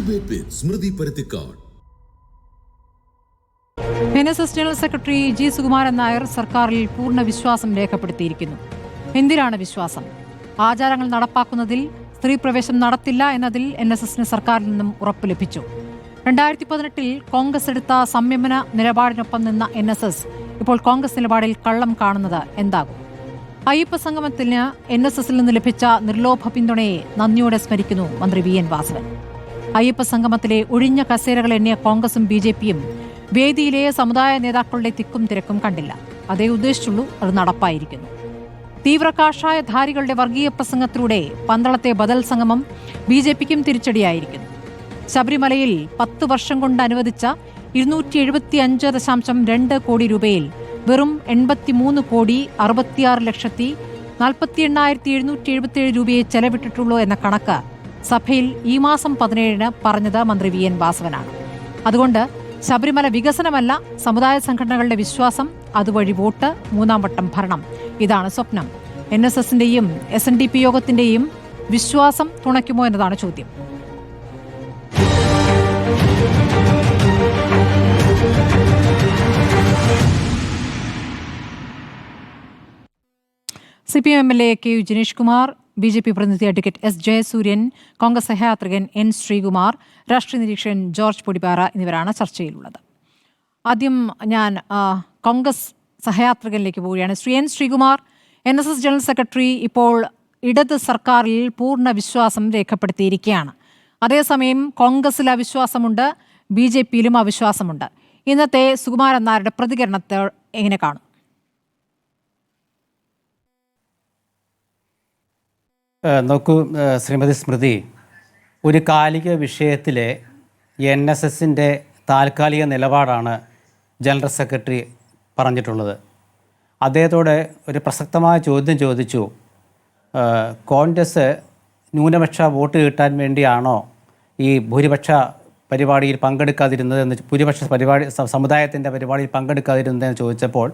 Debate വിത്ത് സ്മൃതി Paruthikad. NSS general secretary G Sukumaran Nair സർക്കാരിൽ പൂർണ്ണ വിശ്വാസം രേഖപ്പെടുത്തിയിരിക്കുന്നു. എന്തിനാണ് വിശ്വാസം? ആചാരങ്ങൾ നടപ്പാക്കുന്നതിൽ സ്ത്രീ പ്രവേശം നടത്തില്ല എന്നതിൽ NSSന് സർക്കാരിൽ നിന്നും ഉറപ്പ് ലഭിച്ചു. 2018 കോൺഗ്രസ് എടുത്ത സംയമന നിലപാടിനൊപ്പം നിന്ന NSS ഇപ്പോൾ കോൺഗ്രസ് നിലപാടിൽ കള്ളം കാണുന്നത് എന്താകും? അയ്യപ്പ സംഗമത്തിന് NSSൽ നിന്ന് ലഭിച്ച നിർലോഭ പിന്തുണയെ നന്ദിയോടെ സ്മരിക്കുന്നു മന്ത്രി VN വാസവൻ. അയ്യപ്പ സംഗമത്തിലെ ഒഴിഞ്ഞ കസേരകൾ എണ്ണിയ കോൺഗ്രസും BJPയും വേദിയിലെ സമുദായ നേതാക്കളുടെ തിക്കും തിരക്കും കണ്ടില്ല. അതേ ഉദ്ദേശിച്ചുള്ളൂ, അത് നടപ്പായിരിക്കുന്നു. തീവ്ര കാഷായധാരികളുടെ വർഗീയ പ്രസംഗത്തിലൂടെ പന്തളത്തെ ബദൽ സംഗമം BJPക്കും തിരിച്ചടിയായിരിക്കുന്നു. ശബരിമലയിൽ 10 വർഷം കൊണ്ട് അനുവദിച്ച 275.2 കോടി രൂപയിൽ വെറും 83 കോടി 66,48,777 രൂപയെ ചെലവിട്ടിട്ടുള്ളൂ എന്ന കണക്ക് സഭയിൽ ഈ മാസം 17 പറഞ്ഞത് മന്ത്രി VN വാസവനാണ്. അതുകൊണ്ട് ശബരിമല വികസനമല്ല സമുദായ സംഘടനകളുടെ വിശ്വാസം, അതുവഴി വോട്ട്, മൂന്നാം വട്ടം ഭരണം, ഇതാണ് സ്വപ്നം. NSSന്റെയും SNDP യോഗത്തിന്റെയും വിശ്വാസം തുണയ്ക്കുമോ എന്നതാണ് ചോദ്യം. CPM MLA KU Jinesh Kumar, BJP പ്രതിനിധി അഡ്വക്കേറ്റ് S ജയസൂര്യൻ, കോൺഗ്രസ് സഹയാത്രികൻ N ശ്രീകുമാർ, രാഷ്ട്രീയ നിരീക്ഷകൻ ജോർജ് പൊടിപ്പാറ എന്നിവരാണ് ചർച്ചയിലുള്ളത്. ആദ്യം ഞാൻ കോൺഗ്രസ് സഹയാത്രികനിലേക്ക് പോവുകയാണ്. Shri N Sreekumar, NSS general secretary ഇപ്പോൾ ഇടത് സർക്കാരിൽ പൂർണ്ണ വിശ്വാസം രേഖപ്പെടുത്തിയിരിക്കുകയാണ്. അതേസമയം കോൺഗ്രസിൽ അവിശ്വാസമുണ്ട്, BJPയിലും അവിശ്വാസമുണ്ട്. ഇന്നത്തെ സുകുമാരൻ നായരുടെ പ്രതികരണത്തെ എങ്ങനെ കാണും? നോക്കൂ ശ്രീമതി സ്മൃതി, ഒരു കാലിക വിഷയത്തിലെ NSSൻ്റെ താൽക്കാലിക നിലപാടാണ് ജനറൽ സെക്രട്ടറി പറഞ്ഞിട്ടുള്ളത്. അദ്ദേഹത്തോട് ഒരു പ്രസക്തമായ ചോദ്യം ചോദിച്ചു. കോൺഗ്രസ് ന്യൂനപക്ഷ വോട്ട് കിട്ടാൻ വേണ്ടിയാണോ ഈ ഭൂരിപക്ഷ പരിപാടിയിൽ പങ്കെടുക്കാതിരുന്നത് എന്ന്, ഭൂരിപക്ഷ പരിപാടി സമുദായത്തിൻ്റെ പരിപാടിയിൽ പങ്കെടുക്കാതിരുന്നതെന്ന് ചോദിച്ചപ്പോൾ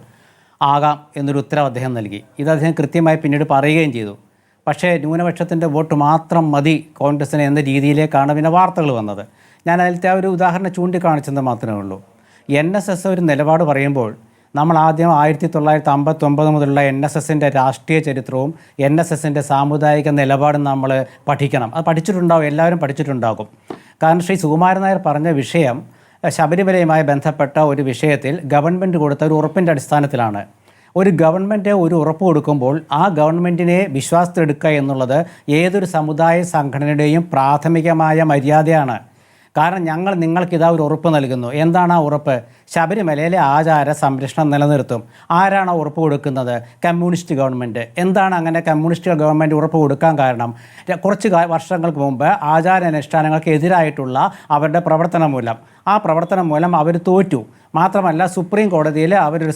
ആകാം എന്നൊരു ഉത്തരം അദ്ദേഹം നൽകി. ഇത് അദ്ദേഹം കൃത്യമായി പിന്നീട് പറയുകയും ചെയ്തു. പക്ഷേ ന്യൂനപക്ഷത്തിൻ്റെ വോട്ട് മാത്രം മതി കോൺഗ്രസിന് എന്ന രീതിയിലേക്കാണ് പിന്നെ വാർത്തകൾ വന്നത്. ഞാൻ അതിലത്തെ ആ ഒരു ഉദാഹരണം ചൂണ്ടിക്കാണിച്ചെന്ന് മാത്രമേ ഉള്ളൂ. NSS ഒരു നിലപാട് പറയുമ്പോൾ നമ്മൾ ആദ്യം 1959 മുതലുള്ള NSSൻ്റെ രാഷ്ട്രീയ ചരിത്രവും NSSൻ്റെ സാമുദായിക നിലപാടും നമ്മൾ പഠിക്കണം. അത് പഠിച്ചിട്ടുണ്ടാവും, എല്ലാവരും പഠിച്ചിട്ടുണ്ടാകും. കാരണം ശ്രീ സുകുമാരൻ നായർ പറഞ്ഞ വിഷയം ശബരിമലയുമായി ബന്ധപ്പെട്ട ഒരു വിഷയത്തിൽ ഗവൺമെൻറ് കൊടുത്ത ഒരു ഉറപ്പിൻ്റെ അടിസ്ഥാനത്തിലാണ്. ഒരു ഗവൺമെൻറ് ഒരു ഉറപ്പ് കൊടുക്കുമ്പോൾ ആ ഗവൺമെൻറ്റിനെ വിശ്വാസത്തിലെടുക്കുക എന്നുള്ളത് ഏതൊരു സമുദായ സംഘടനയുടെയും പ്രാഥമികമായ മര്യാദയാണ്. കാരണം ഞങ്ങൾ നിങ്ങൾക്കിതാ ഒരു ഉറപ്പ് നൽകുന്നു. എന്താണ് ആ ഉറപ്പ്? ശബരിമലയിലെ ആചാര സംരക്ഷണം നിലനിർത്തും. ആരാണ് ആ ഉറപ്പ് കൊടുക്കുന്നത്? Communist government. എന്താണ് അങ്ങനെ കമ്മ്യൂണിസ്റ്റ് ഗവൺമെൻറ് ഉറപ്പ് കൊടുക്കാൻ കാരണം? കുറച്ച് വർഷങ്ങൾക്ക് മുമ്പ് ആചാരാനുഷ്ഠാനങ്ങൾക്ക് എതിരായിട്ടുള്ള അവരുടെ പ്രവർത്തനം മൂലം അവർ തോറ്റു. മാത്രമല്ല സുപ്രീം കോടതിയിൽ അവരൊരു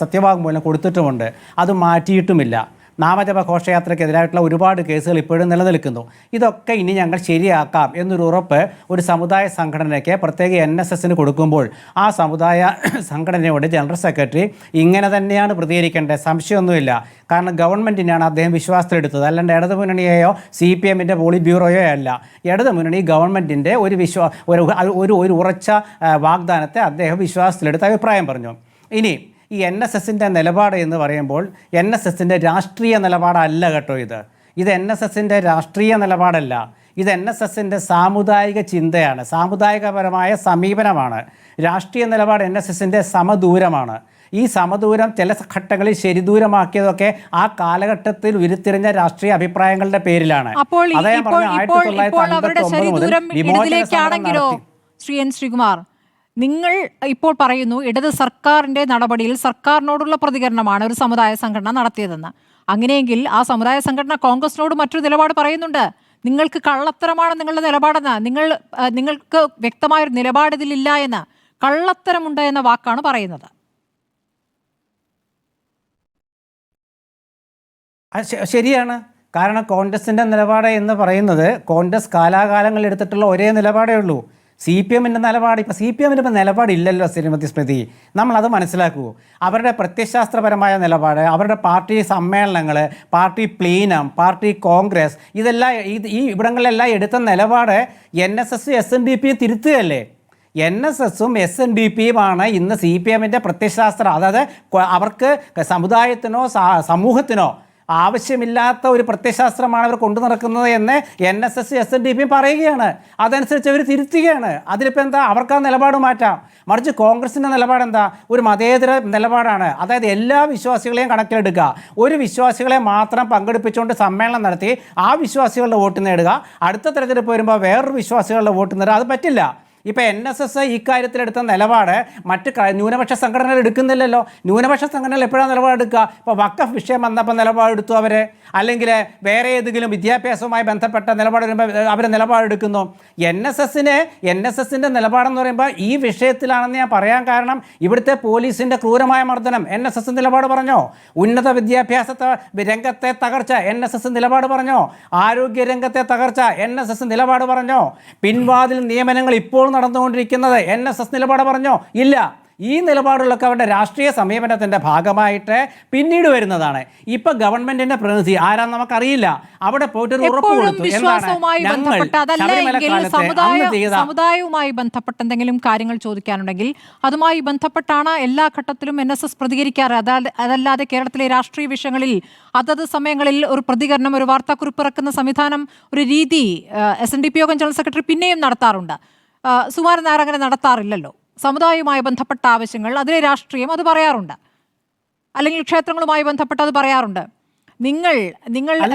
സത്യവാങ്മൂലം കൊടുത്തിട്ടുമുണ്ട്. അത് മാറ്റിയിട്ടുമില്ല. നാമജപ ഘോഷയാത്രയ്ക്കെതിരായിട്ടുള്ള ഒരുപാട് കേസുകൾ ഇപ്പോഴും നിലനിൽക്കുന്നു. ഇതൊക്കെ ഇനി ഞങ്ങൾ ശരിയാക്കാം എന്നൊരു ഉറപ്പ് ഒരു സമുദായ സംഘടനയ്ക്ക്, പ്രത്യേക NSSന് കൊടുക്കുമ്പോൾ ആ സമുദായ സംഘടനയോട് ജനറൽ സെക്രട്ടറി ഇങ്ങനെ തന്നെയാണ് പ്രതികരിക്കേണ്ടത്, സംശയമൊന്നുമില്ല. കാരണം ഗവൺമെൻറ്റിനാണ് അദ്ദേഹം വിശ്വാസത്തിലെടുത്തത്, അല്ലാണ്ട് ഇടതുമുന്നണിയെയോ CPMൻ്റെ പോളിറ്റ് ബ്യൂറോയോ അല്ല. ഇടതുമുന്നണി ഗവൺമെൻറ്റിൻ്റെ ഒരു ഉറച്ച വാഗ്ദാനത്തെ അദ്ദേഹം വിശ്വാസത്തിലെടുത്ത് അഭിപ്രായം പറഞ്ഞു. ഇനി ഈ NSSൻ്റെ നിലപാട് എന്ന് പറയുമ്പോൾ NSSൻ്റെ രാഷ്ട്രീയ നിലപാടല്ല കേട്ടോ. ഇത് NSSൻ്റെ രാഷ്ട്രീയ നിലപാടല്ല. ഇത് NSSൻ്റെ സാമുദായിക ചിന്തയാണ്, സാമുദായികപരമായ സമീപനമാണ്. രാഷ്ട്രീയ നിലപാട് NSSൻ്റെ സമദൂരമാണ്. ഈ സമദൂരം ചില ഘട്ടങ്ങളിൽ ശരിദൂരമാക്കിയതൊക്കെ ആ കാലഘട്ടത്തിൽ ഉരുത്തിരിഞ്ഞ രാഷ്ട്രീയ അഭിപ്രായങ്ങളുടെ പേരിലാണ്. ശ്രീ N ശ്രീകുമാർ, നിങ്ങൾ ഇപ്പോൾ പറയുന്നു ഇടത് സർക്കാരിന്റെ നടപടിയിൽ സർക്കാരിനോടുള്ള പ്രതികരണമാണ് ഒരു സമുദായ സംഘടന നടത്തിയതെന്ന്. അങ്ങനെയെങ്കിൽ ആ സമുദായ സംഘടന കോൺഗ്രസിനോട് മറ്റൊരു നിലപാട് പറയുന്നുണ്ട്. നിങ്ങൾക്ക് കള്ളത്തരമാണ് നിങ്ങളുടെ നിലപാടെന്ന്, നിങ്ങൾക്ക് വ്യക്തമായൊരു നിലപാട് ഇതിലില്ല എന്ന്, കള്ളത്തരമുണ്ട് എന്ന വാക്കാണ് പറയുന്നത്. ശരിയാണ്. കാരണം കോൺഗ്രസിൻ്റെ നിലപാട് എന്ന് പറയുന്നത് കോൺഗ്രസ് കാലാകാലങ്ങളിൽ എടുത്തിട്ടുള്ള ഒരേ നിലപാടേ ഉള്ളൂ. CPM-ൻ്റെ നിലപാട് ഇപ്പോൾ CPM-ൻ്റെ ഇപ്പോൾ നിലപാടില്ലല്ലോ ശ്രീമതി സ്മൃതി. നമ്മളത് മനസ്സിലാക്കൂ. അവരുടെ പ്രത്യയശാസ്ത്രപരമായ നിലപാട്, അവരുടെ പാർട്ടി സമ്മേളനങ്ങൾ, പാർട്ടി പ്ലീനം, പാർട്ടി കോൺഗ്രസ്, ഇതെല്ലാം ഈ ഇവിടങ്ങളിലെല്ലാം എടുത്ത നിലപാട് NSS SNDP തിരുത്തുകയല്ലേ. NSS-ഉം SNDP-യുമാണ് ഇന്ന് CPM-ൻ്റെ പ്രത്യയശാസ്ത്രം. അതായത് അവർക്ക് സമുദായത്തിനോ സമൂഹത്തിനോ ആവശ്യമില്ലാത്ത ഒരു പ്രത്യയശാസ്ത്രമാണ് അവർ കൊണ്ടു നടക്കുന്നത് എന്ന് NSS SNDP പറയുകയാണ്. അതനുസരിച്ച് അവർ തിരുത്തുകയാണ്. അതിലിപ്പോൾ എന്താ, അവർക്ക് ആ നിലപാട് മാറ്റാം. മറിച്ച് കോൺഗ്രസിൻ്റെ നിലപാട് എന്താ, ഒരു മതേതര നിലപാടാണ്. അതായത് എല്ലാ വിശ്വാസികളെയും കണക്കിലെടുക്കുക, ഒരു വിശ്വാസികളെ മാത്രം പങ്കെടുപ്പിച്ചുകൊണ്ട് സമ്മേളനം നടത്തി ആ വിശ്വാസികളുടെ വോട്ട് നേടുക, അടുത്ത തെരഞ്ഞെടുപ്പ് വരുമ്പോൾ വേറൊരു വിശ്വാസികളുടെ വോട്ട് നേടുക, അത് പറ്റില്ല. ഇപ്പോൾ NSS ഇക്കാര്യത്തിലെടുത്ത നിലപാട് മറ്റ് ന്യൂനപക്ഷ സംഘടനകൾ എടുക്കുന്നില്ലല്ലോ. ന്യൂനപക്ഷ സംഘടനകൾ എപ്പോഴാണ് നിലപാടെടുക്കുക? ഇപ്പോൾ വഖഫ് വിഷയം വന്നപ്പോൾ നിലപാടെടുത്തു അവർ, അല്ലെങ്കിൽ വേറെ ഏതെങ്കിലും വിദ്യാഭ്യാസവുമായി ബന്ധപ്പെട്ട നിലപാട് വരുമ്പോൾ അവർ നിലപാടെടുക്കുന്നു. NSS-ൻ്റെ നിലപാടെന്ന് പറയുമ്പോൾ ഈ വിഷയത്തിലാണെന്ന് ഞാൻ പറയാൻ കാരണം, ഇവിടുത്തെ പോലീസിൻ്റെ ക്രൂരമായ മർദ്ദനം NSS നിലപാട് പറഞ്ഞോ. ഉന്നത വിദ്യാഭ്യാസ രംഗത്തെ തകർച്ച NSS നിലപാട് പറഞ്ഞോ. ആരോഗ്യ രംഗത്തെ തകർച്ച NSS നിലപാട് പറഞ്ഞോ. പിൻവാതിൽ നിയമനങ്ങൾ ഇപ്പോൾ നടന്നുകൊണ്ടിരിക്കുന്നത് NSS നിലപാട് പറഞ്ഞോ? ഇല്ല. ഈ നിലപാടുകളൊക്കെ അവരുടെ രാഷ്ട്രീയ സമീപനത്തിൻ്റെ ഭാഗമായിട്ട് പിന്നീട് വരുന്നതാണ്. ഇപ്പം ഗവൺമെന്റിന്റെ പ്രതിനിധി ആരാന്ന് നമുക്കറിയില്ല. അവിടെ പോയിട്ട് ഒരു ഉറപ്പ് കൊടുത്തു, സമുദായവുമായി ബന്ധപ്പെട്ട എന്തെങ്കിലും കാര്യങ്ങൾ ചോദിക്കാനുണ്ടെങ്കിൽ അതുമായി ബന്ധപ്പെട്ടാണ് എല്ലാ ഘട്ടത്തിലും NSS പ്രതികരിക്കാറ്. അതല്ലാതെ കേരളത്തിലെ രാഷ്ട്രീയ വിഷയങ്ങളിൽ അതത് സമയങ്ങളിൽ ഒരു പ്രതികരണം, ഒരു വാർത്താക്കുറിപ്പ് ഇറക്കുന്ന സംവിധാനം, ഒരു രീതി SNDP യോഗം ജനറൽ സെക്രട്ടറി പിന്നെയും നടത്താറുണ്ട്. സുകുമാരൻ നായർ അങ്ങനെ നടത്താറില്ലല്ലോ. സമുദായവുമായി ബന്ധപ്പെട്ട ആവശ്യങ്ങൾ, അതിലെ രാഷ്ട്രീയം അത് പറയാറുണ്ട്, അല്ലെങ്കിൽ ക്ഷേത്രങ്ങളുമായി ബന്ധപ്പെട്ട് അത് പറയാറുണ്ട്. നിങ്ങൾ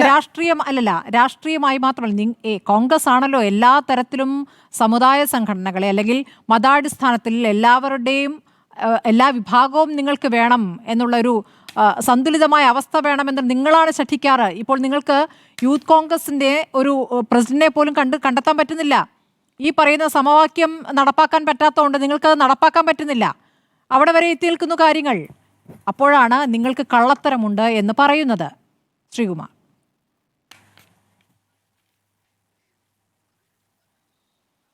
രാഷ്ട്രീയമായി മാത്രമല്ല, കോൺഗ്രസ് ആണല്ലോ എല്ലാ തരത്തിലും സമുദായ സംഘടനകളെ അല്ലെങ്കിൽ മതാടിസ്ഥാനത്തിൽ എല്ലാ വിഭാഗവും നിങ്ങൾക്ക് വേണം എന്നുള്ളൊരു സന്തുലിതമായ അവസ്ഥ വേണമെന്ന് നിങ്ങളാണ് ശഠിക്കാറ്. ഇപ്പോൾ നിങ്ങൾക്ക് യൂത്ത് കോൺഗ്രസിൻ്റെ ഒരു പ്രസിഡന്റിനെ പോലും കണ്ടെത്താൻ പറ്റുന്നില്ല. ഈ പറയുന്ന സമവാക്യം നടപ്പാക്കാൻ പറ്റാത്തതുകൊണ്ട് നിങ്ങൾക്കത് നടപ്പാക്കാൻ പറ്റുന്നില്ല. അവിടെ വരെ എത്തി നിൽക്കുന്ന കാര്യങ്ങൾ. അപ്പോഴാണ് നിങ്ങൾക്ക് കള്ളത്തരമുണ്ട് എന്ന് പറയുന്നത്. ശ്രീകുമാർ,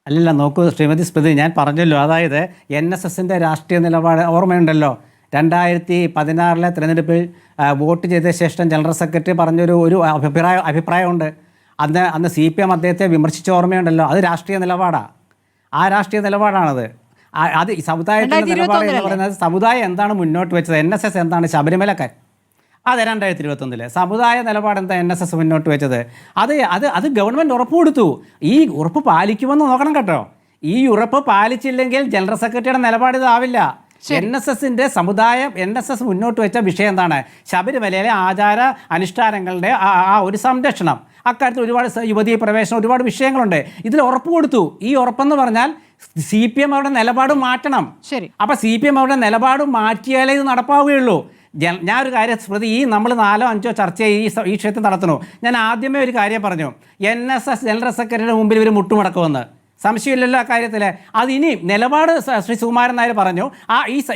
അല്ലല്ല, നോക്കൂ ശ്രീമതി സ്മൃതി, ഞാൻ പറഞ്ഞല്ലോ, അതായത് NSS-ൻ്റെ രാഷ്ട്രീയ നിലപാട് ഓർമ്മയുണ്ടല്ലോ. 2016 തിരഞ്ഞെടുപ്പിൽ വോട്ട് ചെയ്ത ശേഷം ജനറൽ സെക്രട്ടറി പറഞ്ഞൊരു അഭിപ്രായമുണ്ട്. അന്ന് CPM അദ്ദേഹത്തെ വിമർശിച്ച ഓർമ്മയുണ്ടല്ലോ. അത് രാഷ്ട്രീയ നിലപാടാണ്. ആ രാഷ്ട്രീയ നിലപാടാണത്. അത് സമുദായത്തിൻ്റെ നിലപാട് എന്ന് പറയുന്നത്, സമുദായം എന്താണ് മുന്നോട്ട് വെച്ചത്, NSS എന്താണ് ശബരിമലക്കാർ, അത് 2021 സമുദായ നിലപാട് എന്താ NSS മുന്നോട്ട് വെച്ചത്, അത് ഗവൺമെൻറ് ഉറപ്പ് കൊടുത്തു. ഈ ഉറപ്പ് പാലിക്കുമെന്ന് നോക്കണം കേട്ടോ. ഈ ഉറപ്പ് പാലിച്ചില്ലെങ്കിൽ ജനറൽ സെക്രട്ടറിയുടെ നിലപാട് ഇതാവില്ല. NSS മുന്നോട്ട് വെച്ച വിഷയം എന്താണ്? ശബരിമലയിലെ ആചാര അനുഷ്ഠാനങ്ങളുടെ ആ ഒരു സംരക്ഷണം. അക്കാര്യത്തിൽ ഒരുപാട് യുവതീ പ്രവേശനം, ഒരുപാട് വിഷയങ്ങളുണ്ട്. ഇതിൽ ഉറപ്പ് കൊടുത്തു. ഈ ഉറപ്പെന്ന് പറഞ്ഞാൽ CPM അവരുടെ നിലപാട് മാറ്റണം. ശരി, അപ്പോൾ CPM അവരുടെ നിലപാട് മാറ്റിയാലേ ഇത് നടപ്പാവുകയുള്ളൂ. ഞാനൊരു കാര്യം സ്മൃതി, നമ്മൾ 4-5 ചർച്ച ഈ വിഷയത്തിൽ നടത്തണു. ഞാൻ ആദ്യമേ ഒരു കാര്യം പറഞ്ഞു, NSS ജനറൽ സെക്രട്ടറിയുടെ മുമ്പിൽ ഇവർ മുട്ടുമടക്കുമെന്ന്. സംശയമില്ലല്ലോ ആ കാര്യത്തിൽ. അതിനി നിലപാട് ശ്രീ സുകുമാരൻ നായർ പറഞ്ഞു.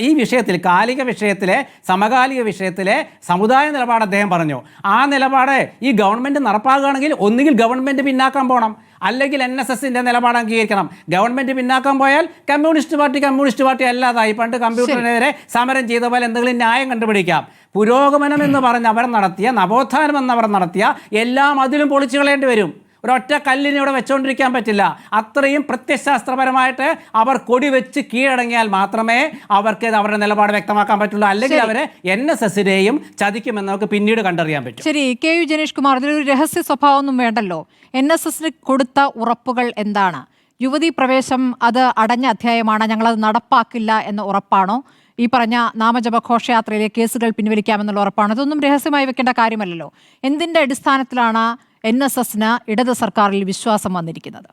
ഈ വിഷയത്തിൽ, കാലിക വിഷയത്തിലെ, സമകാലിക വിഷയത്തിലെ സമുദായ നിലപാട് അദ്ദേഹം പറഞ്ഞു. ആ നിലപാട് ഈ ഗവൺമെൻറ് നടപ്പാക്കുകയാണെങ്കിൽ ഒന്നുകിൽ ഗവൺമെൻറ് പിന്നാക്കാൻ പോകണം, അല്ലെങ്കിൽ NSS-ൻ്റെ നിലപാട് അംഗീകരിക്കണം. ഗവൺമെൻറ് പിന്നാക്കാൻ പോയാൽ കമ്മ്യൂണിസ്റ്റ് പാർട്ടി അല്ലാതായി. പണ്ട് കമ്പ്യൂട്ടറിനെതിരെ സമരം ചെയ്ത പോലെ എന്തെങ്കിലും ന്യായം കണ്ടുപിടിക്കാം. പുരോഗമനം എന്ന് പറഞ്ഞ് അവർ നടത്തിയ, നവോത്ഥാനം എന്നവർ നടത്തിയ എല്ലാം അതിലും പൊളിച്ചു കളയേണ്ടി വരും. ഒരൊറ്റ കല്ലിനെ ഇവിടെ വെച്ചുകൊണ്ടിരിക്കാൻ പറ്റില്ല. അത്രയും പ്രത്യയശാസ്ത്രപരമായിട്ട് അവർ കൊടി വെച്ച് കീഴടങ്ങിയാൽ മാത്രമേ അവർക്ക് അവരുടെ നിലപാട് വ്യക്തമാക്കാൻ പറ്റുള്ളൂ. അല്ലെങ്കിൽ അവരെ NSS-നെയും ചതിക്കുമെന്ന് നമുക്ക് പിന്നീട് കണ്ടറിയാൻ പറ്റും. ശരി, KU ജനീഷ് കുമാർ, ഇതിലൊരു രഹസ്യ സ്വഭാവമൊന്നും വേണ്ടല്ലോ. NSS-ന് കൊടുത്ത ഉറപ്പുകൾ എന്താണ്? യുവതീ പ്രവേശം അത് അടഞ്ഞ അധ്യായമാണ്, ഞങ്ങളത് നടപ്പാക്കില്ല എന്ന ഉറപ്പാണോ? ഈ പറഞ്ഞ നാമജപ ഘോഷയാത്രയിലെ കേസുകൾ പിൻവലിക്കാമെന്നുള്ള ഉറപ്പാണ്? ഇതൊന്നും രഹസ്യമായി വെക്കേണ്ട കാര്യമല്ലല്ലോ. എന്തിൻ്റെ അടിസ്ഥാനത്തിലാണ് NSS-ന് ഇടത് സർക്കാരിൽ വിശ്വാസം വന്നിരിക്കുന്നത്?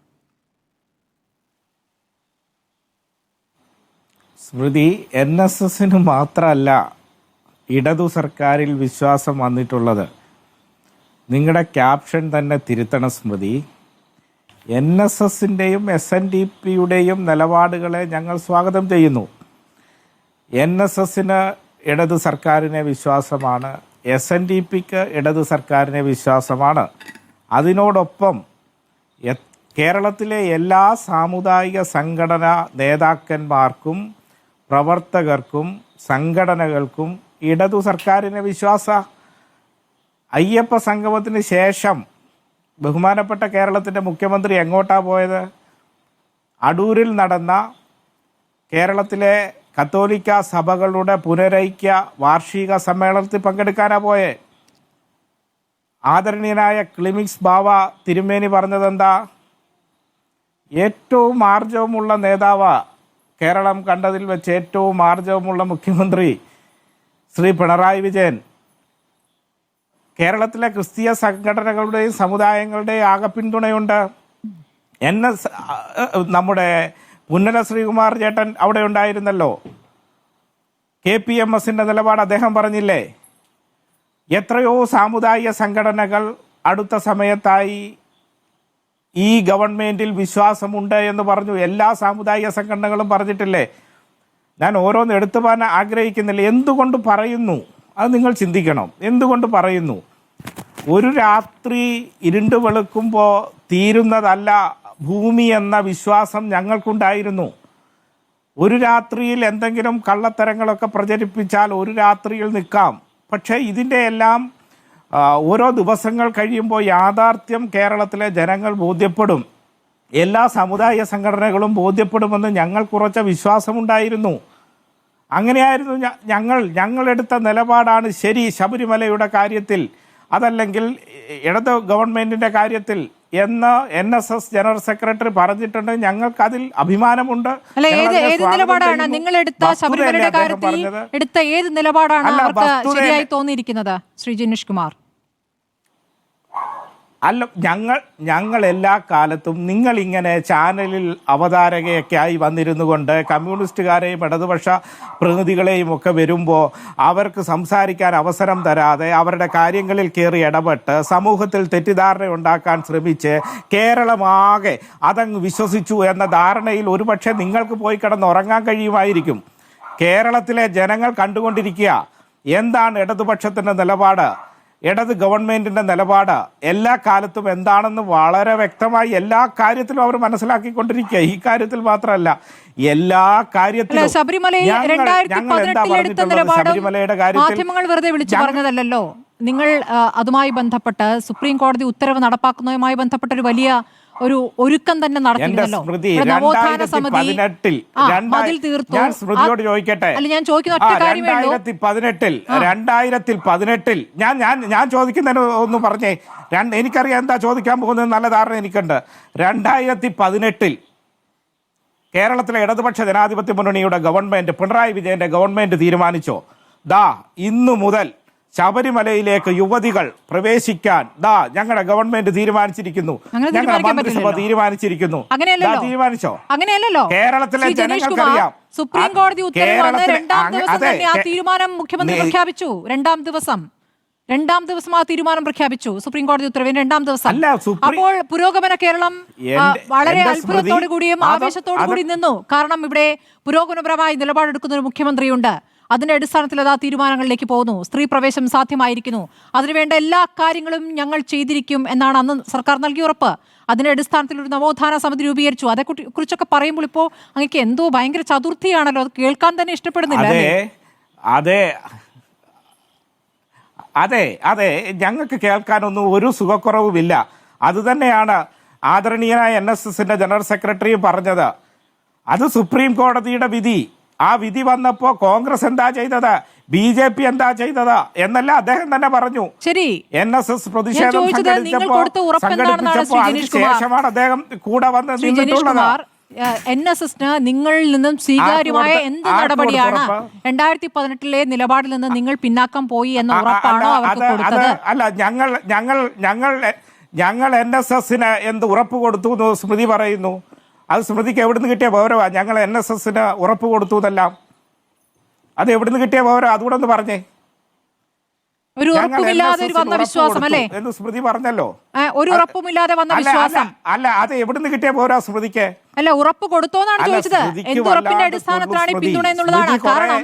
സ്മൃതി, NSS-ന് മാത്രമല്ല ഇടതു സർക്കാരിൽ വിശ്വാസം വന്നിട്ടുള്ളത്. നിങ്ങളുടെ ക്യാപ്ഷൻ തന്നെ തിരുത്തണം സ്മൃതി. NSS-ൻ്റെയും SNDP-യുടെയും നിലപാടുകളെ ഞങ്ങൾ സ്വാഗതം ചെയ്യുന്നു. NSS-ന് ഇടതു സർക്കാരിനെ വിശ്വാസമാണ്, SNDP-ക്ക് ഇടതു സർക്കാരിനെ വിശ്വാസമാണ്. അതിനോടൊപ്പം കേരളത്തിലെ എല്ലാ സാമുദായിക സംഘടനാ നേതാക്കന്മാർക്കും പ്രവർത്തകർക്കും സംഘടനകൾക്കും ഇടതു സർക്കാരിനെ വിശ്വാസ. അയ്യപ്പ സംഗമത്തിന് ശേഷം ബഹുമാനപ്പെട്ട കേരളത്തിൻ്റെ മുഖ്യമന്ത്രി എങ്ങോട്ടാ പോയത്? അടൂരിൽ നടന്ന കേരളത്തിലെ കത്തോലിക്ക സഭകളുടെ പുനരൈക്യ വാർഷിക സമ്മേളനത്തിൽ പങ്കെടുക്കാനാണ് പോയേ. ആദരണീയനായ ക്ലിമിക്സ് ബാവ തിരുമേനി പറഞ്ഞതെന്താ? ഏറ്റവും ആർജവമുള്ള നേതാവ്, കേരളം കണ്ടതിൽ വെച്ച് ഏറ്റവും ആർജവമുള്ള മുഖ്യമന്ത്രി ശ്രീ പിണറായി വിജയൻ കേരളത്തിലെ ക്രിസ്തീയ സംഘടനകളുടെയും സമുദായങ്ങളുടെയും ആകെ പിന്തുണയുണ്ട്. നമ്മുടെ പുന്നല ശ്രീകുമാർ ചേട്ടൻ അവിടെ ഉണ്ടായിരുന്നല്ലോ. KPMSന്റെ നിലപാട് അദ്ദേഹം പറഞ്ഞില്ലേ? എത്രയോ സാമുദായിക സംഘടനകൾ അടുത്ത സമയത്തായി ഈ ഗവൺമെൻറ്റിൽ വിശ്വാസമുണ്ട് എന്ന് പറഞ്ഞു. എല്ലാ സാമുദായിക സംഘടനകളും പറഞ്ഞിട്ടില്ലേ? ഞാൻ ഓരോന്ന് എടുത്തു പോകാൻ ആഗ്രഹിക്കുന്നില്ല. എന്തുകൊണ്ട് പറയുന്നു അത് നിങ്ങൾ ചിന്തിക്കണം. എന്തുകൊണ്ട് പറയുന്നു? ഒരു രാത്രി ഇരുണ്ട് വെളുക്കുമ്പോൾ തീരുന്നതല്ല ഭൂമി എന്ന വിശ്വാസം ഞങ്ങൾക്കുണ്ടായിരുന്നു. ഒരു രാത്രിയിൽ എന്തെങ്കിലും കള്ളത്തരങ്ങളൊക്കെ പ്രചരിപ്പിച്ചാൽ ഒരു രാത്രിയിൽ നിൽക്കാം. പക്ഷേ ഇതിൻ്റെ എല്ലാം ഓരോ ദിവസങ്ങൾ കഴിയുമ്പോൾ യാഥാർത്ഥ്യം കേരളത്തിലെ ജനങ്ങൾ ബോധ്യപ്പെടും. എല്ലാ സമുദായ സംഘടനകളും ബോധ്യപ്പെടുമെന്ന് ഞങ്ങൾക്കുറച്ച വിശ്വാസമുണ്ടായിരുന്നു. അങ്ങനെയായിരുന്നു ഞങ്ങളെടുത്ത നിലപാടാണ് ശരി ശബരിമലയുടെ കാര്യത്തിൽ, അതല്ലെങ്കിൽ ഇടത് ഗവൺമെൻറ്റിൻ്റെ കാര്യത്തിൽ എന്ന് NSS ജനറൽ സെക്രട്ടറി പറഞ്ഞിട്ടുണ്ട്. ഞങ്ങൾക്കതിൽ അഭിമാനമുണ്ട്. അല്ല, ഏത് നിലപാടാണ് നിങ്ങൾ എടുത്ത ശബരിമലയുടെ കാര്യത്തിൽ എടുത്ത ഏത് നിലപാടാണ് അവർക്ക് ശരിയായി തോന്നിയിരിക്കുന്നത് ശ്രീ ജിനീഷ് കുമാർ? അല്ല, ഞങ്ങൾ എല്ലാ കാലത്തും നിങ്ങളിങ്ങനെ ചാനലിൽ അവതാരകയൊക്കെ ആയി വന്നിരുന്നു കൊണ്ട് കമ്മ്യൂണിസ്റ്റുകാരെയും ഇടതുപക്ഷ പ്രതിനിധികളെയും ഒക്കെ വരുമ്പോൾ അവർക്ക് സംസാരിക്കാൻ അവസരം തരാതെ അവരുടെ കാര്യങ്ങളിൽ കയറി ഇടപെട്ട് സമൂഹത്തിൽ തെറ്റിദ്ധാരണ ഉണ്ടാക്കാൻ ശ്രമിച്ച് കേരളമാകെ അതങ്ങ് വിശ്വസിച്ചു എന്ന ധാരണയിൽ ഒരുപക്ഷെ നിങ്ങൾക്ക് പോയി കിടന്ന് ഉറങ്ങാൻ കഴിയുമായിരിക്കും. കേരളത്തിലെ ജനങ്ങൾ കണ്ടുകൊണ്ടിരിക്കുക എന്താണ് ഇടതുപക്ഷത്തിൻ്റെ നിലപാട്, ഇടത് ഗവൺമെന്റിന്റെ നിലപാട് എല്ലാ കാലത്തും എന്താണെന്ന് വളരെ വ്യക്തമായി എല്ലാ കാര്യത്തിലും അവർ മനസ്സിലാക്കിക്കൊണ്ടിരിക്കുക. ഈ കാര്യത്തിൽ മാത്രമല്ല, എല്ലാ കാര്യത്തിലും. ശബരിമലയുടെ കാര്യത്തിൽ മാധ്യമങ്ങൾ വെറുതെ വിളിച്ചു പറഞ്ഞതല്ലോ. നിങ്ങൾ അതുമായി ബന്ധപ്പെട്ട് സുപ്രീം കോടതി ഉത്തരവ് നടപ്പാക്കുന്നതുമായി ബന്ധപ്പെട്ട ഒരു വലിയ ഒരുക്കം തന്നെ നടത്തിയിരുന്നല്ലോ. നവോത്ഥാന സമിതി മതിൽ തീർത്തു. സ്മൃതിയോട് ചോദിക്കട്ടെ, അല്ല ഞാൻ ചോദിക്കുന്ന ഒറ്റ കാര്യമേ ഉള്ളൂ. 2018 ഞാൻ ചോദിക്കുന്നതിന് ഒന്ന് പറഞ്ഞേ. എനിക്കറിയാം എന്താ ചോദിക്കാൻ പോകുന്നത്, നല്ല ധാരണ എനിക്കുണ്ട്. 2018 കേരളത്തിലെ ഇടതുപക്ഷ ജനാധിപത്യ മുന്നണിയുടെ ഗവൺമെന്റ്, പിണറായി വിജയന്റെ ഗവൺമെന്റ് തീരുമാനിച്ചോ, ഇന്നു മുതൽ ശബരിമലയിലേക്ക് യുവതികൾ പ്രവേശിക്കാൻ ഞങ്ങളുടെ ഗവൺമെന്റ് തീരുമാനിച്ചിരിക്കുന്നു, ഞങ്ങളുടെ മന്ത്രിസഭ തീരുമാനിച്ചിരിക്കുന്നു. തീരുമാനിച്ചോ? അങ്ങനെയല്ലോ. കേരളത്തിലെ ജനങ്ങൾക്കറിയാം. സുപ്രീം കോടതി ഉത്തരവ് വന്ന രണ്ടാം ദിവസം തന്നെ ആ തീരുമാനം മുഖ്യമന്ത്രി പ്രഖ്യാപിച്ചു. രണ്ടാം ദിവസം ആ തീരുമാനം പ്രഖ്യാപിച്ചു. സുപ്രീം കോടതി ഉത്തരവിന് രണ്ടാം ദിവസം. അപ്പോൾ പുരോഗമന കേരളം വളരെ അത്ഭുതത്തോടു കൂടിയും ആവേശത്തോടു കൂടി നിന്നു. കാരണം ഇവിടെ പുരോഗമനപരമായി നിലപാടെടുക്കുന്ന ഒരു മുഖ്യമന്ത്രിയുണ്ട്. അതിന്റെ അടിസ്ഥാനത്തിൽ അത് ആ തീരുമാനങ്ങളിലേക്ക് പോകുന്നു. സ്ത്രീ പ്രവേശം സാധ്യമായിരിക്കുന്നു. അതിനുവേണ്ട എല്ലാ കാര്യങ്ങളും ഞങ്ങൾ ചെയ്തിരിക്കും എന്നാണ് അന്ന് സർക്കാർ നൽകിയ ഉറപ്പ്. അതിന്റെ അടിസ്ഥാനത്തിൽ ഒരു നവോത്ഥാന സമിതി രൂപീകരിച്ചു. അതേക്കുറിച്ചൊക്കെ പറയുമ്പോൾ ഇപ്പോൾ അങ്ങക്ക് എന്തോ ഭയങ്കര ചതുർത്ഥിയാണല്ലോ. അത് കേൾക്കാൻ തന്നെ ഇഷ്ടപ്പെടുന്നില്ല. അതെ, ഞങ്ങൾക്ക് കേൾക്കാനൊന്നും ഒരു സുഖക്കുറവുമില്ല. അതുതന്നെയാണ് ആദരണീയനായ NSSന്റെ ജനറൽ സെക്രട്ടറി പറഞ്ഞത്. അത് സുപ്രീം കോടതിയുടെ വിധി. ആ വിധി വന്നപ്പോ കോൺഗ്രസ് എന്താ ചെയ്തത്, BJP എന്താ ചെയ്തത് എന്നല്ല അദ്ദേഹം തന്നെ പറഞ്ഞു. ശരി, NSS പ്രതിഷേധം സംഘടിപ്പിച്ചപ്പോ അതിനുശേഷമാണ് അദ്ദേഹം കൂടെ വന്ന് നിന്നിട്ടുള്ളത്. NSSന് നിങ്ങളിൽ നിന്നും സ്വീകാര്യമായ എന്ത് നടപടിയാണ് 2018 നിലപാടിൽ നിന്ന് നിങ്ങൾ പിന്നാക്കം പോയി എന്ന ഉറപ്പാണോ അവർക്ക് കൊടുത്തത്? അല്ല, ഞങ്ങൾ NSSന് എന്ത് ഉറപ്പ് കൊടുത്തു എന്ന് സ്മൃതി പറയുന്നു. അത് സ്മൃതിക്ക് എവിടുന്ന് കിട്ടിയ പൗരവാ? ഞങ്ങൾ NSSന് ഉറപ്പ് കൊടുത്തു എന്നെല്ലാം. അത് എവിടുന്ന് കിട്ടിയ പൗരം? അതുകൂടെ ഒന്ന് പറഞ്ഞേ. ഒരു ഉറപ്പുമില്ലാതെ വന്ന വിശ്വാസം അല്ലേ എന്ന് സ്മൃതി പറഞ്ഞല്ലോ. ഒരു ഉറപ്പുമില്ലാതെ വന്ന വിശ്വാസം അല്ല, അത് എവിടുന്ന് കിട്ടിയ പൗരാ സ്മൃതിക്ക്? അല്ല, ഉറപ്പ് കൊടുത്തോന്നാണ് ചോദിച്ചത്. എന്ത് ഉറപ്പിന്റെ അടിസ്ഥാനത്തിലാണ് പിന്തുണ എന്നുള്ളതാണ്. കാരണം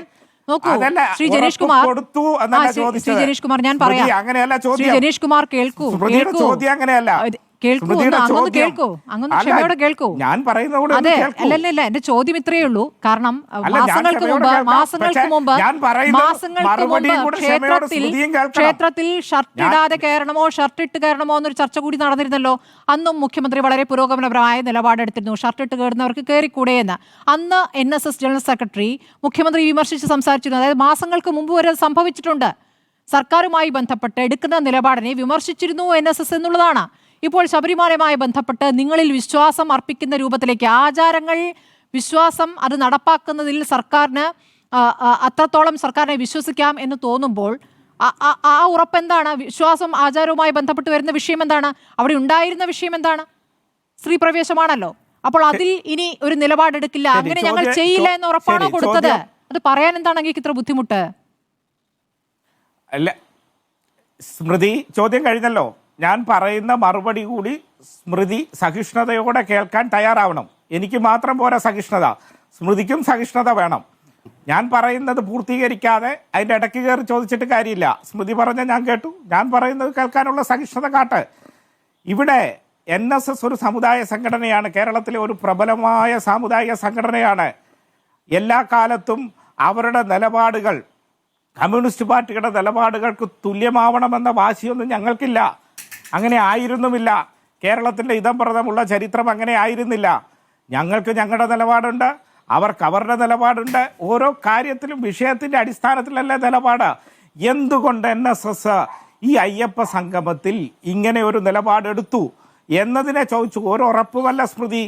നോക്കൂ ശ്രീ ജനീഷ് കുമാർ, ഞാൻ പറയാം. ശ്രീ ജനീഷ് കുമാർ കേൾക്കൂ. ചോദ്യം അങ്ങനെയല്ല. കേൾക്കൂ, സ്മൃതിയുടെ അങ്ങൊന്ന് ചോദ്യം- കേൾക്കൂ, അങ്ങൊന്ന് അല്ല, ക്ഷമയോടെ കേൾക്കൂ. ഞാൻ പറയുന്നത് കൂടെ ഒന്ന് അതെ, കേൾക്കൂ. അല്ലല്ല, എന്റെ ചോദ്യം ഇത്രയേ ഉള്ളൂ. കാരണം അല്ല, ഞാൻ മാസങ്ങൾക്ക് ക്ഷമയോടെ മുമ്പ് കേൾക്കാം. പക്ഷേ ഞാൻ പറയുന്നത് മറുപടിയും കൂടെ ക്ഷമയോടെ സ്മൃതിയും കേൾക്കണം. ക്ഷേത്രത്തിൽ ഷർട്ട് ഇടാതെ കയറണമോ ഷർട്ട് ഇട്ട് കയറണമോ എന്നൊരു ചർച്ച കൂടി നടന്നിരുന്നല്ലോ. അന്നും മുഖ്യമന്ത്രി വളരെ പുരോഗമനപരമായ നിലപാടെടുത്തിരുന്നു. ഷർട്ട് ഇട്ട് കയറുന്നവർക്ക് കയറിക്കൂടെ എന്ന്. അന്ന് NSS ജനറൽ സെക്രട്ടറി മുഖ്യമന്ത്രി വിമർശിച്ച് സംസാരിച്ചിരുന്നു. അതായത് മാസങ്ങൾക്ക് മുമ്പ് വരെ അത് സംഭവിച്ചിട്ടുണ്ട്. സർക്കാരുമായി ബന്ധപ്പെട്ട് എടുക്കുന്ന നിലപാടിനെ വിമർശിച്ചിരുന്നു NSS എന്നുള്ളതാണ്. ഇപ്പോൾ ശബരിമലയുമായി ബന്ധപ്പെട്ട് നിങ്ങളിൽ വിശ്വാസം അർപ്പിക്കുന്ന രൂപത്തിലേക്ക് ആചാരങ്ങൾ, വിശ്വാസം അത് നടപ്പാക്കുന്നതിൽ സർക്കാരിന് അത്രത്തോളം സർക്കാരിനെ വിശ്വസിക്കാം എന്ന് തോന്നുമ്പോൾ ആ ഉറപ്പെന്താണ്? വിശ്വാസം ആചാരവുമായി ബന്ധപ്പെട്ട് വരുന്ന വിഷയം എന്താണ്? അവിടെ ഉണ്ടായിരുന്ന വിഷയം എന്താണ്? സ്ത്രീ പ്രവേശമാണല്ലോ. അപ്പോൾ അതിൽ ഇനി ഒരു നിലപാടെടുക്കില്ല, അങ്ങനെ ഞങ്ങൾ ചെയ്യില്ല എന്ന ഉറപ്പാണോ കൊടുത്തത്? അത് പറയാൻ എന്താണ് അങ്ങേക്ക് ഇത്ര ബുദ്ധിമുട്ട്? അല്ല സ്മൃതി, ചോദ്യം കഴിഞ്ഞല്ലോ. ഞാൻ പറയുന്ന മറുപടി കൂടി സ്മൃതി സഹിഷ്ണുതയോടെ കേൾക്കാൻ തയ്യാറാവണം. എനിക്ക് മാത്രം പോരാ സഹിഷ്ണുത, സ്മൃതിക്കും സഹിഷ്ണുത വേണം. ഞാൻ പറയുന്നത് പൂർത്തീകരിക്കാതെ അതിൻ്റെ ഇടയ്ക്ക് കയറി ചോദിച്ചിട്ട് കാര്യമില്ല. സ്മൃതി പറഞ്ഞ ഞാൻ കേട്ടു, ഞാൻ പറയുന്നത് കേൾക്കാനുള്ള സഹിഷ്ണുത കാട്ട്. ഇവിടെ NSS ഒരു സമുദായ സംഘടനയാണ്, കേരളത്തിലെ ഒരു പ്രബലമായ സാമുദായിക സംഘടനയാണ്. എല്ലാ കാലത്തും അവരുടെ നിലപാടുകൾ കമ്മ്യൂണിസ്റ്റ് പാർട്ടിയുടെ നിലപാടുകൾക്ക് തുല്യമാവണമെന്ന വാശിയൊന്നും ഞങ്ങൾക്കില്ല. അങ്ങനെ ആയിരുന്നുമില്ല. കേരളത്തിൻ്റെ ഇതംപ്രദമുള്ള ചരിത്രം അങ്ങനെ ആയിരുന്നില്ല. ഞങ്ങൾക്ക് ഞങ്ങളുടെ നിലപാടുണ്ട്, അവർക്ക് അവരുടെ നിലപാടുണ്ട്. ഓരോ കാര്യത്തിലും വിഷയത്തിൻ്റെ അടിസ്ഥാനത്തിലല്ലേ നിലപാട്. എന്തുകൊണ്ട് NSS ഈ അയ്യപ്പ സംഗമത്തിൽ ഇങ്ങനെ ഒരു നിലപാടെടുത്തു എന്നതിനെ ചോദിച്ചു. ഒരു ഉറപ്പുമല്ല സ്മൃതി.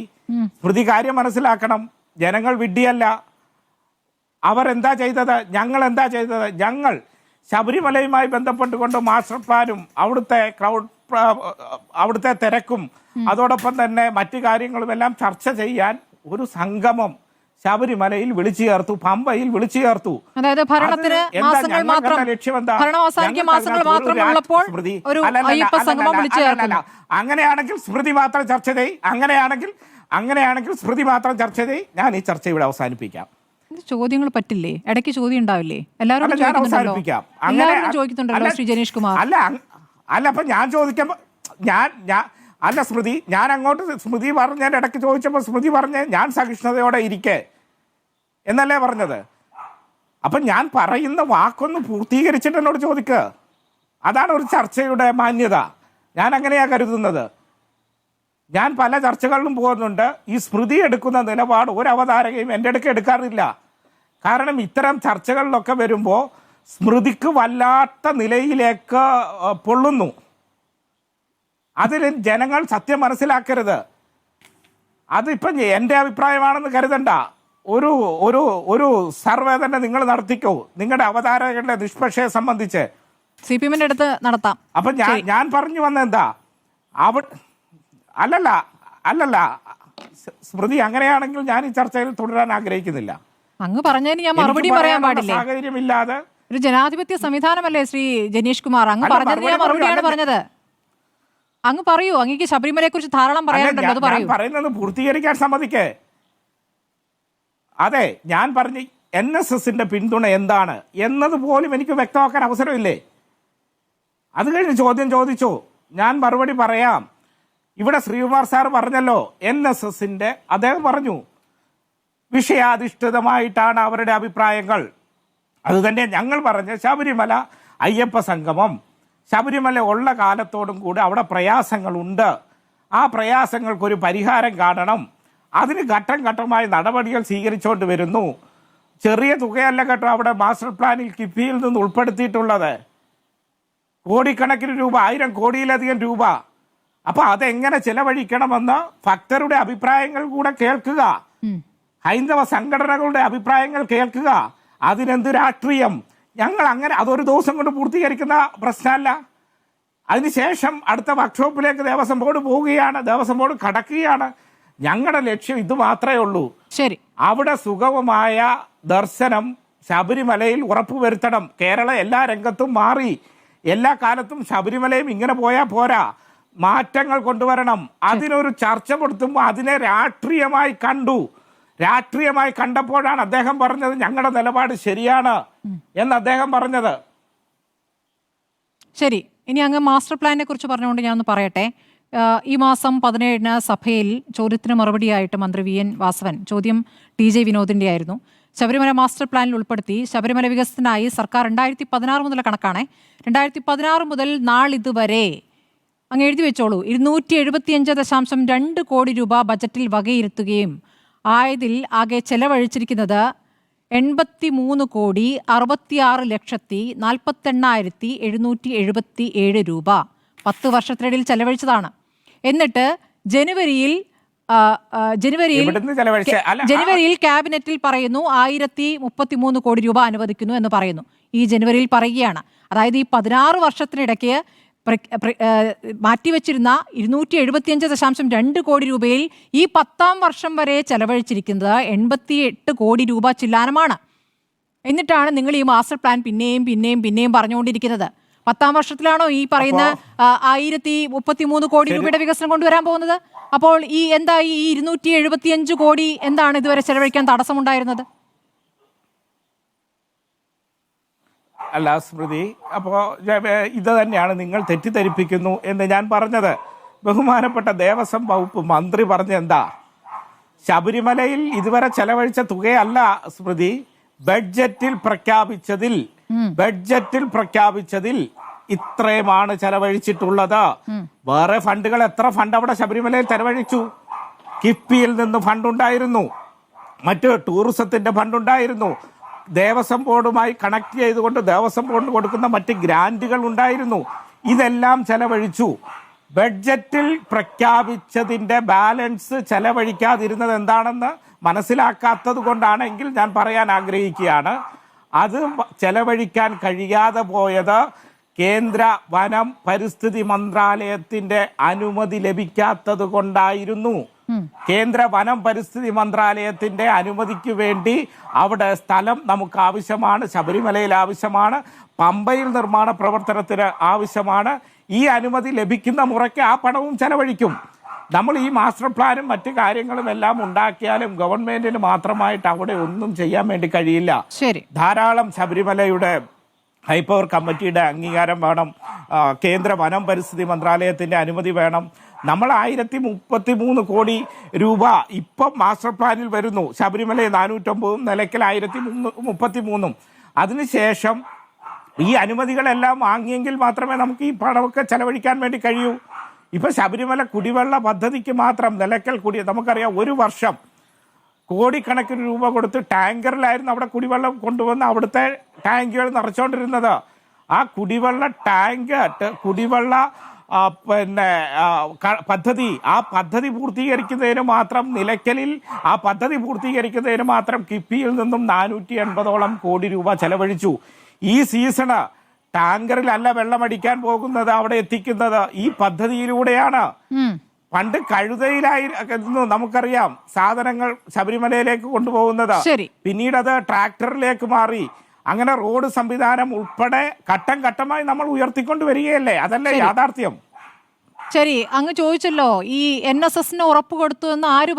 സ്മൃതി കാര്യം മനസ്സിലാക്കണം. ജനങ്ങൾ വിഡ്ഢിയല്ല. അവരെന്താ ചെയ്തത്? ഞങ്ങൾ എന്താ ചെയ്തത്? ഞങ്ങൾ ശബരിമലയുമായി ബന്ധപ്പെട്ടുകൊണ്ട് മാസ്റ്റർ പ്ലാനും അവിടുത്തെ തിരക്കും അതോടൊപ്പം തന്നെ മറ്റു കാര്യങ്ങളുമെല്ലാം ചർച്ച ചെയ്യാൻ ഒരു സംഗമം ശബരിമലയിൽ വിളിച്ചു ചേർത്തു, പമ്പയിൽ വിളിച്ചു ചേർത്തു. അതായത് ഭരണത്തിന് മാസങ്ങൾ മാത്രം, ഭരണം അവസാനിക്കാൻ മാസങ്ങൾ മാത്രം ഉള്ളപ്പോൾ ഒരു അയ്യപ്പ സംഗമം വിളിച്ചു ചേർക്കുന്നു. അങ്ങനെയാണെങ്കിൽ സ്മൃതി മാത്രം ചർച്ച ചെയ്യും. അങ്ങനെയാണെങ്കിൽ സ്മൃതി മാത്രം ചർച്ച ചെയ്യും. ഞാൻ ഈ ചർച്ച ഇവിടെ അവസാനിപ്പിക്കാം. ചോദ്യങ്ങൾ പറ്റില്ലേ? ഇടയ്ക്ക് ചോദ്യം ഉണ്ടാവില്ലേ? എല്ലാവരും ചോദിക്കുന്നുണ്ടല്ലോ ശ്രീ ജനീഷ് കുമാർ. അല്ല അപ്പൊ ഞാൻ ചോദിക്കുമ്പോ അല്ല സ്മൃതി, ഞാൻ അങ്ങോട്ട് സ്മൃതി പറഞ്ഞ ഇടയ്ക്ക് ചോദിച്ചപ്പോൾ സ്മൃതി പറഞ്ഞ് ഞാൻ സഹിഷ്ണുതയോടെ ഇരിക്കെ എന്നല്ലേ പറഞ്ഞത്. അപ്പൊ ഞാൻ പറയുന്ന വാക്കൊന്ന് പൂർത്തീകരിച്ചിട്ട് എന്നോട് ചോദിക്കുക. അതാണ് ഒരു ചർച്ചയുടെ മാന്യത. ഞാൻ അങ്ങനെയാ കരുതുന്നത്. ഞാൻ പല ചർച്ചകളിലും പോകുന്നുണ്ട്. ഈ സ്മൃതി എടുക്കുന്ന നിലപാട് ഒരു അവതാരകയും എൻ്റെ അടുക്ക് എടുക്കാറില്ല. കാരണം ഇത്തരം ചർച്ചകളിലൊക്കെ വരുമ്പോൾ സ്മൃതിക്ക് വല്ലാത്ത നിലയിലേക്ക് പൊള്ളുന്നു. അതിൽ ജനങ്ങൾ സത്യം മനസ്സിലാക്കരുത്. അതിപ്പം എൻ്റെ അഭിപ്രായമാണെന്ന് കരുതണ്ട. ഒരു ഒരു ഒരു സർവേ തന്നെ നിങ്ങൾ നടത്തിക്കോ നിങ്ങളുടെ അവതാരകരുടെ നിഷ്പക്ഷയെ സംബന്ധിച്ച്. CPM-ന്റെ അടുത്ത് നടത്താം. അപ്പൊ ഞാൻ പറഞ്ഞു വന്നെന്താ അല്ലല്ല സ്മൃതി, അങ്ങനെയാണെങ്കിൽ ഞാൻ ഈ ചർച്ചയിൽ തുടരാൻ ആഗ്രഹിക്കുന്നില്ല. അങ്ങ് പറഞ്ഞതിന് ഞാൻ മറുപടി പറയാൻ പാടില്ലേ? സാഹചര്യമില്ലാതെ ഒരു ജനാധിപത്യ സംവിധാനമല്ലേ ശ്രീ ജനീഷ് കുമാർ? അങ്ങ് പറഞ്ഞതിന് ഞാൻ മറുപടിയാണ് പറഞ്ഞത്. അങ്ങ് പറയൂ, അങ്ങേക്ക് ശബരിമലയെ കുറിച്ച് ധാരാളം പറയാനുണ്ടല്ലോ, അത് പറയൂ. പറയുന്നത് പൂർത്തീകരിക്കാൻ സമ്മതിക്കേ. അതെ, ഞാൻ പറഞ്ഞ NSSന്റെ പിന്തുണ എന്താണ് എന്നത് പോലും എനിക്ക് വ്യക്തമാക്കാൻ അവസരമില്ലേ? അത് കഴിഞ്ഞ് ചോദ്യം ചോദിച്ചു, ഞാൻ മറുപടി പറയാം. ഇവിടെ ശ്രീകുമാർ സാർ പറഞ്ഞല്ലോ NSSന്റെ, അദ്ദേഹം പറഞ്ഞു വിഷയാധിഷ്ഠിതമായിട്ടാണ് അവരുടെ അഭിപ്രായങ്ങൾ. അതുതന്നെ ഞങ്ങൾ പറഞ്ഞ ശബരിമല അയ്യപ്പ സംഗമം, ശബരിമല ഉള്ള കാലത്തോടും കൂടി അവിടെ പ്രയാസങ്ങളുണ്ട്. ആ പ്രയാസങ്ങൾക്കൊരു പരിഹാരം കാണണം. അതിന് ഘട്ടം ഘട്ടമായി നടപടികൾ സ്വീകരിച്ചുകൊണ്ട് വരുന്നു. ചെറിയ തുകയല്ല കേട്ടോ അവിടെ മാസ്റ്റർ പ്ലാനിൽ കിഫ്ബിയിൽ നിന്ന് ഉൾപ്പെടുത്തിയിട്ടുള്ളത്. കോടിക്കണക്കിന് രൂപ, 1000 കോടിയിലധികം രൂപ. അപ്പൊ അതെങ്ങനെ ചെലവഴിക്കണമെന്ന് ഭക്തരുടെ അഭിപ്രായങ്ങൾ കൂടെ കേൾക്കുക, ഹൈന്ദവ സംഘടനകളുടെ അഭിപ്രായങ്ങൾ കേൾക്കുക. അതിനെന്ത് രാഷ്ട്രീയം? ഞങ്ങൾ അങ്ങനെ അതൊരു ദിവസം കൊണ്ട് പൂർത്തീകരിക്കുന്ന പ്രശ്നമല്ല. അതിനുശേഷം അടുത്ത വർക്ക്ഷോപ്പിലേക്ക് ദേവസ്വം ബോർഡ് പോവുകയാണ്, ദേവസ്വം ബോർഡ് കടക്കുകയാണ്. ഞങ്ങളുടെ ലക്ഷ്യം ഇത് മാത്രമേ ഉള്ളൂ. ശരി, അവിടെ സുഗമമായ ദർശനം ശബരിമലയിൽ ഉറപ്പുവരുത്തണം. കേരളം എല്ലാ രംഗത്തും മാറി. എല്ലാ കാലത്തും ശബരിമലയും ഇങ്ങനെ പോയാൽ പോരാ, മാറ്റങ്ങൾ കൊണ്ടുവരണം. അതിനൊരു ചർച്ച കൊടുത്തുമ്പോൾ അതിനെ രാഷ്ട്രീയമായി കണ്ടു. രാഷ്ട്രീയമായി കണ്ടപ്പോഴാണ് അദ്ദേഹം പറഞ്ഞത് ഞങ്ങളുടെ നിലപാട് ശരിയാണ് എന്ന് അദ്ദേഹം പറഞ്ഞത്. ശരി, ഇനി അങ്ങ് മാസ്റ്റർ പ്ലാനിനെ കുറിച്ച് പറഞ്ഞുകൊണ്ട് ഞാൻ ഒന്ന് പറയട്ടെ. ഈ മാസം 17-ന് സഭയിൽ ചോദ്യത്തിന് മറുപടിയായിട്ട് മന്ത്രി വി.എൻ. വാസവൻ ചോദ്യം ടി.ജെ. വിനോദിന്റെ ആയിരുന്നു. ശബരിമല മാസ്റ്റർ പ്ലാനിൽ ഉൾപ്പെടുത്തി ശബരിമല വികസനത്തിനായി സർക്കാർ 2016 മുതൽ കണക്കാണ്, 2016 മുതൽ നാളിതുവരെ അങ്ങ് എഴുതി വെച്ചോളൂ 275.2 കോടി രൂപ ബജറ്റിൽ വകയിരുത്തുകയും ആയതിൽ ആകെ ചെലവഴിച്ചിരിക്കുന്നത് 83,66,48,777 രൂപ 10 വർഷത്തിനിടയിൽ ചെലവഴിച്ചതാണ്. എന്നിട്ട് ജനുവരിയിൽ ക്യാബിനറ്റിൽ പറയുന്നു 1033 കോടി രൂപ അനുവദിക്കുന്നു എന്ന് പറയുന്നു. ഈ ജനുവരിയിൽ പറയുകയാണ്. അതായത് ഈ 16 വർഷത്തിനിടയ്ക്ക് മാറ്റിവെച്ചിരുന്ന 275.2 കോടി രൂപയിൽ ഈ 10ാം വർഷം വരെ ചെലവഴിച്ചിരിക്കുന്നത് 88 കോടി രൂപ ചില്ലാനമാണ്. എന്നിട്ടാണ് നിങ്ങൾ ഈ മാസ്റ്റർ പ്ലാൻ പിന്നെയും പറഞ്ഞുകൊണ്ടിരിക്കുന്നത്. 10ാം വർഷത്തിലാണോ ഈ പറയുന്ന 1033 കോടി രൂപയുടെ വികസനം കൊണ്ടുവരാൻ പോകുന്നത്? അപ്പോൾ ഈ 275 കോടി എന്താണ് ഇതുവരെ ചെലവഴിക്കാൻ തടസ്സമുണ്ടായിരുന്നത്? അല്ല സ്മൃതി, അപ്പോൾ ഇത് തന്നെയാണ് നിങ്ങൾ തെറ്റിദ്ധരിപ്പിക്കുന്നു എന്ന് ഞാൻ പറഞ്ഞത്. ബഹുമാനപ്പെട്ട ദേവസ്വം വകുപ്പ് മന്ത്രി പറഞ്ഞ എന്താ, ശബരിമലയിൽ ഇതുവരെ ചെലവഴിച്ച തുകയല്ല സ്മൃതി, ബഡ്ജറ്റിൽ പ്രഖ്യാപിച്ചതിൽ ഇത്രയുമാണ് ചെലവഴിച്ചിട്ടുള്ളത്. വേറെ ഫണ്ടുകൾ എത്ര ഫണ്ട് അവിടെ ശബരിമലയിൽ ചെലവഴിച്ചു? കിഫ്ബിയിൽ നിന്ന് ഫണ്ടുണ്ടായിരുന്നു, മറ്റ് ടൂറിസത്തിന്റെ ഫണ്ടുണ്ടായിരുന്നു, ദേവസ്വം ബോർഡുമായി കണക്ട് ചെയ്തുകൊണ്ട് ദേവസ്വം ബോർഡിന് കൊടുക്കുന്ന മറ്റ് ഗ്രാന്റുകൾ ഉണ്ടായിരുന്നു. ഇതെല്ലാം ചെലവഴിച്ചു. ബഡ്ജറ്റിൽ പ്രഖ്യാപിച്ചതിന്റെ ബാലൻസ് ചെലവഴിക്കാതിരുന്നത് എന്താണെന്ന് മനസ്സിലാക്കാത്തത് കൊണ്ടാണെങ്കിൽ ഞാൻ പറയാൻ ആഗ്രഹിക്കുകയാണ്. അത് ചെലവഴിക്കാൻ കഴിയാതെ പോയത് കേന്ദ്ര വനം പരിസ്ഥിതി മന്ത്രാലയത്തിന്റെ അനുമതി ലഭിക്കാത്തത് കൊണ്ടായിരുന്നു. കേന്ദ്ര വനം പരിസ്ഥിതി മന്ത്രാലയത്തിന്റെ അനുമതിക്ക് വേണ്ടി അവിടെ സ്ഥലം നമുക്ക് ആവശ്യമാണ്, ശബരിമലയിൽ ആവശ്യമാണ്, പമ്പയിൽ നിർമ്മാണ പ്രവർത്തനത്തിന് ആവശ്യമാണ്. ഈ അനുമതി ലഭിക്കുന്ന മുറയ്ക്ക് ആ പണവും ചെലവഴിക്കും. നമ്മൾ ഈ മാസ്റ്റർ പ്ലാനും മറ്റു കാര്യങ്ങളും എല്ലാം ഉണ്ടാക്കിയാലും ഗവൺമെന്റിന് മാത്രമായിട്ട് അവിടെ ഒന്നും ചെയ്യാൻ വേണ്ടി കഴിയില്ല. ധാരാളം ശബരിമലയുടെ ഹൈപ്പവർ കമ്മിറ്റിയുടെ അംഗീകാരം വേണം, കേന്ദ്ര വനം പരിസ്ഥിതി മന്ത്രാലയത്തിന്റെ അനുമതി വേണം. നമ്മൾ 1033 കോടി രൂപ ഇപ്പം മാസ്റ്റർ പ്ലാനിൽ വരുന്നു. ശബരിമല 409, നിലയ്ക്കൽ 1033. അതിനുശേഷം ഈ അനുമതികളെല്ലാം വാങ്ങിയെങ്കിൽ മാത്രമേ നമുക്ക് ഈ പണമൊക്കെ ചെലവഴിക്കാൻ വേണ്ടി കഴിയൂ. ഇപ്പൊ ശബരിമല കുടിവെള്ള പദ്ധതിക്ക് മാത്രം നിലയ്ക്കൽ നമുക്കറിയാം, ഒരു വർഷം കോടിക്കണക്കിന് രൂപ കൊടുത്ത് ടാങ്കറിലായിരുന്നു അവിടെ കുടിവെള്ളം കൊണ്ടുവന്ന് അവിടുത്തെ ടാങ്കുകൾ നിറച്ചുകൊണ്ടിരുന്നത്. ആ കുടിവെള്ള പദ്ധതി പൂർത്തീകരിക്കുന്നതിന് മാത്രം നിലയ്ക്കലിൽ കിഫ്ബിയിൽ നിന്നും 480ഓളം കോടി രൂപ ചെലവഴിച്ചു. ഈ സീസണ് ടാങ്കറിലല്ല വെള്ളമടിക്കാൻ അവിടെ എത്തിക്കുന്നത്, ഈ പദ്ധതിയിലൂടെയാണ്. പണ്ട് കഴുതയിലായിരുന്നു നമുക്കറിയാം സാധനങ്ങൾ ശബരിമലയിലേക്ക് കൊണ്ടുപോകുന്നത്, പിന്നീട് അത് ട്രാക്ടറിലേക്ക് മാറി. അങ്ങനെ റോഡ് സംവിധാനം ഉൾപ്പെടെ ഘട്ടം ഘട്ടമായി നമ്മൾ ഉയർത്തിക്കൊണ്ട് വരികയല്ലേ, അതല്ലേ യാഥാർത്ഥ്യം. ശരി, അങ്ങ് ചോദിച്ചല്ലോ ഈ NSSന് ഉറപ്പ് കൊടുത്തു എന്ന് ആര്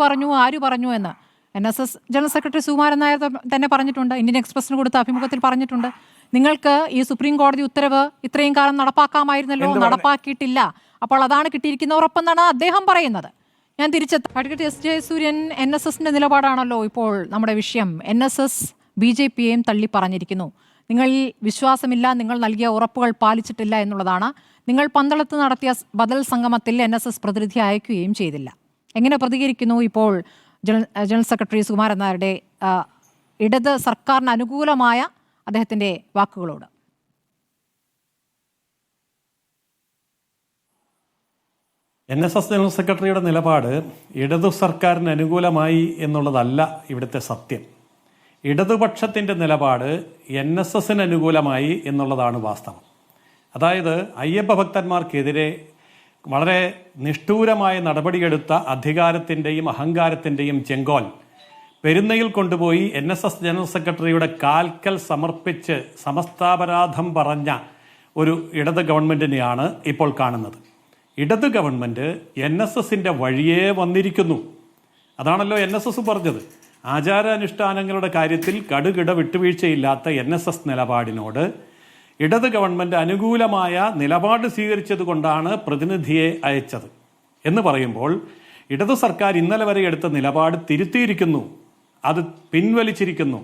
പറഞ്ഞു എന്ന്. NSS general secretary Sukumaran Nair തന്നെ പറഞ്ഞിട്ടുണ്ട്, ഇന്ത്യൻ എക്സ്പ്രസിന് കൊടുത്ത അഭിമുഖത്തിൽ പറഞ്ഞിട്ടുണ്ട്, നിങ്ങൾക്ക് ഈ സുപ്രീം കോടതി ഉത്തരവ് ഇത്രയും കാലം നടപ്പാക്കാമായിരുന്നല്ലോ, നടപ്പാക്കിയിട്ടില്ല, അപ്പോൾ അതാണ് കിട്ടിയിരിക്കുന്ന ഉറപ്പെന്നാണ് അദ്ദേഹം പറയുന്നത്. ഞാൻ അഡ്വക്കേറ്റ് S. ജയസൂര്യൻ, NSSന്റെ നിലപാടാണല്ലോ ഇപ്പോൾ നമ്മുടെ വിഷയം. NSS BJPയെയും തള്ളി പറഞ്ഞിരിക്കുന്നു. നിങ്ങളിൽ വിശ്വാസമില്ല, നിങ്ങൾ നൽകിയ ഉറപ്പുകൾ പാലിച്ചിട്ടില്ല എന്നുള്ളതാണ്. നിങ്ങൾ പന്തളത്ത് നടത്തിയ ബദൽ സംഗമത്തിൽ NSS പ്രതിനിധി അയക്കുകയും ചെയ്തില്ല. എങ്ങനെ പ്രതികരിക്കുന്നു ഇപ്പോൾ ജനറൽ സെക്രട്ടറി സുകുമാരൻ നായരുടെ ഇടത് സർക്കാരിന് അനുകൂലമായ അദ്ദേഹത്തിന്റെ വാക്കുകളോട്? NSS ജനറൽ സെക്രട്ടറിയുടെ നിലപാട് ഇടതു സർക്കാരിന് അനുകൂലമായി എന്നുള്ളതല്ല ഇവിടുത്തെ സത്യം. ഇടതുപക്ഷത്തിൻ്റെ നിലപാട് NSSന് അനുകൂലമായി എന്നുള്ളതാണ് വാസ്തവം. അതായത് അയ്യപ്പ ഭക്തന്മാർക്കെതിരെ വളരെ നിഷ്ഠൂരമായ നടപടിയെടുത്ത അധികാരത്തിൻ്റെയും അഹങ്കാരത്തിൻ്റെയും ചെങ്കോൽ പെരുന്നയിൽ കൊണ്ടുപോയി NSS ജനറൽ സെക്രട്ടറിയുടെ കാൽക്കൽ സമർപ്പിച്ച് സമസ്താപരാധം പറഞ്ഞ ഒരു ഇടത് ഗവൺമെൻറ്റിനെയാണ് ഇപ്പോൾ കാണുന്നത്. ഇടത് ഗവൺമെൻറ് NSSൻ്റെ വഴിയേ വന്നിരിക്കുന്നു. അതാണല്ലോ NSS പറഞ്ഞത്. ആചാരാനുഷ്ഠാനങ്ങളുടെ കാര്യത്തിൽ കടുകിട വിട്ടുവീഴ്ചയില്ലാത്ത NSS നിലപാടിനോട് ഇടത് ഗവൺമെൻറ് അനുകൂലമായ നിലപാട് സ്വീകരിച്ചത് കൊണ്ടാണ് പ്രതിനിധിയെ അയച്ചത്. എന്ന് പറയുമ്പോൾ ഇടതു സർക്കാർ ഇന്നലെ വരെ എടുത്ത നിലപാട് തിരുത്തിയിരിക്കുന്നു, അത് പിൻവലിച്ചിരിക്കുന്നു.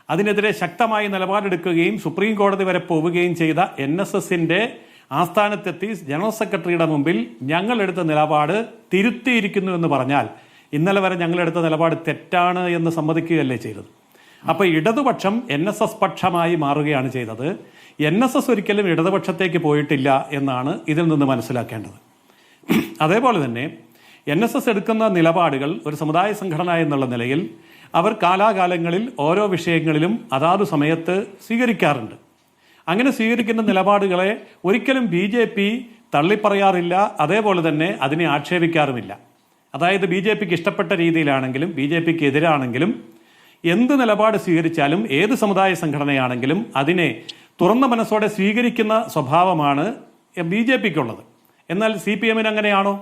അതിനെതിരെ ശക്തമായി നിലപാടെടുക്കുകയും സുപ്രീം കോടതി വരെ പോവുകയും ചെയ്ത NSSന്റെ ആസ്ഥാനത്തെത്തി ജനറൽ സെക്രട്ടറിയുടെ മുമ്പിൽ ഞങ്ങളെടുത്ത നിലപാട് തിരുത്തിയിരിക്കുന്നു എന്ന് പറഞ്ഞാൽ ഇന്നലെ വരെ ഞങ്ങളെടുത്ത നിലപാട് തെറ്റാണ് എന്ന് സമ്മതിക്കുകയല്ലേ ചെയ്തത്. അപ്പോൾ ഇടതുപക്ഷം NSS പക്ഷമായി മാറുകയാണ് ചെയ്തത്. NSS ഒരിക്കലും ഇടതുപക്ഷത്തേക്ക് പോയിട്ടില്ല എന്നാണ് ഇതിൽ നിന്ന് മനസ്സിലാക്കേണ്ടത്. അതേപോലെ തന്നെ NSS എടുക്കുന്ന നിലപാടുകൾ ഒരു സമുദായ സംഘടന എന്നുള്ള നിലയിൽ അവർ കാലാകാലങ്ങളിൽ ഓരോ വിഷയങ്ങളിലും അതാതു സമയത്ത് സ്വീകരിക്കാറുണ്ട്. അങ്ങനെ സ്വീകരിക്കുന്ന നിലപാടുകളെ ഒരിക്കലും BJP തള്ളിപ്പറയാറില്ല, അതേപോലെ തന്നെ അതിനെ ആക്ഷേപിക്കാറുമില്ല. അതായത് BJPക്ക് ഇഷ്ടപ്പെട്ട രീതിയിലാണെങ്കിലും BJPക്ക് എതിരാണെങ്കിലും എന്ത് നിലപാട് സ്വീകരിച്ചാലും ഏത് സമുദായ സംഘടനയാണെങ്കിലും അതിനെ തുറന്ന മനസ്സോടെ സ്വീകരിക്കുന്ന സ്വഭാവമാണ് BJPക്കുള്ളത്. എന്നാൽ CPMന് അങ്ങനെയാണോ?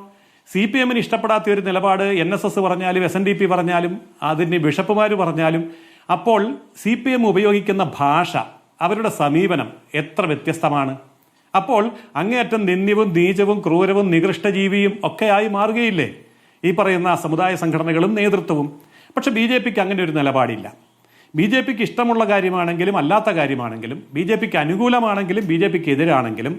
CPMന് ഇഷ്ടപ്പെടാത്ത ഒരു നിലപാട് NSS പറഞ്ഞാലും SNDP പറഞ്ഞാലും അതിന് ബിഷപ്പുമാർ പറഞ്ഞാലും അപ്പോൾ CPM ഉപയോഗിക്കുന്ന ഭാഷ, അവരുടെ സമീപനം എത്ര വ്യത്യസ്തമാണ്. അപ്പോൾ അങ്ങേയറ്റം നിന്ദ്യവും നീചവും ക്രൂരവും നികൃഷ്ടജീവിയും ഒക്കെയായി മാറുകയില്ലേ ഈ പറയുന്ന സമുദായ സംഘടനകളും നേതൃത്വവും. പക്ഷെ BJPക്ക് അങ്ങനെ ഒരു നിലപാടില്ല. BJPക്ക് ഇഷ്ടമുള്ള കാര്യമാണെങ്കിലും അല്ലാത്ത കാര്യമാണെങ്കിലും BJPക്ക് അനുകൂലമാണെങ്കിലും BJPക്ക് എതിരാണെങ്കിലും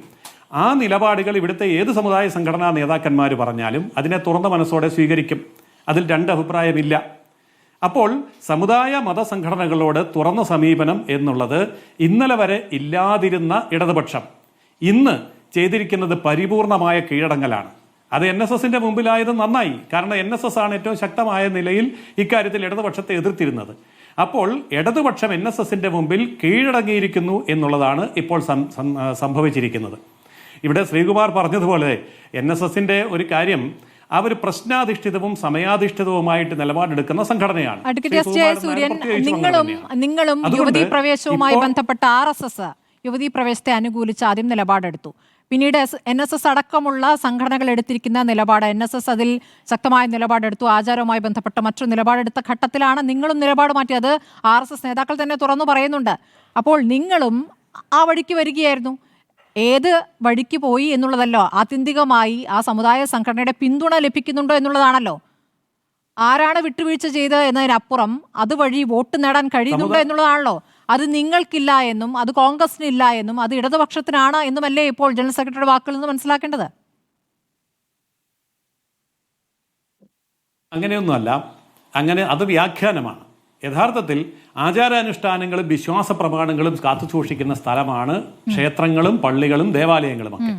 ആ നിലപാടുകൾ ഇവിടുത്തെ ഏത് സമുദായ സംഘടനാ നേതാക്കന്മാർ പറഞ്ഞാലും അതിനെ തുറന്ന മനസ്സോടെ സ്വീകരിക്കും. അതിൽ രണ്ട് അഭിപ്രായമില്ല. അപ്പോൾ സമുദായ മതസംഘടനകളോട് തുറന്ന സമീപനം എന്നുള്ളത് ഇന്നലെ വരെ ഇല്ലാതിരുന്ന ഇടതുപക്ഷം ഇന്ന് ചെയ്തിരിക്കുന്നത് പരിപൂർണമായ കീഴടങ്ങലാണ്. അത് NSSന്റെ മുമ്പിലായത് നന്നായി. കാരണം NSS ആണ് ഏറ്റവും ശക്തമായ നിലയിൽ ഇക്കാര്യത്തിൽ ഇടതുപക്ഷത്തെ എതിർത്തിരുന്നത്. അപ്പോൾ ഇടതുപക്ഷം NSSന്റെ മുമ്പിൽ കീഴടങ്ങിയിരിക്കുന്നു എന്നുള്ളതാണ് ഇപ്പോൾ സംഭവിച്ചിരിക്കുന്നത്. ഇവിടെ ശ്രീകുമാർ പറഞ്ഞതുപോലെ NSSന്റെ ഒരു കാര്യം, അവർ പ്രശ്നാധിഷ്ഠിതവും സമയാധിഷ്ഠിതവുമായിട്ട് നിലപാടെടുക്കുന്ന സംഘടനയാണ്. നിങ്ങളും യുവതീ പ്രവേശവുമായി ബന്ധപ്പെട്ട RSS യുവതീ പ്രവേശത്തെ അനുകൂലിച്ച് ആദ്യം നിലപാടെടുത്തു. പിന്നീട് NSS അടക്കമുള്ള സംഘടനകൾ എടുത്തിരിക്കുന്ന നിലപാട്, NSS അതിൽ ശക്തമായ നിലപാടെടുത്തു. ആചാരവുമായി ബന്ധപ്പെട്ട മറ്റൊരു നിലപാടെടുത്ത ഘട്ടത്തിലാണ് നിങ്ങളും നിലപാട് മാറ്റിയത്. RSS നേതാക്കൾ തന്നെ തുറന്നു പറയുന്നുണ്ട്. അപ്പോൾ നിങ്ങളും ആ വഴിക്ക് വരികയായിരുന്നു. ഏത് വഴിക്ക് പോയി എന്നുള്ളതല്ലോ ആത്യന്തികമായി ആ സമുദായ സംഘടനയുടെ പിന്തുണ ലഭിക്കുന്നുണ്ടോ എന്നുള്ളതാണല്ലോ. ആരാണ് വിട്ടുവീഴ്ച ചെയ്ത് എന്നതിനപ്പുറം അതുവഴി വോട്ട് നേടാൻ കഴിയുന്നുണ്ടോ എന്നുള്ളതാണല്ലോ. അത് നിങ്ങൾക്കില്ല എന്നും അത് കോൺഗ്രസിനില്ല എന്നും അത് ഇടതുപക്ഷത്തിനാണ് എന്നുമല്ലേ ഇപ്പോൾ ജനറൽ സെക്രട്ടറിയുടെ വാക്കുകളിൽ നിന്ന് മനസ്സിലാക്കേണ്ടത്? അങ്ങനെയൊന്നുമല്ല. അങ്ങനെ അത് വ്യാഖ്യാനമാണ്. യഥാർത്ഥത്തിൽ ആചാരാനുഷ്ഠാനങ്ങളും വിശ്വാസ പ്രമാണങ്ങളും കാത്തു സൂക്ഷിക്കുന്ന സ്ഥലമാണ് ക്ഷേത്രങ്ങളും പള്ളികളും ദേവാലയങ്ങളുമൊക്കെ.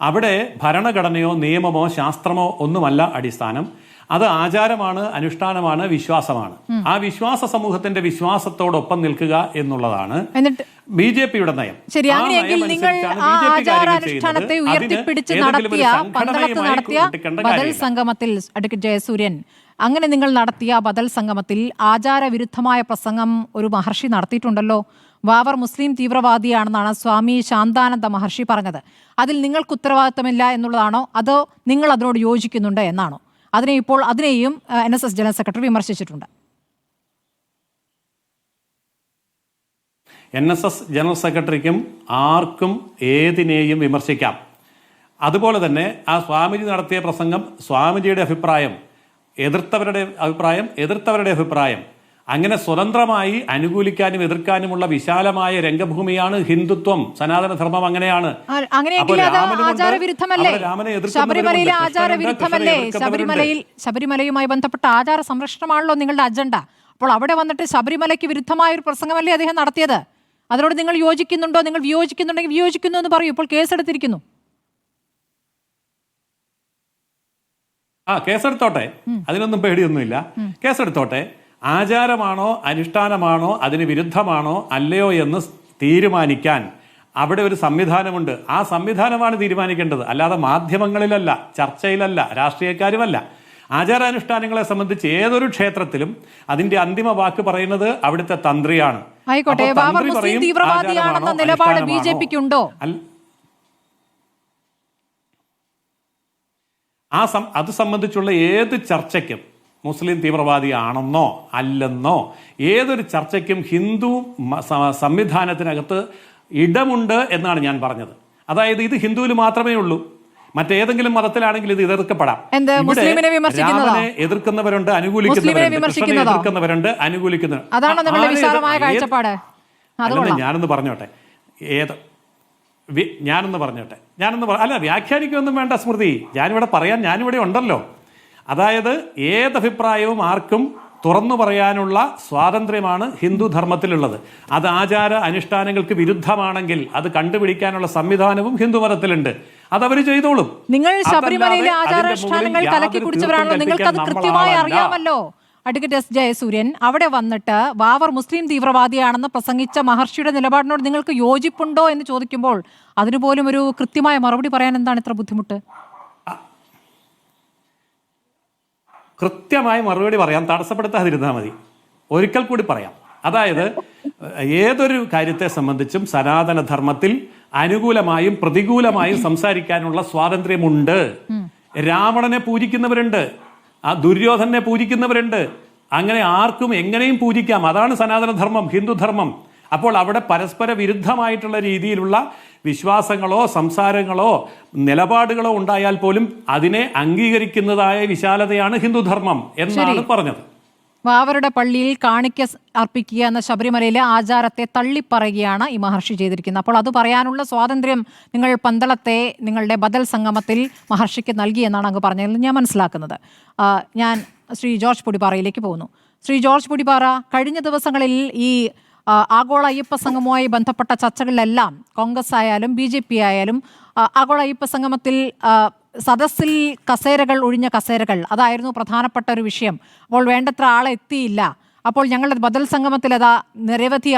അവിടെ ഭരണഘടനയോ നിയമമോ ശാസ്ത്രമോ ഒന്നുമല്ല അടിസ്ഥാനം. അത് ആചാരമാണ്, അനുഷ്ഠാനമാണ്, വിശ്വാസമാണ്. ആ വിശ്വാസ സമൂഹത്തിന്റെ വിശ്വാസത്തോടൊപ്പം നിൽക്കുക എന്നുള്ളതാണ് BJPയുടെ നയം. ശരി, അങ്ങനെയെങ്കിൽ നിങ്ങൾ ആ ആചാരാനുഷ്ഠാനത്തെ ഉയർത്തിപ്പിടിച്ച് നടത്തിയ പന്തളത്ത് നടത്തിയ ബദൽ സംഗമത്തിൽ അഡ്വക്കേറ്റ് ജയസൂര്യൻ, അങ്ങനെ നിങ്ങൾ നടത്തിയ ബദൽ സംഗമത്തിൽ ആചാരവിരുദ്ധമായ പ്രസംഗം ഒരു മഹർഷി നടത്തിയിട്ടുണ്ടല്ലോ. വാവർ മുസ്ലിം തീവ്രവാദിയാണെന്നാണ് സ്വാമി ശാന്താനന്ദ മഹർഷി പറഞ്ഞത്. അതിൽ നിങ്ങൾക്ക് ഉത്തരവാദിത്തമില്ല എന്നുള്ളതാണോ അതോ നിങ്ങൾ അതിനോട് യോജിക്കുന്നുണ്ട് എന്നാണോ? അതിനെയും NSS ജനറൽ സെക്രട്ടറി വിമർശിച്ചിട്ടുണ്ട്. NSS ജനറൽ സെക്രട്ടറിക്കും ആർക്കും ഏതിനെയും വിമർശിക്കാം. അതുപോലെ തന്നെ ആ സ്വാമിജി നടത്തിയ പ്രസംഗം സ്വാമിജിയുടെ അഭിപ്രായം, എതിർത്തവരുടെ അഭിപ്രായം, അങ്ങനെ സ്വതന്ത്രമായി അനുകൂലിക്കാനും എതിർക്കാനുമുള്ള വിശാലമായ രംഗഭൂമിയാണ് ഹിന്ദുത്വം, സനാതനധർമ്മം. അങ്ങനെയാണ്. ശബരിമലയുമായി ബന്ധപ്പെട്ട ആചാര സംരക്ഷണമാണല്ലോ നിങ്ങളുടെ അജണ്ട. അപ്പോൾ അവിടെ വന്നിട്ട് ശബരിമലയ്ക്ക് വിരുദ്ധമായ ഒരു പ്രസംഗമല്ലേ അദ്ദേഹം നടത്തിയത്? അതിനോട് നിങ്ങൾ യോജിക്കുന്നുണ്ടോ? നിങ്ങൾ വിയോജിക്കുന്നുണ്ടെങ്കിൽ വിയോജിക്കുന്നു എന്ന് പറയൂ. ഇപ്പോൾ കേസെടുത്തിരിക്കുന്നു. കേസെടുത്തോട്ടെ, അതിനൊന്നും പേടിയൊന്നുമില്ല. കേസെടുത്തോട്ടെ. ആചാരമാണോ അനുഷ്ഠാനമാണോ അതിന് വിരുദ്ധമാണോ അല്ലയോ എന്ന് തീരുമാനിക്കാൻ അവിടെ ഒരു സംവിധാനമുണ്ട്. ആ സംവിധാനമാണ് തീരുമാനിക്കേണ്ടത്, അല്ലാതെ മാധ്യമങ്ങളിലല്ല, ചർച്ചയിലല്ല, രാഷ്ട്രീയക്കാരുമല്ല. ആചാരാനുഷ്ഠാനങ്ങളെ സംബന്ധിച്ച് ഏതൊരു ക്ഷേത്രത്തിലും അതിന്റെ അന്തിമ വാക്ക് പറയുന്നത് അവിടുത്തെ തന്ത്രിയാണ്. ആയിക്കോട്ടെ, തീവ്രവാദിയാണെന്ന നിലപാട് BJPക്കുണ്ടോ? അത് സംബന്ധിച്ചുള്ള ഏത് ചർച്ചയ്ക്കും, മുസ്ലിം തീവ്രവാദിയാണെന്നോ അല്ലെന്നോ ഏതൊരു ചർച്ചയ്ക്കും ഹിന്ദു സംവിധാനത്തിനകത്ത് ഇടമുണ്ട് എന്നാണ് ഞാൻ പറഞ്ഞത്. അതായത് ഇത് ഹിന്ദുവിൽ മാത്രമേ ഉള്ളൂ. മറ്റേതെങ്കിലും മതത്തിലാണെങ്കിൽ ഇത് എതിർക്കപ്പെടാം. എന്ത് മുസ്ലിമിനെ വിമർശിക്കുന്നതോ? രാമനെ എതിർക്കുന്നവരുണ്ട്, അനുകൂലിക്കുന്നവരുണ്ട്, കൃഷ്ണനെ എതിർക്കുന്നവരുണ്ട്, അനുകൂലിക്കുന്നവർ. അതാണോ നിങ്ങളുടെ വിശാലമായ കാഴ്ചപ്പാട്? ഞാനൊന്ന് പറഞ്ഞോട്ടെ, അല്ല വ്യാഖ്യാനിക്കൊന്നും വേണ്ട സ്മൃതി, ഞാനിവിടെ ഉണ്ടല്ലോ. അതായത് ഏതഭിപ്രായവും ആർക്കും തുറന്നു പറയാനുള്ള സ്വാതന്ത്ര്യമാണ് ഹിന്ദു ധർമ്മത്തിലുള്ളത്. അത് ആചാര അനുഷ്ഠാനങ്ങൾക്ക് വിരുദ്ധമാണെങ്കിൽ അത് കണ്ടുപിടിക്കാനുള്ള സംവിധാനവും ഹിന്ദു മതത്തിലുണ്ട്. അതവർ ചെയ്തോളും. നിങ്ങൾ ശബരിമലയിലെ ആചാരാനുഷ്ഠാനങ്ങൾ കലക്കി കുടിച്ചവരാണല്ലോ, നിങ്ങൾക്ക് അത് കൃത്യമായി അറിയാമല്ലോ. അഡ്വക്കേറ്റ് എസ് ജയസൂര്യൻ അവിടെ വന്നിട്ട് ബാബർ മുസ്ലിം തീവ്രവാദിയാണെന്ന് പ്രസംഗിച്ച മഹർഷിയുടെ നിലപാടിനോട് നിങ്ങൾക്ക് യോജിപ്പുണ്ടോ എന്ന് ചോദിക്കുമ്പോൾ അതിനുപോലും ഒരു കൃത്യമായ മറുപടി പറയാൻ എന്താണ് ഇത്ര ബുദ്ധിമുട്ട്? കൃത്യമായ മറുപടി പറയാം, തടസ്സപ്പെടുത്താതിരുന്നാൽ മതി. ഒരിക്കൽ കൂടി പറയാം. അതായത് ഏതൊരു കാര്യത്തെ സംബന്ധിച്ചും സനാതനധർമ്മത്തിൽ അനുകൂലമായും പ്രതികൂലമായും സംസാരിക്കാനുള്ള സ്വാതന്ത്ര്യമുണ്ട്. രാവണനെ പൂജിക്കുന്നവരുണ്ട്, ആ ദുര്യോധനെ പൂജിക്കുന്നവരുണ്ട്. അങ്ങനെ ആർക്കും എങ്ങനെയും പൂജിക്കാം. അതാണ് സനാതനധർമ്മം, ഹിന്ദുധർമ്മം. അപ്പോൾ അവിടെ പരസ്പര വിരുദ്ധമായിട്ടുള്ള രീതിയിലുള്ള വിശ്വാസങ്ങളോ സംസാരങ്ങളോ നിലപാടുകളോ ഉണ്ടായാൽ പോലും അതിനെ അംഗീകരിക്കുന്നതായ വിശാലതയാണ് ഹിന്ദുധർമ്മം എന്നാണ് പറഞ്ഞത്. ബാബറുടെ പള്ളിയിൽ കാണിക്ക അർപ്പിക്കുക എന്ന ശബരിമലയിലെ ആചാരത്തെ തള്ളിപ്പറയുകയാണ് ഈ മഹർഷി ചെയ്തിരിക്കുന്നത്. അപ്പോൾ അത് പറയാനുള്ള സ്വാതന്ത്ര്യം നിങ്ങൾ പന്തളത്തെ നിങ്ങളുടെ ബദൽ സംഗമത്തിൽ മഹർഷിക്ക് നൽകിയെന്നാണ് അങ്ങ് പറഞ്ഞതിൽ ഞാൻ മനസ്സിലാക്കുന്നത്. ഞാൻ ശ്രീ ജോർജ് പൊടിപ്പാറയിലേക്ക് പോകുന്നു. ശ്രീ ജോർജ് പൊടിപ്പാറ, കഴിഞ്ഞ ദിവസങ്ങളിൽ ഈ ആഗോള അയ്യപ്പ സംഗമവുമായി ബന്ധപ്പെട്ട ചർച്ചകളിലെല്ലാം കോൺഗ്രസ് ആയാലും BJP ആയാലും ആഗോള അയ്യപ്പ സംഗമത്തിൽ സദസ്സിൽ കസേരകൾ, ഒഴിഞ്ഞ കസേരകൾ, അതായിരുന്നു പ്രധാനപ്പെട്ട ഒരു വിഷയം. അപ്പോൾ വേണ്ടത്ര ആളെ എത്തിയില്ല. അപ്പോൾ ഞങ്ങളുടെ ബദൽ സംഗമത്തിൽ അതാ നിരവധി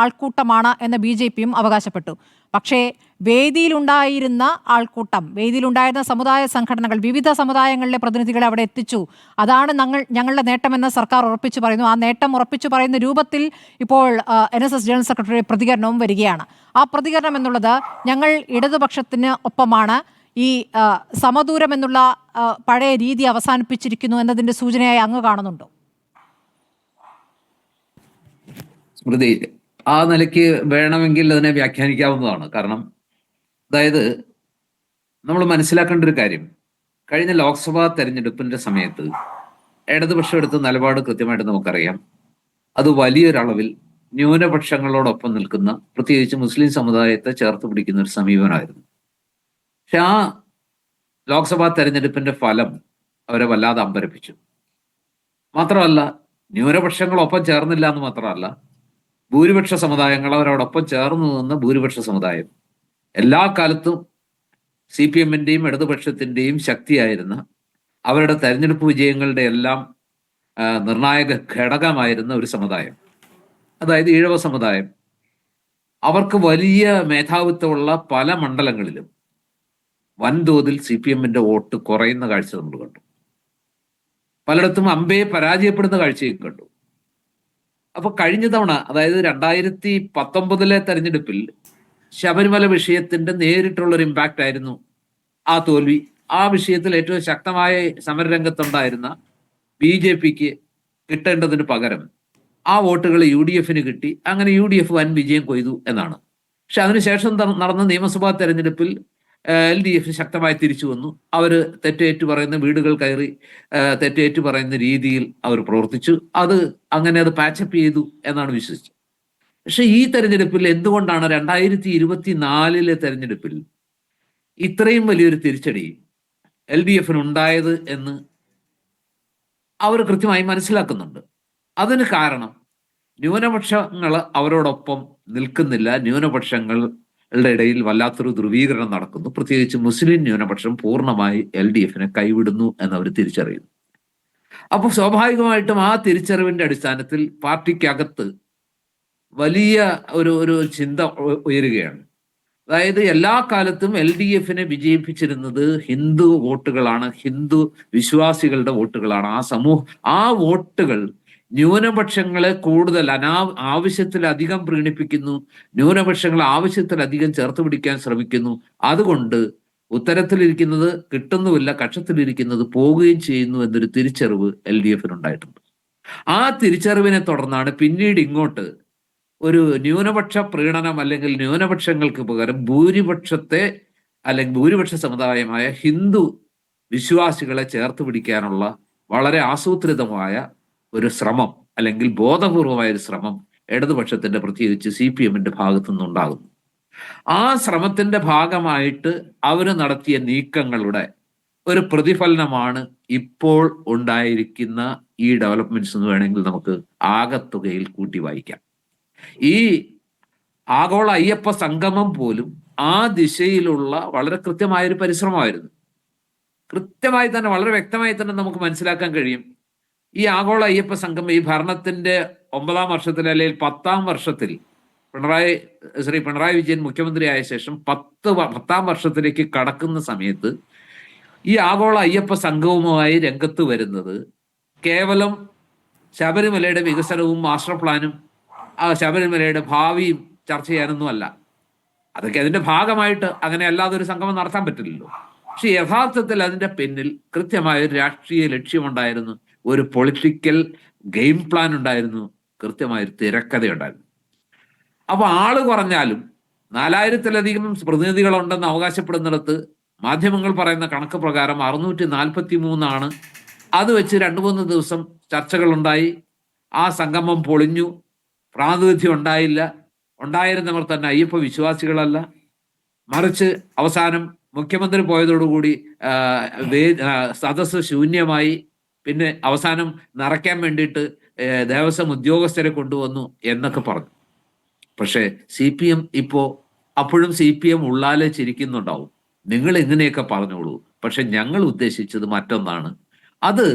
ആൾക്കൂട്ടമാണ് എന്ന് BJPയും അവകാശപ്പെട്ടു. പക്ഷേ വേദിയിലുണ്ടായിരുന്ന ആൾക്കൂട്ടം, വേദിയിലുണ്ടായിരുന്ന സമുദായ സംഘടനകൾ, വിവിധ സമുദായങ്ങളിലെ പ്രതിനിധികളെ അവിടെ എത്തിച്ചു. അതാണ് ഞങ്ങളുടെ നേട്ടമെന്ന് സർക്കാർ ഉറപ്പിച്ചു പറയുന്നു. ആ നേട്ടം ഉറപ്പിച്ചു പറയുന്ന രൂപത്തിൽ ഇപ്പോൾ NSS ജനറൽ സെക്രട്ടറി പ്രതികരണവും വരികയാണ്. ആ പ്രതികരണം എന്നുള്ളത് ഞങ്ങൾ ഇടതുപക്ഷത്തിന് ഒപ്പമാണ്, ഈ സമദൂരം എന്നുള്ള പഴയ രീതി അവസാനിപ്പിച്ചിരിക്കുന്നു എന്നതിന്റെ സൂചനയായി അങ്ങ് കാണുന്നുണ്ടോ? സ്മൃതി, ആ നിലയ്ക്ക് വേണമെങ്കിൽ അതിനെ വ്യാഖ്യാനിക്കാവുന്നതാണ്. കാരണം അതായത് നമ്മൾ മനസ്സിലാക്കേണ്ട ഒരു കാര്യം, കഴിഞ്ഞ ലോക്സഭാ തെരഞ്ഞെടുപ്പിന്റെ സമയത്ത് ഇടതുപക്ഷം എടുത്ത നിലപാട് കൃത്യമായിട്ട് നമുക്കറിയാം. അത് വലിയൊരളവിൽ ന്യൂനപക്ഷങ്ങളോടൊപ്പം നിൽക്കുന്ന, പ്രത്യേകിച്ച് മുസ്ലിം സമുദായത്തെ ചേർത്ത് പിടിക്കുന്ന ഒരു സമീപനമായിരുന്നു. പക്ഷെ ആ ലോക്സഭാ തെരഞ്ഞെടുപ്പിന്റെ ഫലം അവരെ വല്ലാതെ അമ്പരപ്പിച്ചു. മാത്രമല്ല, ന്യൂനപക്ഷങ്ങളൊപ്പം ചേർന്നില്ല എന്ന് മാത്രമല്ല, ഭൂരിപക്ഷ സമുദായങ്ങൾ അവരോടൊപ്പം ചേർന്ന് നിന്ന് ഭൂരിപക്ഷ സമുദായം എല്ലാ കാലത്തും CPMന്റെയും ഇടതുപക്ഷത്തിന്റെയും ശക്തിയായിരുന്ന, അവരുടെ തെരഞ്ഞെടുപ്പ് വിജയങ്ങളുടെ എല്ലാം നിർണായക ഘടകമായിരുന്ന ഒരു സമുദായം, അതായത് ഈഴവ സമുദായം, അവർക്ക് വലിയ മേധാവിത്വമുള്ള പല മണ്ഡലങ്ങളിലും വൻതോതിൽ CPMന്റെ വോട്ട് കുറയുന്ന കാഴ്ച നമ്മൾ കണ്ടു. പലയിടത്തും അമ്പയെ പരാജയപ്പെടുന്ന കാഴ്ചയും കണ്ടു. അപ്പൊ കഴിഞ്ഞ തവണ, അതായത് 2019 തെരഞ്ഞെടുപ്പിൽ ശബരിമല വിഷയത്തിന്റെ നേരിട്ടുള്ളൊരു ഇമ്പാക്റ്റ് ആയിരുന്നു ആ തോൽവി. ആ വിഷയത്തിൽ ഏറ്റവും ശക്തമായ സമരരംഗത്തുണ്ടായിരുന്ന BJPക്ക് കിട്ടേണ്ടതിന് പകരം ആ വോട്ടുകൾ UDFന് കിട്ടി. അങ്ങനെ UDF വൻ വിജയം കൊയ്തു എന്നാണ്. പക്ഷെ അതിനുശേഷം നടന്ന നിയമസഭാ തെരഞ്ഞെടുപ്പിൽ LDF ശക്തമായി തിരിച്ചു വന്നു. അവർ തെറ്റേറ്റു പറയുന്ന വീടുകൾ കയറി തെറ്റേറ്റു പറയുന്ന രീതിയിൽ അവർ പ്രവർത്തിച്ചു. അത് പാച്ചപ്പ് ചെയ്തു എന്നാണ് വിശ്വസിച്ചത്. പക്ഷെ ഈ തെരഞ്ഞെടുപ്പിൽ എന്തുകൊണ്ടാണ് 2024 തെരഞ്ഞെടുപ്പിൽ ഇത്രയും വലിയൊരു തിരിച്ചടി LDFന് ഉണ്ടായത് എന്ന് അവർ കൃത്യമായി മനസ്സിലാക്കുന്നുണ്ട്. അതിന് കാരണം ന്യൂനപക്ഷങ്ങൾ അവരോടൊപ്പം നിൽക്കുന്നില്ല. ന്യൂനപക്ഷങ്ങളുടെ ഇടയിൽ വല്ലാത്തൊരു ധ്രുവീകരണം നടക്കുന്നു. പ്രത്യേകിച്ച് മുസ്ലിം ന്യൂനപക്ഷം പൂർണ്ണമായി LDFനെ കൈവിടുന്നു എന്നവർ തിരിച്ചറിയുന്നു. അപ്പോൾ സ്വാഭാവികമായിട്ടും ആ തിരിച്ചറിവിന്റെ അടിസ്ഥാനത്തിൽ പാർട്ടിക്കകത്ത് വലിയ ഒരു ചിന്ത ഉയരുകയാണ്. അതായത് എല്ലാ കാലത്തും LDFനെ വിജയിപ്പിച്ചിരുന്നത് ഹിന്ദു വോട്ടുകളാണ്, ഹിന്ദു വിശ്വാസികളുടെ വോട്ടുകളാണ്. ആ വോട്ടുകൾ ന്യൂനപക്ഷങ്ങളെ കൂടുതൽ ആവശ്യത്തിലധികം പ്രീണിപ്പിക്കുന്നു, ന്യൂനപക്ഷങ്ങളെ ആവശ്യത്തിലധികം ചേർത്ത് പിടിക്കാൻ ശ്രമിക്കുന്നു. അതുകൊണ്ട് ഉത്തരത്തിലിരിക്കുന്നത് കിട്ടുന്നുമില്ല, കക്ഷത്തിലിരിക്കുന്നത് പോവുകയും ചെയ്യുന്നു എന്നൊരു തിരിച്ചറിവ് LDFനുണ്ടായിട്ടുണ്ട്. ആ തിരിച്ചറിവിനെ തുടർന്നാണ് പിന്നീട് ഇങ്ങോട്ട് ഒരു ന്യൂനപക്ഷ പ്രീണനം, അല്ലെങ്കിൽ ന്യൂനപക്ഷങ്ങൾക്ക് പകരം ഭൂരിപക്ഷത്തെ അല്ലെങ്കിൽ ഭൂരിപക്ഷ സമുദായമായ ഹിന്ദു വിശ്വാസികളെ ചേർത്ത് പിടിക്കാനുള്ള വളരെ ആസൂത്രിതമായ ഒരു ശ്രമം അല്ലെങ്കിൽ ബോധപൂർവമായ ഒരു ശ്രമം ഇടതുപക്ഷത്തിന്റെ പ്രത്യേകിച്ച് CPM-ന്റെ ഭാഗത്തു നിന്നുണ്ടാകുന്നു. ആ ശ്രമത്തിന്റെ ഭാഗമായിട്ട് അവർ നടത്തിയ നീക്കങ്ങളുടെ ഒരു പ്രതിഫലനമാണ് ഇപ്പോൾ ഉണ്ടായിരിക്കുന്ന ഈ ഡെവലപ്മെന്റ്സ് എന്ന് വേണമെങ്കിൽ നമുക്ക് ആകത്തുകയിൽ കൂട്ടി വായിക്കാം. ഈ ആഗോള അയ്യപ്പ സംഗമം പോലും ആ ദിശയിലുള്ള വളരെ കൃത്യമായൊരു പരിശ്രമമായിരുന്നു. കൃത്യമായി തന്നെ വളരെ വ്യക്തമായി തന്നെ നമുക്ക് മനസ്സിലാക്കാൻ കഴിയും. ഈ ആഗോള അയ്യപ്പ സംഗമം ഈ ഭരണത്തിന്റെ 9ാം വർഷത്തിൽ അല്ലെങ്കിൽ 10ാം വർഷത്തിൽ ശ്രീ പിണറായി വിജയൻ മുഖ്യമന്ത്രിയായ ശേഷം 10ാം വർഷത്തിലേക്ക് കടക്കുന്ന സമയത്ത് ഈ ആഗോള അയ്യപ്പ സംഘവുമായി രംഗത്ത് വരുന്നത് കേവലം ശബരിമലയുടെ വികസനവും മാസ്റ്റർ പ്ലാനും ശബരിമലയുടെ ഭാവിയും ചർച്ച ചെയ്യാനൊന്നുമല്ല. അതൊക്കെ അതിന്റെ ഭാഗമായിട്ട് അങ്ങനെ അല്ലാതെ ഒരു സംഗമം നടത്താൻ പറ്റില്ലല്ലോ. പക്ഷെ യഥാർത്ഥത്തിൽ അതിന്റെ പിന്നിൽ കൃത്യമായ ഒരു രാഷ്ട്രീയ ലക്ഷ്യമുണ്ടായിരുന്നു, ഒരു പൊളിറ്റിക്കൽ ഗെയിം പ്ലാൻ ഉണ്ടായിരുന്നു, കൃത്യമായൊരു തിരക്കഥയുണ്ടായിരുന്നു. അപ്പൊ ആള് കുറഞ്ഞാലും 4000-ലധികം പ്രതിനിധികളുണ്ടെന്ന് അവകാശപ്പെടുന്നിടത്ത് മാധ്യമങ്ങൾ പറയുന്ന കണക്ക് പ്രകാരം 643 അത് വെച്ച് 2-3 ദിവസം ചർച്ചകളുണ്ടായി. ആ സംഗമം പൊളിഞ്ഞു, പ്രാതിനിധ്യം ഉണ്ടായില്ല. ഉണ്ടായിരുന്നവർ തന്നെ അയ്യപ്പ വിശ്വാസികളല്ല, മറിച്ച് അവസാനം മുഖ്യമന്ത്രി പോയതോടുകൂടി സദസ്സ് ശൂന്യമായി. പിന്നെ അവസാനം നിറയ്ക്കാൻ വേണ്ടിയിട്ട് ദേവസ്വം ഉദ്യോഗസ്ഥരെ കൊണ്ടുവന്നു എന്നൊക്കെ പറഞ്ഞു. പക്ഷേ CPM അപ്പോഴും CPM ഉള്ളാലെ ചിരിക്കുന്നുണ്ടാവും. നിങ്ങൾ എങ്ങനെയൊക്കെ പറഞ്ഞോളൂ, പക്ഷെ ഞങ്ങൾ ഉദ്ദേശിച്ചത് മറ്റൊന്നാണ്. അത്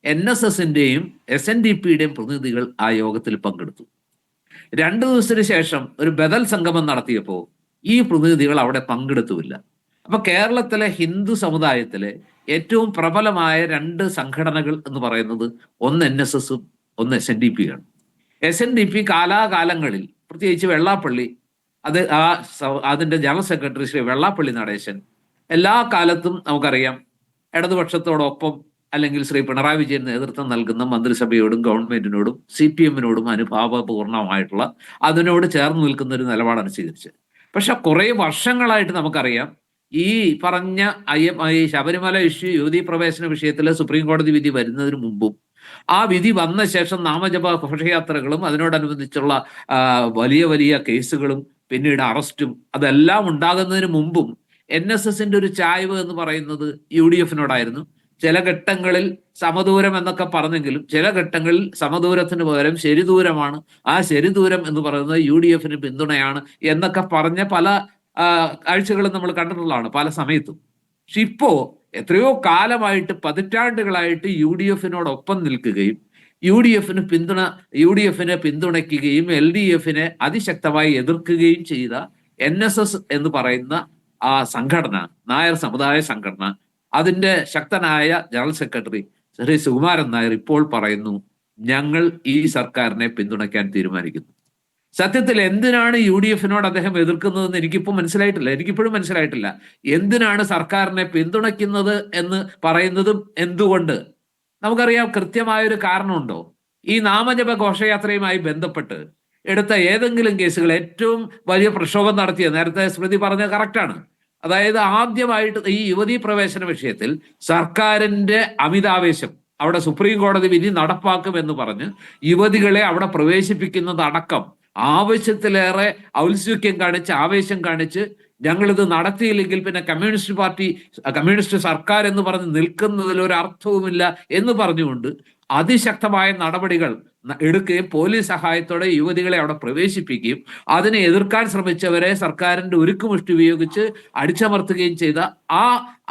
NSSന്റെയും SNDPയുടെയും പ്രതിനിധികൾ ആ യോഗത്തിൽ പങ്കെടുത്തു. 2 ദിവസത്തിന് ശേഷം ഒരു ബദൽ സംഗമം നടത്തിയപ്പോൾ ഈ പ്രതിനിധികൾ അവിടെ പങ്കെടുത്തുമില്ല. അപ്പൊ കേരളത്തിലെ ഹിന്ദു സമുദായത്തിലെ ഏറ്റവും പ്രബലമായ 2 സംഘടനകൾ എന്ന് പറയുന്നത് ഒന്ന് NSSഉം ഒന്ന് SNDPയാണ്. SNDP കാലാകാലങ്ങളിൽ പ്രത്യേകിച്ച് വെള്ളാപ്പള്ളി അതിന്റെ ജനറൽ സെക്രട്ടറി ശ്രീ വെള്ളാപ്പള്ളി നടേശൻ എല്ലാ കാലത്തും നമുക്കറിയാം ഇടതുപക്ഷത്തോടൊപ്പം അല്ലെങ്കിൽ ശ്രീ പിണറായി വിജയൻ നേതൃത്വം നൽകുന്ന മന്ത്രിസഭയോടും ഗവൺമെന്റിനോടും CPM-നോടും അനുഭാവപൂർണമായിട്ടുള്ള അതിനോട് ചേർന്ന് നിൽക്കുന്ന ഒരു നിലപാടാണ് സ്വീകരിച്ചത്. പക്ഷെ കുറെ വർഷങ്ങളായിട്ട് നമുക്കറിയാം ഈ പറഞ്ഞ ഈ ശബരിമല യുവതീ പ്രവേശന വിഷയത്തിലെ സുപ്രീം കോടതി വിധി വരുന്നതിന് മുമ്പും ആ വിധി വന്ന ശേഷം നാമജപ ഘോഷയാത്രകളും അതിനോടനുബന്ധിച്ചുള്ള വലിയ വലിയ കേസുകളും പിന്നീട് അറസ്റ്റും അതെല്ലാം ഉണ്ടാകുന്നതിന് മുമ്പും NSSന്റെ ഒരു ചായ്വ് എന്ന് പറയുന്നത് UDF-നോടായിരുന്നു. ചില ഘട്ടങ്ങളിൽ സമദൂരം എന്നൊക്കെ പറഞ്ഞെങ്കിലും ചില ഘട്ടങ്ങളിൽ സമദൂരത്തിന് പകരം ശരിദൂരമാണ്, ആ ശരിദൂരം എന്ന് പറയുന്നത് UDF-ന് പിന്തുണയാണ് എന്നൊക്കെ പറഞ്ഞ പല കാഴ്ചകളും നമ്മൾ കണ്ടിട്ടുള്ളതാണ് പല സമയത്തും. പക്ഷെ ഇപ്പോ എത്രയോ കാലമായിട്ട് പതിറ്റാണ്ടുകളായിട്ട് UDF-നോടൊപ്പം നിൽക്കുകയും UDF-നെ പിന്തുണയ്ക്കുകയും LDF-നെ അതിശക്തമായി എതിർക്കുകയും ചെയ്ത NSS എന്ന് പറയുന്ന ആ സംഘടന, നായർ സമുദായ സംഘടന, അതിന്റെ ശക്തനായ ജനറൽ സെക്രട്ടറി ശ്രീ സുകുമാരൻ നായർ ഇപ്പോൾ പറയുന്നു, ഞങ്ങൾ ഈ സർക്കാരിനെ പിന്തുണയ്ക്കാൻ തീരുമാനിക്കുന്നു. സത്യത്തിൽ എന്തിനാണ് UDF-നോട് അദ്ദേഹം എതിർക്കുന്നതെന്ന് എനിക്കിപ്പോൾ എനിക്കിപ്പോഴും മനസ്സിലായിട്ടില്ല. എന്തിനാണ് സർക്കാരിനെ പിന്തുണയ്ക്കുന്നത് എന്ന് പറയുന്നതും എന്തുകൊണ്ട്? നമുക്കറിയാം കൃത്യമായൊരു കാരണമുണ്ടോ? ഈ നാമജപ ഘോഷയാത്രയുമായി ബന്ധപ്പെട്ട് എടുത്ത ഏതെങ്കിലും കേസുകൾ ഏറ്റവും വലിയ പ്രക്ഷോഭം നടത്തിയ, നേരത്തെ സ്മൃതി പറഞ്ഞത് കറക്റ്റാണ്, അതായത് ആദ്യമായിട്ട് ഈ യുവതീ പ്രവേശന വിഷയത്തിൽ സർക്കാരിന്റെ അമിതാവേശം, അവിടെ സുപ്രീം കോടതി വിധി നടപ്പാക്കുമെന്ന് പറഞ്ഞ് യുവതികളെ അവിടെ പ്രവേശിപ്പിക്കുന്നതടക്കം ആവശ്യത്തിലേറെ ഔത്സുക്യം കാണിച്ച് ആവേശം കാണിച്ച് ഞങ്ങളിത് നടത്തിയില്ലെങ്കിൽ പിന്നെ കമ്മ്യൂണിസ്റ്റ് സർക്കാർ എന്ന് പറഞ്ഞ് നിൽക്കുന്നതിൽ ഒരു അർത്ഥവുമില്ല എന്ന് പറഞ്ഞുകൊണ്ട് അതിശക്തമായ നടപടികൾ എടുക്കുകയും പോലീസ് സഹായത്തോടെ യുവതികളെ അവിടെ പ്രവേശിപ്പിക്കുകയും അതിനെ എതിർക്കാൻ ശ്രമിച്ചവരെ സർക്കാരിന്റെ ഉരുക്കുമുഷ്ടി ഉപയോഗിച്ച് അടിച്ചമർത്തുകയും ചെയ്ത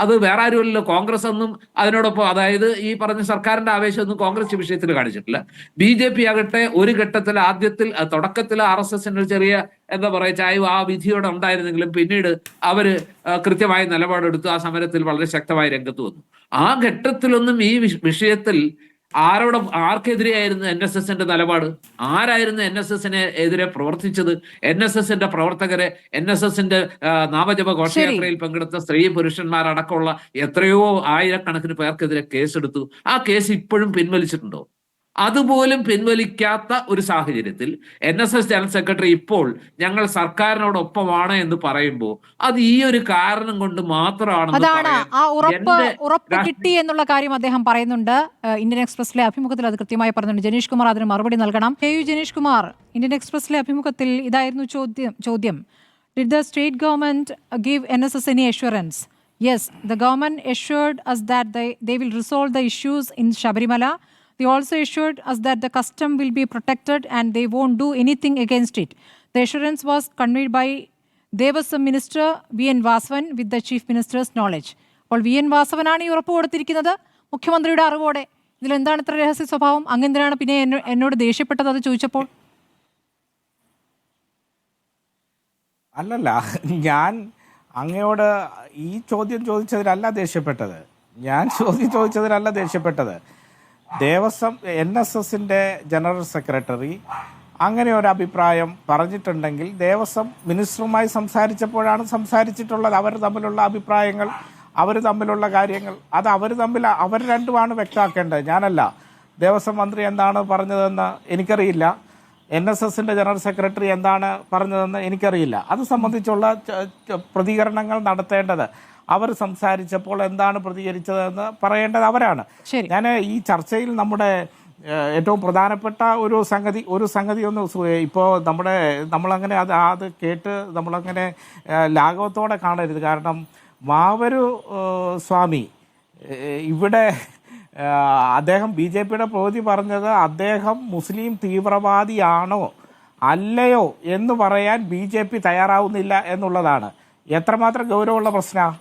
അത് വേറെ ആരുമല്ലോ, കോൺഗ്രസ് ഒന്നും അതിനോടൊപ്പം, അതായത് ഈ പറഞ്ഞ സർക്കാരിന്റെ ആവേശമൊന്നും കോൺഗ്രസ് വിഷയത്തിൽ കാണിച്ചിട്ടില്ല. BJP ആകട്ടെ ഒരു ഘട്ടത്തിൽ തുടക്കത്തിൽ RSSന്റെ ചെറിയ എന്താ പറയുക ചായ്വ് ആ വിധിയോടെ ഉണ്ടായിരുന്നെങ്കിലും പിന്നീട് അവര് കൃത്യമായ നിലപാടെടുത്തു. ആ സമരത്തിൽ വളരെ ശക്തമായി രംഗത്ത് വന്നു. ആ ഘട്ടത്തിലൊന്നും ഈ വിഷയത്തിൽ ആർക്കെതിരെയായിരുന്നു NSSന്റെ നിലപാട്? ആരായിരുന്നു NSSനെ എതിരെ പ്രവർത്തിച്ചത്? NSSന്റെ പ്രവർത്തകരെ, NSSന്റെ നാമജപ ഘോഷയാത്രയിൽ പങ്കെടുത്ത സ്ത്രീ പുരുഷന്മാരടക്കമുള്ള എത്രയോ ആയിരക്കണക്കിന് പേർക്കെതിരെ കേസെടുത്തു. ആ കേസ് ഇപ്പോഴും പിൻവലിച്ചിട്ടുണ്ടോ? അതുപോലും പിൻവലിക്കാത്ത ഒരു സാഹചര്യത്തിൽ NSS ജനറൽ സെക്രട്ടറി ഇപ്പോൾ ഞങ്ങൾ സർക്കാരിനോടൊപ്പമാണ് എന്ന് പറയുമ്പോൾ അത് ഈ ഒരു കാരണം കൊണ്ട് മാത്രമാണെന്ന് അതാണ് ആ എന്റെ ഉറപ്പ് കിട്ടി എന്നുള്ള കാര്യം അദ്ദേഹം പറയുന്നുണ്ട്. ഇന്ത്യൻ എക്സ്പ്രസിലെ അഭിമുഖത്തിൽ അത് കൃത്യമായി പറയുന്നുണ്ട്. ജനീഷ് കുമാർ അതിന് മറുപടി നൽകണം. ജനീഷ് കുമാർ, ഇന്ത്യൻ എക്സ്പ്രസിലെ അഭിമുഖത്തിൽ ഇതായിരുന്നു ചോദ്യം. Did the state government give NSS any assurance? Yes, the government assured us that they will resolve the issues in Shabarimala. They also assured us that the custom will be protected and they won't do anything against it. The assurance was conveyed by Devasam Minister V.N. Vasavan with the Chief Minister's knowledge. അപ്പോൾ V.N. വാസവനാണ് ഈ ഉറപ്പ് കൊടുത്തിരിക്കുന്നത് മുഖ്യമന്ത്രിയുടെ അറിവോടെ. ഇതിലെന്താണ് ഇത്ര രഹസ്യ സ്വഭാവം? അങ്ങെന്തിനാണ് പിന്നെ എന്നോട് ദേഷ്യപ്പെട്ടത് അത് ചോദിച്ചപ്പോൾ? അല്ലല്ല, ഞാൻ അങ്ങയോട് ഈ ചോദ്യം ചോദിച്ചതിലല്ല ദേഷ്യപ്പെട്ടത്. ദേവസ്വം NSSന്റെ ജനറൽ സെക്രട്ടറി അങ്ങനെ ഒരു അഭിപ്രായം പറഞ്ഞിട്ടുണ്ടെങ്കിൽ ദേവസ്വം മിനിസ്റ്ററുമായി സംസാരിച്ചപ്പോഴാണ് സംസാരിച്ചിട്ടുള്ളത്. അവർ തമ്മിലുള്ള അഭിപ്രായങ്ങൾ, അവർ തമ്മിലുള്ള കാര്യങ്ങൾ അത് അവർ രണ്ടുമാണ് വ്യക്തമാക്കേണ്ടത്, ഞാനല്ല. ദേവസ്വം മന്ത്രി എന്താണ് പറഞ്ഞതെന്ന് എനിക്കറിയില്ല, NSSന്റെ ജനറൽ സെക്രട്ടറി എന്താണ് പറഞ്ഞതെന്ന് എനിക്കറിയില്ല. അത് സംബന്ധിച്ചുള്ള പ്രതികരണങ്ങൾ നടത്തേണ്ടത് അവർ സംസാരിച്ചപ്പോൾ എന്താണ് പ്രതികരിച്ചതെന്ന് പറയേണ്ടത് അവരാണ്. ഞാൻ ഈ ചർച്ചയിൽ നമ്മുടെ ഏറ്റവും പ്രധാനപ്പെട്ട ഒരു സംഗതി ഒന്ന് ഇപ്പോൾ നമ്മളങ്ങനെ അത് കേട്ട് നമ്മളങ്ങനെ ലാഘവത്തോടെ കാണരുത്. കാരണം മാവരു സ്വാമി ഇവിടെ അദ്ദേഹം BJPയുടെ പ്രതിനിധി പറഞ്ഞത് അദ്ദേഹം മുസ്ലിം തീവ്രവാദിയാണോ അല്ലയോ എന്ന് പറയാൻ BJP തയ്യാറാവുന്നില്ല എന്നുള്ളതാണ്. എത്രമാത്രം ഗൗരവമുള്ള പ്രശ്നമാണ്.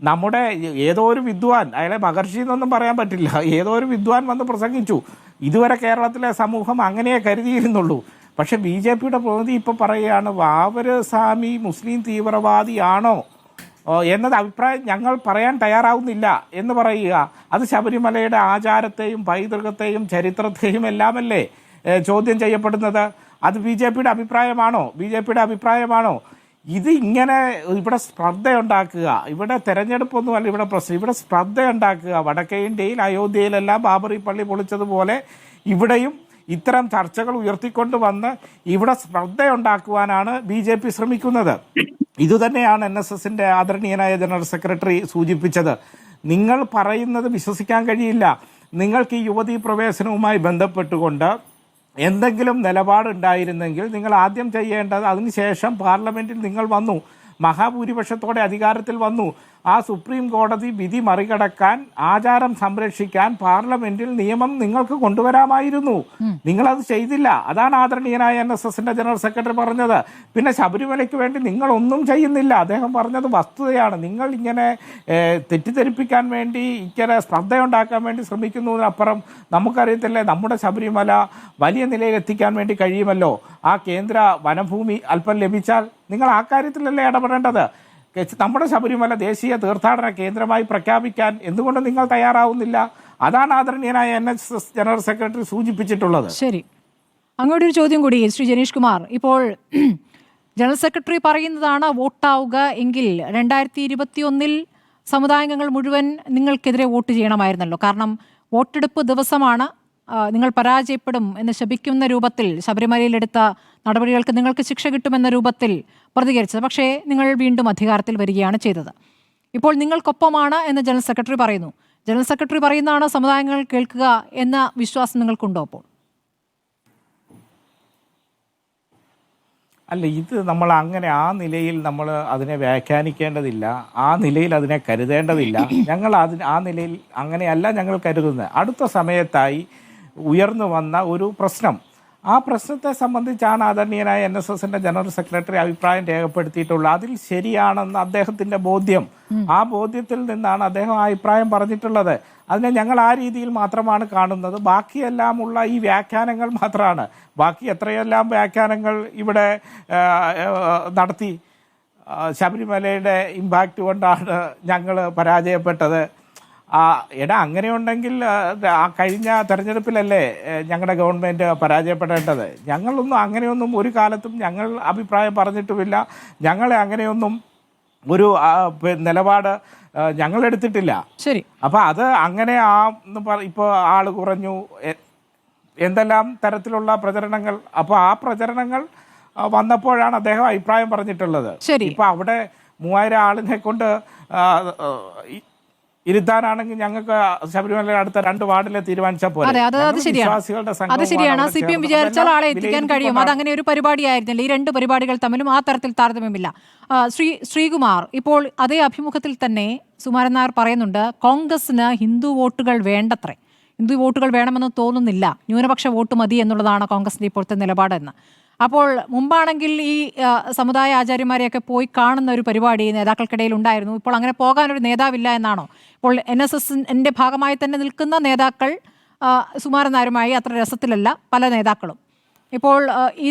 നമ്മുടെ ഏതോ ഒരു വിദ്വാൻ, അയാളെ മഹർഷി എന്നൊന്നും പറയാൻ പറ്റില്ല, ഏതോ ഒരു വിദ്വാൻ വന്ന് പ്രസംഗിച്ചു. ഇതുവരെ കേരളത്തിലെ സമൂഹം അങ്ങനെയേ കരുതിയിരുന്നുള്ളൂ. പക്ഷെ BJPയുടെ പ്രതിനിധി ഇപ്പോൾ പറയുകയാണ് വാവര് സ്വാമി മുസ്ലിം തീവ്രവാദിയാണോ എന്നത് അഭിപ്രായം ഞങ്ങൾ പറയാൻ തയ്യാറാവുന്നില്ല എന്ന് പറയുക. അത് ശബരിമലയുടെ ആചാരത്തെയും പൈതൃകത്തെയും ചരിത്രത്തെയും എല്ലാമല്ലേ ചോദ്യം ചെയ്യപ്പെടുന്നത്. അത് BJPയുടെ അഭിപ്രായമാണോ? ഇത് ഇങ്ങനെ ഇവിടെ സ്പർദ്ധയുണ്ടാക്കുക, ഇവിടെ തെരഞ്ഞെടുപ്പൊന്നുമല്ല ഇവിടെ പ്രശ്നം, ഇവിടെ സ്പർദ്ധയുണ്ടാക്കുക. വടക്കേ ഇന്ത്യയിൽ അയോധ്യയിലെല്ലാം ബാബറി പള്ളി പൊളിച്ചതുപോലെ ഇവിടെയും ഇത്തരം ചർച്ചകൾ ഉയർത്തിക്കൊണ്ട് വന്ന് ഇവിടെ സ്പർദ്ധയുണ്ടാക്കുവാനാണ് BJP ശ്രമിക്കുന്നത്. ഇതുതന്നെയാണ് NSSന്റെ ആദരണീയനായ ജനറൽ സെക്രട്ടറി സൂചിപ്പിച്ചത്. നിങ്ങൾ പറയുന്നത് വിശ്വസിക്കാൻ കഴിയില്ല. നിങ്ങൾക്ക് ഈ യുവതീ പ്രവേശനവുമായി ബന്ധപ്പെട്ടുകൊണ്ട് എന്തെങ്കിലും നിലപാടുണ്ടായിരുന്നെങ്കിൽ നിങ്ങൾ ആദ്യം ചെയ്യേണ്ടത്, അതിനുശേഷം പാർലമെന്റിൽ നിങ്ങൾ വന്നു, മഹാഭൂരിപക്ഷത്തോടെ അധികാരത്തിൽ വന്നു, ആ സുപ്രീം കോടതി വിധി മറികടക്കാൻ, ആചാരം സംരക്ഷിക്കാൻ പാർലമെന്റിൽ നിയമം നിങ്ങൾക്ക് കൊണ്ടുവരാമായിരുന്നു. നിങ്ങളത് ചെയ്തില്ല. അതാണ് ആദരണീയനായ NSSന്റെ ജനറൽ സെക്രട്ടറി പറഞ്ഞത്. പിന്നെ ശബരിമലയ്ക്ക് വേണ്ടി നിങ്ങൾ ഒന്നും ചെയ്യുന്നില്ല. അദ്ദേഹം പറഞ്ഞത് വസ്തുതയാണ്. നിങ്ങൾ ഇങ്ങനെ തെറ്റിദ്ധരിപ്പിക്കാൻ വേണ്ടി, ഇങ്ങനെ സ്പർദ്ധയുണ്ടാക്കാൻ വേണ്ടി ശ്രമിക്കുന്നതിനപ്പുറം നമുക്കറിയത്തില്ലേ നമ്മുടെ ശബരിമല വലിയ നിലയിൽ എത്തിക്കാൻ വേണ്ടി കഴിയുമല്ലോ. ആ കേന്ദ്ര വനഭൂമി അല്പം ലഭിച്ചാൽ നിങ്ങൾ ആ കാര്യത്തിലല്ലേ ഇടപെടേണ്ടത്. നമ്മുടെ ശബരിമല ദേശീയ തീർത്ഥാടന കേന്ദ്രമായി പ്രഖ്യാപിക്കാൻ എന്തുകൊണ്ട് നിങ്ങൾ തയ്യാറാവുന്നില്ല? അതാണ് ആദരണീയനായ NSS ജനറൽ സെക്രട്ടറി സൂചിപ്പിച്ചിട്ടുള്ളത്. ശരി, അങ്ങോട്ടൊരു ചോദ്യം കൂടി ശ്രീ ജനീഷ് കുമാർ. ഇപ്പോൾ ജനറൽ സെക്രട്ടറി പറയുന്നതാണ് വോട്ടാവുക എങ്കിൽ 2021 സമുദായാംഗങ്ങൾ മുഴുവൻ നിങ്ങൾക്കെതിരെ വോട്ട് ചെയ്യണമായിരുന്നല്ലോ. കാരണം വോട്ടെടുപ്പ് ദിവസമാണ് നിങ്ങൾ പരാജയപ്പെടും എന്ന് ശപിക്കുന്ന രൂപത്തിൽ ശബരിമലയിലെടുത്ത നടപടികൾക്ക് നിങ്ങൾക്ക് ശിക്ഷ കിട്ടുമെന്ന രൂപത്തിൽ പ്രതികരിച്ചത്. പക്ഷേ നിങ്ങൾ വീണ്ടും അധികാരത്തിൽ വരികയാണ് ചെയ്തത്. ഇപ്പോൾ നിങ്ങൾക്കൊപ്പമാണ് എന്ന് ജനറൽ സെക്രട്ടറി പറയുന്നു. ജനറൽ സെക്രട്ടറി പറയുന്നതാണ് സമുദായങ്ങൾ കേൾക്കുക എന്ന വിശ്വാസം നിങ്ങൾക്കുണ്ടോ? അപ്പോൾ അല്ല, ഇത് നമ്മൾ അങ്ങനെ ആ നിലയിൽ നമ്മൾ അതിനെ വ്യാഖ്യാനിക്കേണ്ടതില്ല, ആ നിലയിൽ അതിനെ കരുതേണ്ടതില്ല. ഞങ്ങൾ ആ നിലയിൽ അങ്ങനെയല്ല ഞങ്ങൾ കരുതുന്നത്. അടുത്ത സമയത്തായി ഉയർന്നു വന്ന ഒരു പ്രശ്നം, ആ പ്രശ്നത്തെ സംബന്ധിച്ചാണ് ആദരണീയനായ NSSന്റെ ജനറൽ സെക്രട്ടറി അഭിപ്രായം രേഖപ്പെടുത്തിയിട്ടുള്ളത്. അതിൽ ശരിയാണെന്ന് അദ്ദേഹത്തിന്റെ ബോധ്യം, ആ ബോധ്യത്തിൽ നിന്നാണ് അദ്ദേഹം ആ അഭിപ്രായം പറഞ്ഞിട്ടുള്ളത്. അതിനെ ഞങ്ങൾ ആ രീതിയിൽ മാത്രമാണ് കാണുന്നത്. ബാക്കിയെല്ലാം ഉള്ള ഈ വ്യാഖ്യാനങ്ങൾ മാത്രമാണ്. ബാക്കി എത്രയെല്ലാം വ്യാഖ്യാനങ്ങൾ ഇവിടെ നടത്തി. ശബരിമലയുടെ ഇമ്പാക്റ്റ് കൊണ്ടാണ് ഞങ്ങൾ പരാജയപ്പെട്ടത്. അങ്ങനെയുണ്ടെങ്കിൽ ആ കഴിഞ്ഞ തെരഞ്ഞെടുപ്പിലല്ലേ ഞങ്ങളുടെ ഗവൺമെൻറ് പരാജയപ്പെടേണ്ടത്? ഞങ്ങളൊന്നും അങ്ങനെയൊന്നും ഒരു കാലത്തും ഞങ്ങൾ അഭിപ്രായം പറഞ്ഞിട്ടുമില്ല. ഞങ്ങളെ അങ്ങനെയൊന്നും ഒരു നിലപാട് ഞങ്ങൾ എടുത്തിട്ടില്ല. ശരി, അപ്പൊ അത് അങ്ങനെ ഇപ്പോൾ ആള് കുറഞ്ഞു, എന്തെല്ലാം തരത്തിലുള്ള പ്രചരണങ്ങൾ. അപ്പോൾ ആ പ്രചരണങ്ങൾ വന്നപ്പോഴാണ് അദ്ദേഹം അഭിപ്രായം പറഞ്ഞിട്ടുള്ളത്. ഇപ്പൊ അവിടെ 3000 ആളിനെ കൊണ്ട് ഇരുത്താനാണെങ്കിൽ ഞങ്ങൾക്ക് ശബരിമല അടുത്ത 2 വാർഡിലെ തീരുമാനിച്ചാൽ പോലെ. അത് ശരിയാണ്. CPM വിചാരിച്ചാൽ ആളെ എത്തിക്കാൻ കഴിയും. അത് അങ്ങനെ ഒരു പരിപാടിയായിരുന്നില്ല. ഈ 2 പരിപാടികൾ തമ്മിലും ആ തരത്തിൽ താരതമ്യമില്ല. ശ്രീകുമാർ, ഇപ്പോൾ അതേ അഭിമുഖത്തിൽ തന്നെ സുകുമാരൻ നായർ പറയുന്നുണ്ട്, കോൺഗ്രസിന് ഹിന്ദു വോട്ടുകൾ വേണ്ടത്രേ, ഹിന്ദു വോട്ടുകൾ വേണമെന്ന് തോന്നുന്നില്ല, ന്യൂനപക്ഷ വോട്ട് മതി എന്നുള്ളതാണ് കോൺഗ്രസിന്റെ ഇപ്പോഴത്തെ നിലപാടെന്ന്. അപ്പോൾ മുമ്പാണെങ്കിൽ ഈ സമുദായ ആചാര്യന്മാരെയൊക്കെ പോയി കാണുന്ന ഒരു പരിപാടി നേതാക്കൾക്കിടയിൽ ഉണ്ടായിരുന്നു. ഇപ്പോൾ അങ്ങനെ പോകാനൊരു നേതാവില്ല എന്നാണോ? ഇപ്പോൾ NSSന്റെ ഭാഗമായി തന്നെ നിൽക്കുന്ന നേതാക്കൾ സുകുമാരൻ നായരുമായി അത്ര രസത്തിലല്ല പല നേതാക്കളും. ഇപ്പോൾ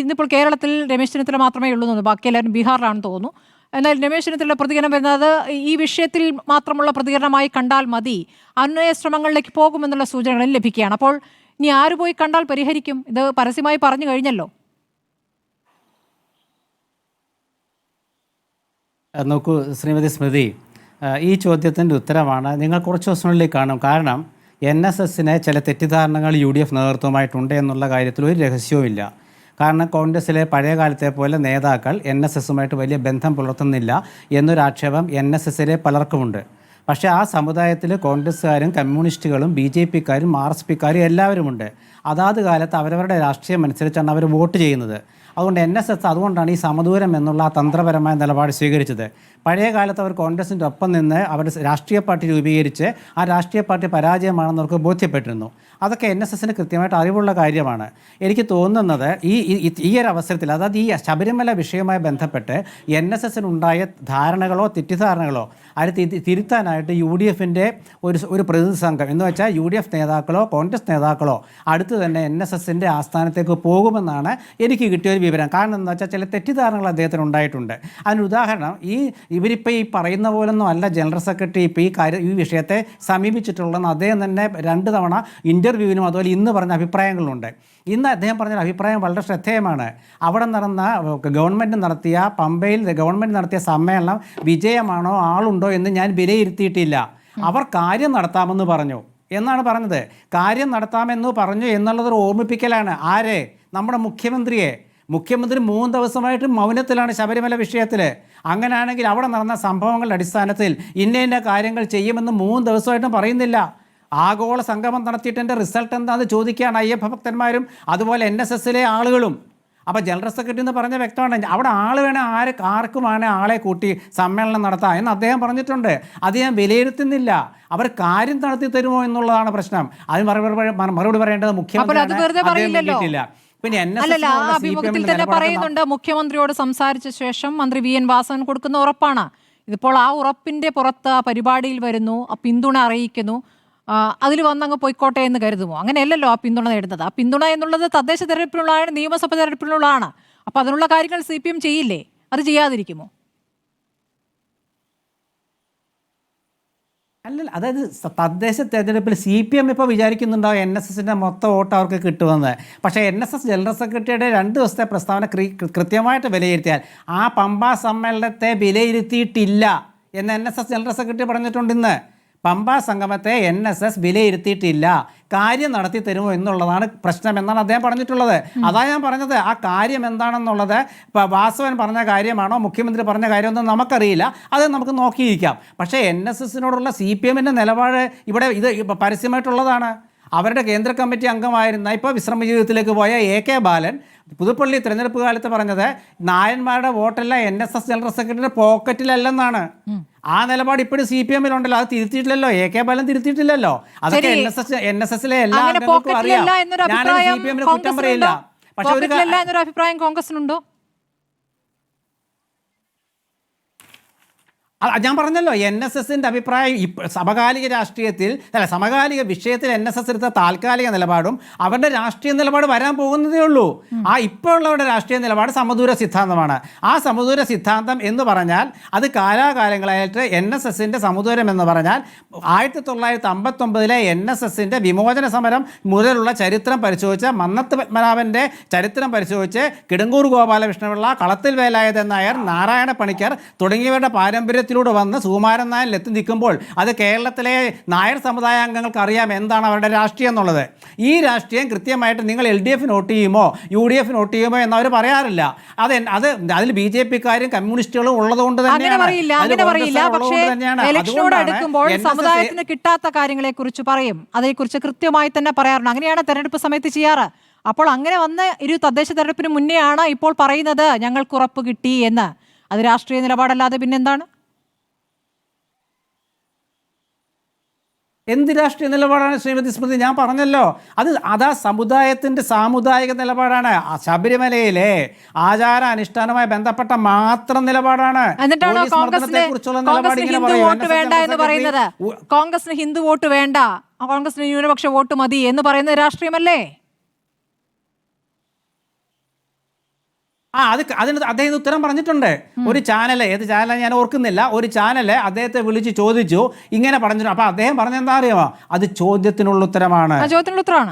ഇന്നിപ്പോൾ കേരളത്തിൽ രമേശ് ചെന്നിത്തല മാത്രമേ ഉള്ളൂ എന്ന്, ബാക്കി എല്ലാവരും ബീഹാറിലാണെന്ന് തോന്നുന്നു. എന്നാൽ രമേശ് ചെന്നിത്തലയുടെ പ്രതികരണം വരുന്നത് ഈ വിഷയത്തിൽ മാത്രമുള്ള പ്രതികരണമായി കണ്ടാൽ മതി, അന്വയ ശ്രമങ്ങളിലേക്ക് പോകുമെന്നുള്ള സൂചനകളും ലഭിക്കുകയാണ്. അപ്പോൾ ഇനി ആര് പോയി കണ്ടാൽ പരിഹരിക്കും? ഇത് പരസ്യമായി പറഞ്ഞു കഴിഞ്ഞല്ലോ. നോക്കൂ ശ്രീമതി സ്മൃതി, ഈ ചോദ്യത്തിൻ്റെ ഉത്തരമാണ് നിങ്ങൾ കുറച്ച് ദിവസങ്ങളിലേക്ക് കാണും. കാരണം NSSന് ചില തെറ്റിദ്ധാരണകൾ UDF നേതൃത്വമായിട്ടുണ്ട് എന്നുള്ള കാര്യത്തിൽ ഒരു രഹസ്യവുമില്ല. കാരണം കോൺഗ്രസ്സിലെ പഴയ കാലത്തെ പോലെ നേതാക്കൾ NSSുമായിട്ട് വലിയ ബന്ധം പുലർത്തുന്നില്ല എന്നൊരു ആക്ഷേപം NSSലെ പലർക്കുമുണ്ട്. പക്ഷേ ആ സമുദായത്തിൽ കോൺഗ്രസ്സുകാരും കമ്മ്യൂണിസ്റ്റുകളും BJPക്കാരും RSPക്കാരും എല്ലാവരുമുണ്ട്. അതാത് കാലത്ത് അവരവരുടെ രാഷ്ട്രീയം അനുസരിച്ചാണ് അവർ വോട്ട് ചെയ്യുന്നത്. അതുകൊണ്ട് NSS അതുകൊണ്ടാണ് ഈ സമദൂരം എന്നുള്ള ആ തന്ത്രപരമായ നിലപാട് സ്വീകരിച്ചത്. പഴയ കാലത്ത് അവർ കോൺഗ്രസിൻ്റെ ഒപ്പം നിന്ന് അവർ രാഷ്ട്രീയ പാർട്ടി രൂപീകരിച്ച് ആ രാഷ്ട്രീയ പാർട്ടി പരാജയമാണെന്ന് അവർക്ക് ബോധ്യപ്പെട്ടിരുന്നു. അതൊക്കെ NSSന് കൃത്യമായിട്ട് അറിവുള്ള കാര്യമാണ്. എനിക്ക് തോന്നുന്നത് ഈ ഒരു അവസരത്തിൽ, അതായത് ഈ ശബരിമല വിഷയവുമായി ബന്ധപ്പെട്ട് NSSനുണ്ടായ ധാരണകളോ തെറ്റിദ്ധാരണകളോ അത് തിരുത്താനായിട്ട് UDFൻ്റെ ഒരു പ്രതിനിധി സംഘം എന്ന് വെച്ചാൽ UDF നേതാക്കളോ കോൺഗ്രസ് നേതാക്കളോ അടുത്ത് തന്നെ NSSൻ്റെ ആസ്ഥാനത്തേക്ക് പോകുമെന്നാണ് എനിക്ക് കിട്ടിയൊരു വിവരം. കാരണം എന്താ വെച്ചാൽ ചില തെറ്റിദ്ധാരണകൾ അദ്ദേഹത്തിന് ഉണ്ടായിട്ടുണ്ട്. അതിന് ഉദാഹരണം, ഇവരിപ്പോൾ ഈ പറയുന്ന പോലൊന്നും അല്ല ജനറൽ സെക്രട്ടറി ഇപ്പോൾ ഈ വിഷയത്തെ സമീപിച്ചിട്ടുള്ളതെന്ന് അദ്ദേഹം തന്നെ 2 തവണ ഇൻ്റർവ്യൂവിനും അതുപോലെ ഇന്ന് പറഞ്ഞ അഭിപ്രായങ്ങളുണ്ട്. ഇന്ന് അദ്ദേഹം പറഞ്ഞ അഭിപ്രായം വളരെ ശ്രദ്ധേയമാണ്. അവിടെ നടന്ന പമ്പയിൽ ഗവൺമെൻറ് നടത്തിയ സമ്മേളനം വിജയമാണോ ആളുണ്ടോ എന്ന് ഞാൻ വിലയിരുത്തിയിട്ടില്ല. അവർ കാര്യം നടത്താമെന്ന് പറഞ്ഞു എന്നാണ് പറഞ്ഞത്. കാര്യം നടത്താമെന്ന് പറഞ്ഞു എന്നുള്ളതൊരു ഓർമ്മിപ്പിക്കലാണ്. ആരെ? നമ്മുടെ മുഖ്യമന്ത്രി 3 ദിവസമായിട്ട് മൗനത്തിലാണ് ശബരിമല വിഷയത്തിൽ. അങ്ങനെയാണെങ്കിൽ അവിടെ നടന്ന സംഭവങ്ങളുടെ അടിസ്ഥാനത്തിൽ ഇന്ന കാര്യങ്ങൾ ചെയ്യുമെന്ന് 3 ദിവസമായിട്ടും പറയുന്നില്ല. ആഗോള സംഗമം നടത്തിയിട്ട് എൻ്റെ റിസൾട്ട് എന്താണെന്ന് ചോദിക്കുകയാണ് അയ്യപ്പ ഭക്തന്മാരും അതുപോലെ NSSലെ ആളുകളും. അപ്പോൾ ജനറൽ സെക്രട്ടറി എന്ന് പറഞ്ഞ വ്യക്തമാണ്, അവിടെ ആൾ വേണേൽ ആർക്കുമാണ് ആളെ കൂട്ടി സമ്മേളനം നടത്താം എന്ന് അദ്ദേഹം പറഞ്ഞിട്ടുണ്ട്. അത് ഞാൻ വിലയിരുത്തുന്നില്ല. അവർ കാര്യം നടത്തി തരുമോ എന്നുള്ളതാണ് പ്രശ്നം. അതിന് മറുപടി പറയേണ്ടത് മുഖ്യമന്ത്രിയാണ്. പിന്നെ അഭിമുഖത്തിൽ തന്നെ പറയുന്നുണ്ട്, മുഖ്യമന്ത്രിയോട് സംസാരിച്ച ശേഷം മന്ത്രി VN വാസവൻ കൊടുക്കുന്ന ഉറപ്പാണ്. ഇതിപ്പോൾ ആ ഉറപ്പിന്റെ പുറത്ത് പരിപാടിയിൽ വരുന്നു, പിന്തുണ അറിയിക്കുന്നു, അതിൽ വന്നങ്ങ് പോയിക്കോട്ടെ എന്ന് കരുതുമോ? അങ്ങനെയല്ലല്ലോ ആ പിന്തുണ നേടുന്നത്. ആ പിന്തുണ എന്നുള്ളത് തദ്ദേശ തെരഞ്ഞെടുപ്പിനുള്ളതാണ്, നിയമസഭ തെരഞ്ഞെടുപ്പിനുള്ളതാണ്. അപ്പോൾ അതിനുള്ള കാര്യങ്ങൾ CPM ചെയ്യില്ലേ? അത് ചെയ്യാതിരിക്കുമോ? അല്ലല്ല, അതായത് തദ്ദേശ തെരഞ്ഞെടുപ്പിൽ CPM ഇപ്പോൾ വിചാരിക്കുന്നുണ്ടോ NSSൻ്റെ മൊത്തം വോട്ട് അവർക്ക് കിട്ടുമെന്ന്. പക്ഷേ NSS ജനറൽ സെക്രട്ടറിയുടെ 2 ദിവസത്തെ പ്രസ്താവന കൃത്യമായിട്ട് വിലയിരുത്തിയാൽ ആ പമ്പാ സമ്മേളനത്തെ വിലയിരുത്തിയിട്ടില്ല എന്ന് NSS ജനറൽ സെക്രട്ടറി പറഞ്ഞിട്ടുണ്ട്. ഇന്ന് പമ്പാ സംഗമത്തെ NSS വിലയിരുത്തിയിട്ടില്ല, കാര്യം നടത്തി തരുമോ എന്നുള്ളതാണ് പ്രശ്നം എന്നാണ് അദ്ദേഹം പറഞ്ഞിട്ടുള്ളത്. അതാണ് ഞാൻ പറഞ്ഞത്. ആ കാര്യം എന്താണെന്നുള്ളത് ഇപ്പോൾ വാസവൻ പറഞ്ഞ കാര്യമാണോ മുഖ്യമന്ത്രി പറഞ്ഞ കാര്യമൊന്നും നമുക്കറിയില്ല, അത് നമുക്ക് നോക്കിയിരിക്കാം. പക്ഷേ NSSനോടുള്ള CPMൻ്റെ നിലപാട് ഇത് പരസ്യമായിട്ടുള്ളതാണ്. അവരുടെ കേന്ദ്ര കമ്മിറ്റി അംഗമായിരുന്ന ഇപ്പോൾ വിശ്രമ ജീവിതത്തിലേക്ക് പോയ AK ബാലൻ പുതുപ്പള്ളി തിരഞ്ഞെടുപ്പ് കാലത്ത് പറഞ്ഞത് നായന്മാരുടെ വോട്ടെല്ലാം NSS ജനറൽ സെക്രട്ടറിയുടെ പോക്കറ്റിലല്ലെന്നാണ്. ആ നിലപാട് ഇപ്പോഴും CPMലുണ്ടല്ലോ. അത് തിരുത്തിയിട്ടില്ലല്ലോ, AK ബാലൻ തിരുത്തിയിട്ടില്ലല്ലോ. അതൊക്കെ NSSലെ എല്ലാ അംഗങ്ങൾക്കും അറിയാം. ഞാൻ CPMന് കുറ്റം പറയില്ല. പക്ഷെ ഒരു അഭിപ്രായം കോൺഗ്രസിനുണ്ടോ? ഞാൻ പറഞ്ഞല്ലോ, NSSൻ്റെ അഭിപ്രായം സമകാലിക രാഷ്ട്രീയത്തിൽ സമകാലിക വിഷയത്തിൽ NSS എടുത്ത താൽക്കാലിക നിലപാടും അവരുടെ രാഷ്ട്രീയ നിലപാട് വരാൻ പോകുന്നതേ ഉള്ളൂ. ആ ഇപ്പോൾ ഉള്ളവരുടെ രാഷ്ട്രീയ നിലപാട് സമദൂര സിദ്ധാന്തമാണ്. ആ സമദൂര സിദ്ധാന്തം എന്ന് പറഞ്ഞാൽ അത് കാലാകാലങ്ങളായിട്ട് NSSൻ്റെ സമദൂരം എന്ന് പറഞ്ഞാൽ 1959 NSSൻ്റെ വിമോചന സമരം മുതലുള്ള ചരിത്രം പരിശോധിച്ച്, മന്നത്ത് പത്മനാഭൻ്റെ ചരിത്രം പരിശോധിച്ച്, കിടങ്ങൂർ ഗോപാലകൃഷ്ണപിള്ള, കളത്തിൽ വേലായുധൻ നായർ, നാരായണ പണിക്കർ തുടങ്ങിയവരുടെ പാരമ്പര്യത്തിൽ രാഷ്ട്രീയത്തിലൂടെ വന്ന് സുകുമാരൻ നായരിൽ എത്തി നിൽക്കുമ്പോൾ അത് കേരളത്തിലെ നായർ സമുദായ അംഗങ്ങൾക്ക് അറിയാം എന്താണ് അവരുടെ രാഷ്ട്രീയം എന്നുള്ളത്. ഈ രാഷ്ട്രീയം കൃത്യമായിട്ട് നിങ്ങൾ LDF വോട്ട് ചെയ്യുമോ UDF വോട്ട് ചെയ്യുമോ എന്നവർ പറയാറില്ല. അതിൽ BJP-ക്കാരും കമ്മ്യൂണിസ്റ്റുകളും ഉള്ളതുകൊണ്ട് അങ്ങനെ പറയില്ല. പക്ഷേ ഇലക്ഷനോട് അടുക്കുമ്പോൾ സമുദായത്തിന് കിട്ടാത്ത കാര്യങ്ങളെ കുറിച്ച് പറയും, അതേക്കുറിച്ച് കൃത്യമായി തന്നെ പറയാറുണ്ട്. അങ്ങനെയാണ് തെരഞ്ഞെടുപ്പ് സമയത്ത് ചെയ്യാറ്. അപ്പോൾ അങ്ങനെ വന്ന് ഒരു തദ്ദേശ തെരഞ്ഞെടുപ്പിന് മുന്നെയാണ് ഇപ്പോൾ പറയുന്നത് ഞങ്ങൾക്ക് ഉറപ്പ് കിട്ടി എന്ന്. അത് രാഷ്ട്രീയ നിലപാടല്ലാതെ പിന്നെന്താണ്? എന്ത് രാഷ്ട്രീയ നിലപാടാണ് ശ്രീമതി സ്മൃതി? ഞാൻ പറഞ്ഞല്ലോ, അതാ സമുദായത്തിൻ്റെ സാമുദായിക നിലപാടാണ്. ശബരിമലയിലെ ആചാര അനുഷ്ഠാനവുമായി ബന്ധപ്പെട്ട മാത്രം നിലപാടാണ്. എന്നിട്ടാണോ കോൺഗ്രസിന് ഹിന്ദു വോട്ട് വേണ്ട എന്ന് പറയുന്നത്? കോൺഗ്രസിന് ഹിന്ദു വോട്ട് വേണ്ട, കോൺഗ്രസിന് ന്യൂനപക്ഷ വോട്ട് മതി എന്ന് പറയുന്നത് രാഷ്ട്രീയമല്ലേ? അതിന് അദ്ദേഹം ഉത്തരം പറഞ്ഞിട്ടുണ്ട്. ഒരു ചാനൽ, ഏത് ചാനൽ ഞാൻ ഓർക്കുന്നില്ല, ഒരു ചാനൽ അദ്ദേഹത്തെ വിളിച്ച് ചോദിച്ചു, ഇങ്ങനെ പറഞ്ഞു. അപ്പൊ അദ്ദേഹം പറഞ്ഞെന്താ അറിയാമോ? അത് ചോദ്യത്തിനുള്ള ഉത്തരമാണ്.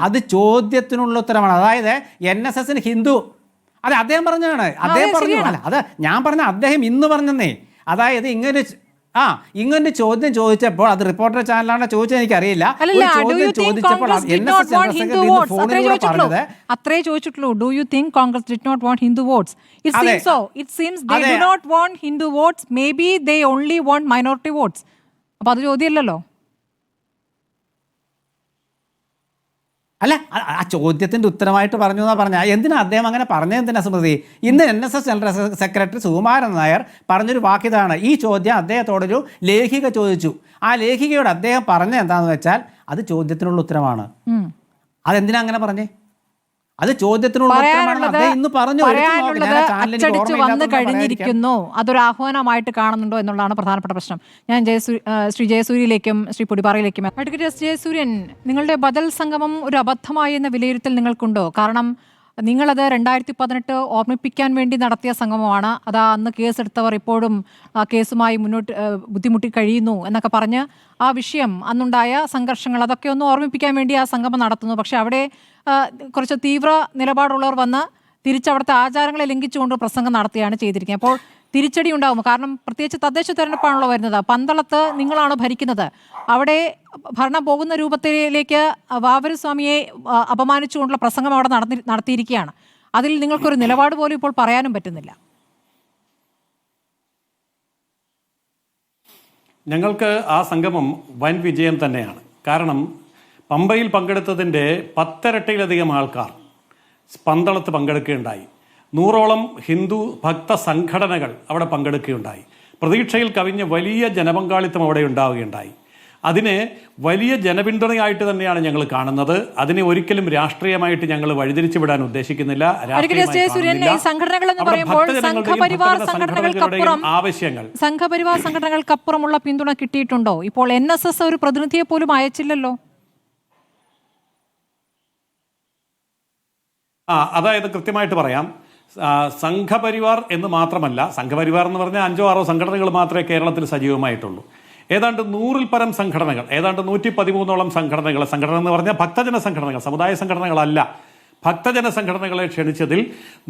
അത് ചോദ്യത്തിനുള്ള ഉത്തരമാണ്. അതായത് NSS ഹിന്ദു, അതെ അദ്ദേഹം പറഞ്ഞാണ്. അദ്ദേഹം പറഞ്ഞു, അല്ല അത് ഞാൻ പറഞ്ഞ അദ്ദേഹം ഇന്ന് പറഞ്ഞെന്നേ. അതായത് ഇങ്ങനെ ചോദ്യം ചോദിച്ചപ്പോൾ, അത് റിപ്പോർട്ടർ ചാനലാണ് ചോദിച്ചത്, എനിക്കറിയില്ല. ചോദിച്ചപ്പോൾ അത്രേ ചോദിച്ചിട്ടുള്ളൂ. Do you think Congress did not want Hindu votes? It seems they do not want Hindu votes, maybe they only want minority votes. അപ്പോൾ അത് ചോദ്യമല്ലല്ലോ. അല്ല, ആ ചോദ്യത്തിൻ്റെ ഉത്തരമായിട്ട് പറഞ്ഞു എന്നാ പറഞ്ഞാൽ. എന്തിനാ അദ്ദേഹം അങ്ങനെ പറഞ്ഞത്? എന്തിനാ സ്മൃതി? ഇന്ന് NSS general secretary Sukumaran Nair പറഞ്ഞൊരു വാക്കിതാണ്. ഈ ചോദ്യം അദ്ദേഹത്തോടൊരു ലേഖിക ചോദിച്ചു. ആ ലേഖികയോട് അദ്ദേഹം പറഞ്ഞത് എന്താണെന്ന് വെച്ചാൽ അത് ചോദ്യത്തിനുള്ള ഉത്തരമാണ്. അതെന്തിനാ അങ്ങനെ പറഞ്ഞേ? അത് ചോദ്യത്തിനുള്ള ഉത്തരമാണ്. അദ്ദേഹം ഇന്ന് പറഞ്ഞു. അച്ചടിച്ച് വന്നു കഴിഞ്ഞിരിക്കുന്നു. അതൊരു ആഹ്വാനമായിട്ട് കാണുന്നുണ്ടോ എന്നുള്ളതാണ് പ്രധാനപ്പെട്ട പ്രശ്നം. ഞാൻ ശ്രീ ജയസൂര്യയിലേക്കും ശ്രീ പൊടിപ്പാറയിലേക്കും. Advocate S. ജയസൂര്യൻ, നിങ്ങളുടെ ബദൽ സംഗമം ഒരു അബദ്ധമായി എന്ന വിലയിരുത്തൽ നിങ്ങൾക്കുണ്ടോ? കാരണം നിങ്ങളത് 2018 ഓർമ്മിപ്പിക്കാൻ വേണ്ടി നടത്തിയ സംഗമമാണ്. അത് അന്ന് കേസെടുത്തവർ ഇപ്പോഴും കേസുമായി മുന്നോട്ട് ബുദ്ധിമുട്ടി കഴിയുന്നു എന്നൊക്കെ പറഞ്ഞ് ആ വിഷയം, അന്നുണ്ടായ സംഘർഷങ്ങൾ, അതൊക്കെ ഒന്ന് ഓർമ്മിപ്പിക്കാൻ വേണ്ടി ആ സംഗമം നടത്തുന്നു. പക്ഷെ അവിടെ കുറച്ച് തീവ്ര നിലപാടുള്ളവർ വന്ന് തിരിച്ചവിടുത്തെ ആചാരങ്ങളെ ലംഘിച്ചുകൊണ്ട് പ്രസംഗം നടത്തുകയാണ് ചെയ്തിരിക്കുന്നത്. അപ്പോൾ തിരിച്ചടി ഉണ്ടാകും. കാരണം പ്രത്യേകിച്ച് തദ്ദേശ തെരഞ്ഞെടുപ്പാണല്ലോ വരുന്നത്. പന്തളത്ത് നിങ്ങളാണ് ഭരിക്കുന്നത്. അവിടെ ഭരണം പോകുന്ന രൂപത്തിലേക്ക് വാവരുസ്വാമിയെ അപമാനിച്ചുകൊണ്ടുള്ള പ്രസംഗം അവിടെ നടത്തിയിരിക്കുകയാണ്. അതിൽ നിങ്ങൾക്കൊരു നിലപാട് പോലും ഇപ്പോൾ പറയാനും പറ്റുന്നില്ല. ഞങ്ങൾക്ക് ആ സംഗമം വൻ വിജയം തന്നെയാണ്. കാരണം പമ്പയിൽ പങ്കെടുത്തതിൻ്റെ 10 ഇരട്ടിയിലധികം ആൾക്കാർ പന്തളത്ത് പങ്കെടുക്കുകയുണ്ടായി. 100ഓളം ഹിന്ദു ഭക്ത സംഘടനകൾ അവിടെ പങ്കെടുക്കുകയുണ്ടായി. പ്രതീക്ഷയിൽ കവിഞ്ഞ വലിയ ജനപങ്കാളിത്തം അവിടെ ഉണ്ടാവുകയുണ്ടായി. അതിനെ വലിയ ജനപിന്തുണയായിട്ട് തന്നെയാണ് ഞങ്ങൾ കാണുന്നത്. അതിനെ ഒരിക്കലും രാഷ്ട്രീയമായിട്ട് ഞങ്ങൾ വഴിതിരിച്ചു വിടാൻ ഉദ്ദേശിക്കുന്നില്ല. സംഘപരിവാർ സംഘടനകൾക്കപ്പുറമുള്ള പിന്തുണ കിട്ടിയിട്ടുണ്ടോ? ഇപ്പോൾ NSS ഒരു പ്രതിനിധിയെ പോലും അയച്ചില്ലല്ലോ. അതായത് കൃത്യമായിട്ട് പറയാം, സംഘപരിവാർ എന്ന് മാത്രമല്ല, സംഘപരിവാർ എന്ന് പറഞ്ഞാൽ 5-6 സംഘടനകൾ മാത്രമേ കേരളത്തിൽ സജീവമായിട്ടുള്ളൂ. ഏതാണ്ട് 100-ൽ പരം സംഘടനകൾ, ഏതാണ്ട് 113ഓളം സംഘടനകൾ, സംഘടന എന്ന് പറഞ്ഞാൽ ഭക്തജന സംഘടനകൾ, സമുദായ സംഘടനകളല്ല, ഭക്തജന സംഘടനകളെ ക്ഷണിച്ചതിൽ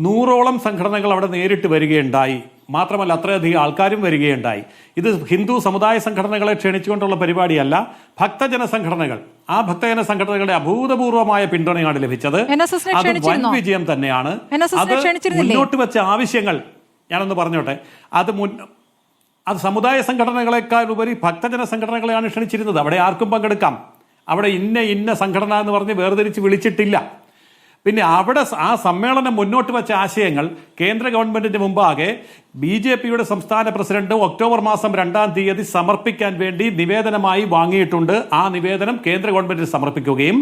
100ഓളം സംഘടനകൾ അവിടെ നേരിട്ട് വരികയുണ്ടായി. മാത്രമല്ല അത്രയധികം ആൾക്കാരും വരികയുണ്ടായി. ഇത് ഹിന്ദു സമുദായ സംഘടനകളെ ക്ഷണിച്ചുകൊണ്ടുള്ള പരിപാടിയല്ല, ഭക്തജന സംഘടനകൾ. ആ ഭക്തജന സംഘടനകളുടെ അഭൂതപൂർവമായ പിന്തുണയാണ് ലഭിച്ചത്. അത് വൻ വിജയം തന്നെയാണ്. അത് മുന്നോട്ട് വെച്ച ആവശ്യങ്ങൾ ഞാനൊന്ന് പറഞ്ഞോട്ടെ. അത് സമുദായ സംഘടനകളെക്കാൾ ഉപരി ഭക്തജന സംഘടനകളെയാണ് ക്ഷണിച്ചിരുന്നത്. അവിടെ ആർക്കും പങ്കെടുക്കാം. അവിടെ ഇന്ന സംഘടന എന്ന് പറഞ്ഞ് വേർതിരിച്ച് വിളിച്ചിട്ടില്ല. പിന്നെ അവിടെ ആ സമ്മേളനം മുന്നോട്ട് വെച്ച ആശയങ്ങൾ കേന്ദ്ര ഗവൺമെന്റിന്റെ മുമ്പാകെ BJPയുടെ സംസ്ഥാന പ്രസിഡന്റ് ഒക്ടോബർ മാസം 2-ാം തീയതി സമർപ്പിക്കാൻ വേണ്ടി നിവേദനമായി വാങ്ങിയിട്ടുണ്ട്. ആ നിവേദനം കേന്ദ്ര ഗവൺമെന്റിന് സമർപ്പിക്കുകയും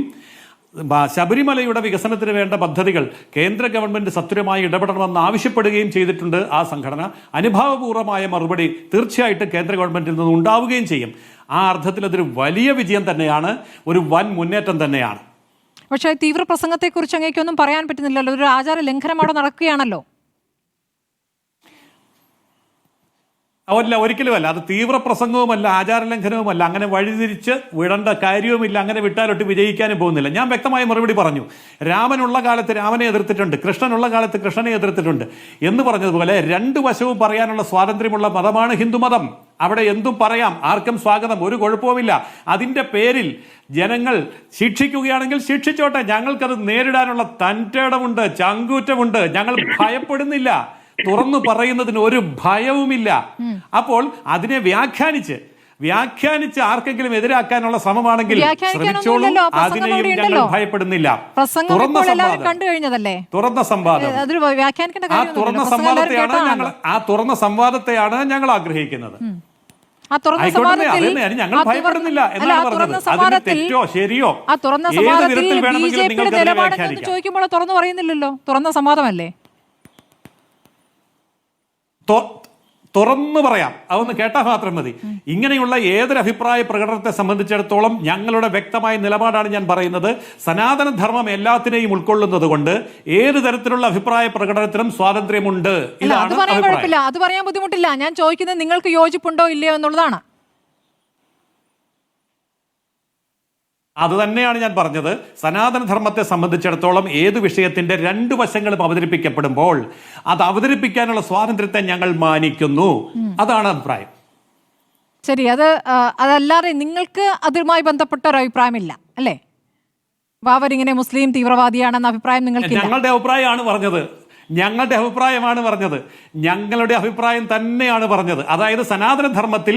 ശബരിമലയുടെ വികസനത്തിന് വേണ്ട പദ്ധതികൾ കേന്ദ്ര ഗവൺമെന്റ് സത്വരമായി ഇടപെടണമെന്ന് ആവശ്യപ്പെടുകയും ചെയ്തിട്ടുണ്ട്. ആ സംഘടന അനുഭാവപൂർവമായ മറുപടി തീർച്ചയായിട്ടും കേന്ദ്ര ഗവൺമെന്റിൽ നിന്ന് ഉണ്ടാവുകയും ചെയ്യും. ആ അർത്ഥത്തിൽ അതൊരു വലിയ വിജയം തന്നെയാണ്, ഒരു വൻ മുന്നേറ്റം തന്നെയാണ്. പക്ഷേ തീവ്ര പ്രസംഗത്തെക്കുറിച്ച് അങ്ങേക്കൊന്നും പറയാൻ പറ്റുന്നില്ലല്ലോ. ഒരു ആചാര ലംഘനം അവിടെ നടക്കുകയാണല്ലോ. അല്ല, ഒരിക്കലുമല്ല. അത് തീവ്ര പ്രസംഗവുമല്ല, ആചാരലംഘനവുമല്ല. അങ്ങനെ വഴിതിരിച്ച് വിടേണ്ട കാര്യവുമില്ല. അങ്ങനെ വിട്ടാലൊട്ട് വിജയിക്കാനും പോകുന്നില്ല. ഞാൻ വ്യക്തമായ മറുപടി പറഞ്ഞു. രാമനുള്ള കാലത്ത് രാമനെ എതിർത്തിട്ടുണ്ട്, കൃഷ്ണനുള്ള കാലത്ത് കൃഷ്ണനെ എതിർത്തിട്ടുണ്ട് എന്ന് പറഞ്ഞതുപോലെ രണ്ടു വശവും പറയാനുള്ള സ്വാതന്ത്ര്യമുള്ള മതമാണ് ഹിന്ദുമതം. അവിടെ എന്തും പറയാം, ആർക്കും സ്വാഗതം, ഒരു കുഴപ്പവുമില്ല. അതിന്റെ പേരിൽ ജനങ്ങൾ ശിക്ഷിക്കുകയാണെങ്കിൽ ശിക്ഷിച്ചോട്ടെ. ഞങ്ങൾക്കത് നേരിടാനുള്ള തന്റേടമുണ്ട്, ചങ്കൂറ്റമുണ്ട്. ഞങ്ങൾ ഭയപ്പെടുന്നില്ല. തുറന്നു പറയുന്നതിന് ഒരു ഭയവുമില്ല. അപ്പോൾ അതിനെ വ്യാഖ്യാനിച്ച് ആർക്കെങ്കിലും എതിരാക്കാനുള്ള ശ്രമമാണെങ്കിൽ ശ്രമിച്ചോളൂ. അതിനെയും ഞങ്ങൾ ഭയപ്പെടുന്നില്ല. തുറന്ന സംവാദം, ആ തുറന്ന സംവാദത്തെയാണ് ഞങ്ങൾ ആഗ്രഹിക്കുന്നത്. ഞങ്ങൾ ഭയപ്പെടുന്നില്ല എന്നാണ് പറഞ്ഞത്. അതിന് തെറ്റോ ശരിയോ ഏത് വിധത്തിൽ വേണമെങ്കിലും നിങ്ങൾക്ക് വ്യാഖ്യാനിക്കാം. ചോദിക്കുമ്പോൾ തുറന്നു പറയുന്നില്ലല്ലോ, തുറന്ന സംവാദമല്ലേ? തുറന്നു പറയാം, അതൊന്ന് കേട്ടാൽ മാത്രം മതി. ഇങ്ങനെയുള്ള ഏതൊരു അഭിപ്രായ പ്രകടനത്തെ സംബന്ധിച്ചിടത്തോളം ഞങ്ങളുടെ വ്യക്തമായ നിലപാടാണ് ഞാൻ പറയുന്നത്. സനാതനധർമ്മം എല്ലാത്തിനെയും ഉൾക്കൊള്ളുന്നത് കൊണ്ട് ഏത് തരത്തിലുള്ള അഭിപ്രായ പ്രകടനത്തിനും സ്വാതന്ത്ര്യമുണ്ട്. അത് പറയാൻ കുഴപ്പമില്ല, അത് പറയാൻ ബുദ്ധിമുട്ടില്ല. ഞാൻ ചോദിക്കുന്നത് നിങ്ങൾക്ക് യോജിപ്പുണ്ടോ ഇല്ലയോ എന്നുള്ളതാണ്. അത് തന്നെയാണ് ഞാൻ പറഞ്ഞത്. സനാതനധർമ്മത്തെ സംബന്ധിച്ചിടത്തോളം ഏത് വിഷയത്തിന്റെ രണ്ടു വശങ്ങളും അവതരിപ്പിക്കപ്പെടുമ്പോൾ അത് അവതരിപ്പിക്കാനുള്ള സ്വാതന്ത്ര്യത്തെ ഞങ്ങൾ മാനിക്കുന്നു. അതാണ് അഭിപ്രായം. ശരി, അതല്ലാതെ നിങ്ങൾക്ക് അതുമായി ബന്ധപ്പെട്ട ഒരു അഭിപ്രായമില്ല അല്ലേ? ബാബർ മുസ്ലിം തീവ്രവാദിയാണെന്ന അഭിപ്രായം നിങ്ങൾക്ക്? ഞങ്ങളുടെ അഭിപ്രായമാണ് പറഞ്ഞത്. ഞങ്ങളുടെ അഭിപ്രായം തന്നെയാണ് പറഞ്ഞത്. അതായത് സനാതനധർമ്മത്തിൽ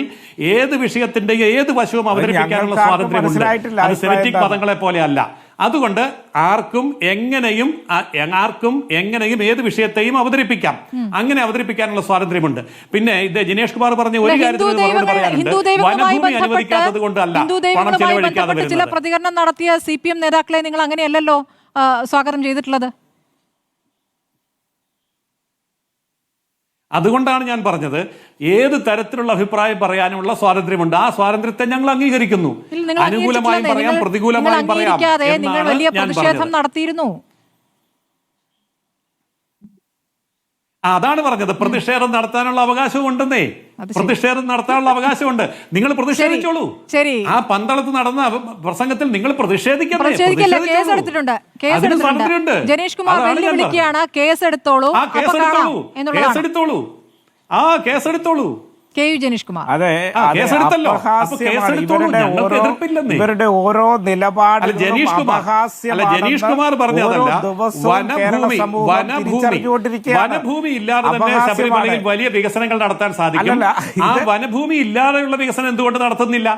ഏത് വിഷയത്തിന്റെയും ഏത് വശവും അവതരിപ്പിക്കാനുള്ള സ്വാതന്ത്ര്യമുണ്ട്. അത് സെമിറ്റിക് മതങ്ങളെ പോലെ അല്ല. അതുകൊണ്ട് ആർക്കും എങ്ങനെയും ഏത് വിഷയത്തെയും അവതരിപ്പിക്കാം. അങ്ങനെ അവതരിപ്പിക്കാനുള്ള സ്വാതന്ത്ര്യമുണ്ട്. പിന്നെ ഇത് ജിനേഷ് കുമാർ പറഞ്ഞ ഒരു കാര്യത്തിൽ പറയാനുണ്ട്. വനഭൂമി അനുവദിക്കാത്തത് കൊണ്ടല്ല പണം ചെലവഴിക്കാതെ വരുന്നത്. ചില പ്രതികരണം നടത്തിയ CPM നേതാക്കളെ നിങ്ങൾ അങ്ങനെയല്ലല്ലോ സ്വാഗതം ചെയ്തിട്ടുള്ളത്. അതുകൊണ്ടാണ് ഞാൻ പറഞ്ഞത് ഏത് തരത്തിലുള്ള അഭിപ്രായം പറയാനുള്ള സ്വാതന്ത്ര്യമുണ്ട്. ആ സ്വാതന്ത്ര്യത്തെ ഞങ്ങൾ അംഗീകരിക്കുന്നു. അനുകൂലമായും പറയാം, പ്രതികൂലമായും പറയാം. നിങ്ങൾ വലിയ പ്രതിഷേധം നടത്തിയിരുന്നു. അതാണ് പറഞ്ഞത്. പ്രതിഷേധം നടത്താനുള്ള അവകാശവും ഉണ്ടെന്നേ. പ്രതിഷേധം നടത്താനുള്ള അവകാശമുണ്ട്. നിങ്ങൾ പ്രതിഷേധിച്ചോളൂ. ആ പന്തളത്ത് നടന്ന പ്രസംഗത്തിൽ നിങ്ങൾ പ്രതിഷേധിക്കണ്ടേ? ജനീഷ് കുമാർ വെല്ലുവിളിക്കുകയാണ്, കേസെടുത്തോളൂ. കേസെടുത്തോളൂ. ജനീഷ് കുമാർ ഇവരുടെ ഓരോ നിലപാടും ജനീഷ് കുമാർ പറഞ്ഞതല്ല. വനഭൂമി ഇല്ലാതെ തന്നെ ശബരിമലയിൽ വലിയ വികസനങ്ങൾ നടത്താൻ സാധിക്കും. ആ വനഭൂമി ഇല്ലാതെയുള്ള വികസനം എന്തുകൊണ്ട് നടത്തുന്നില്ല?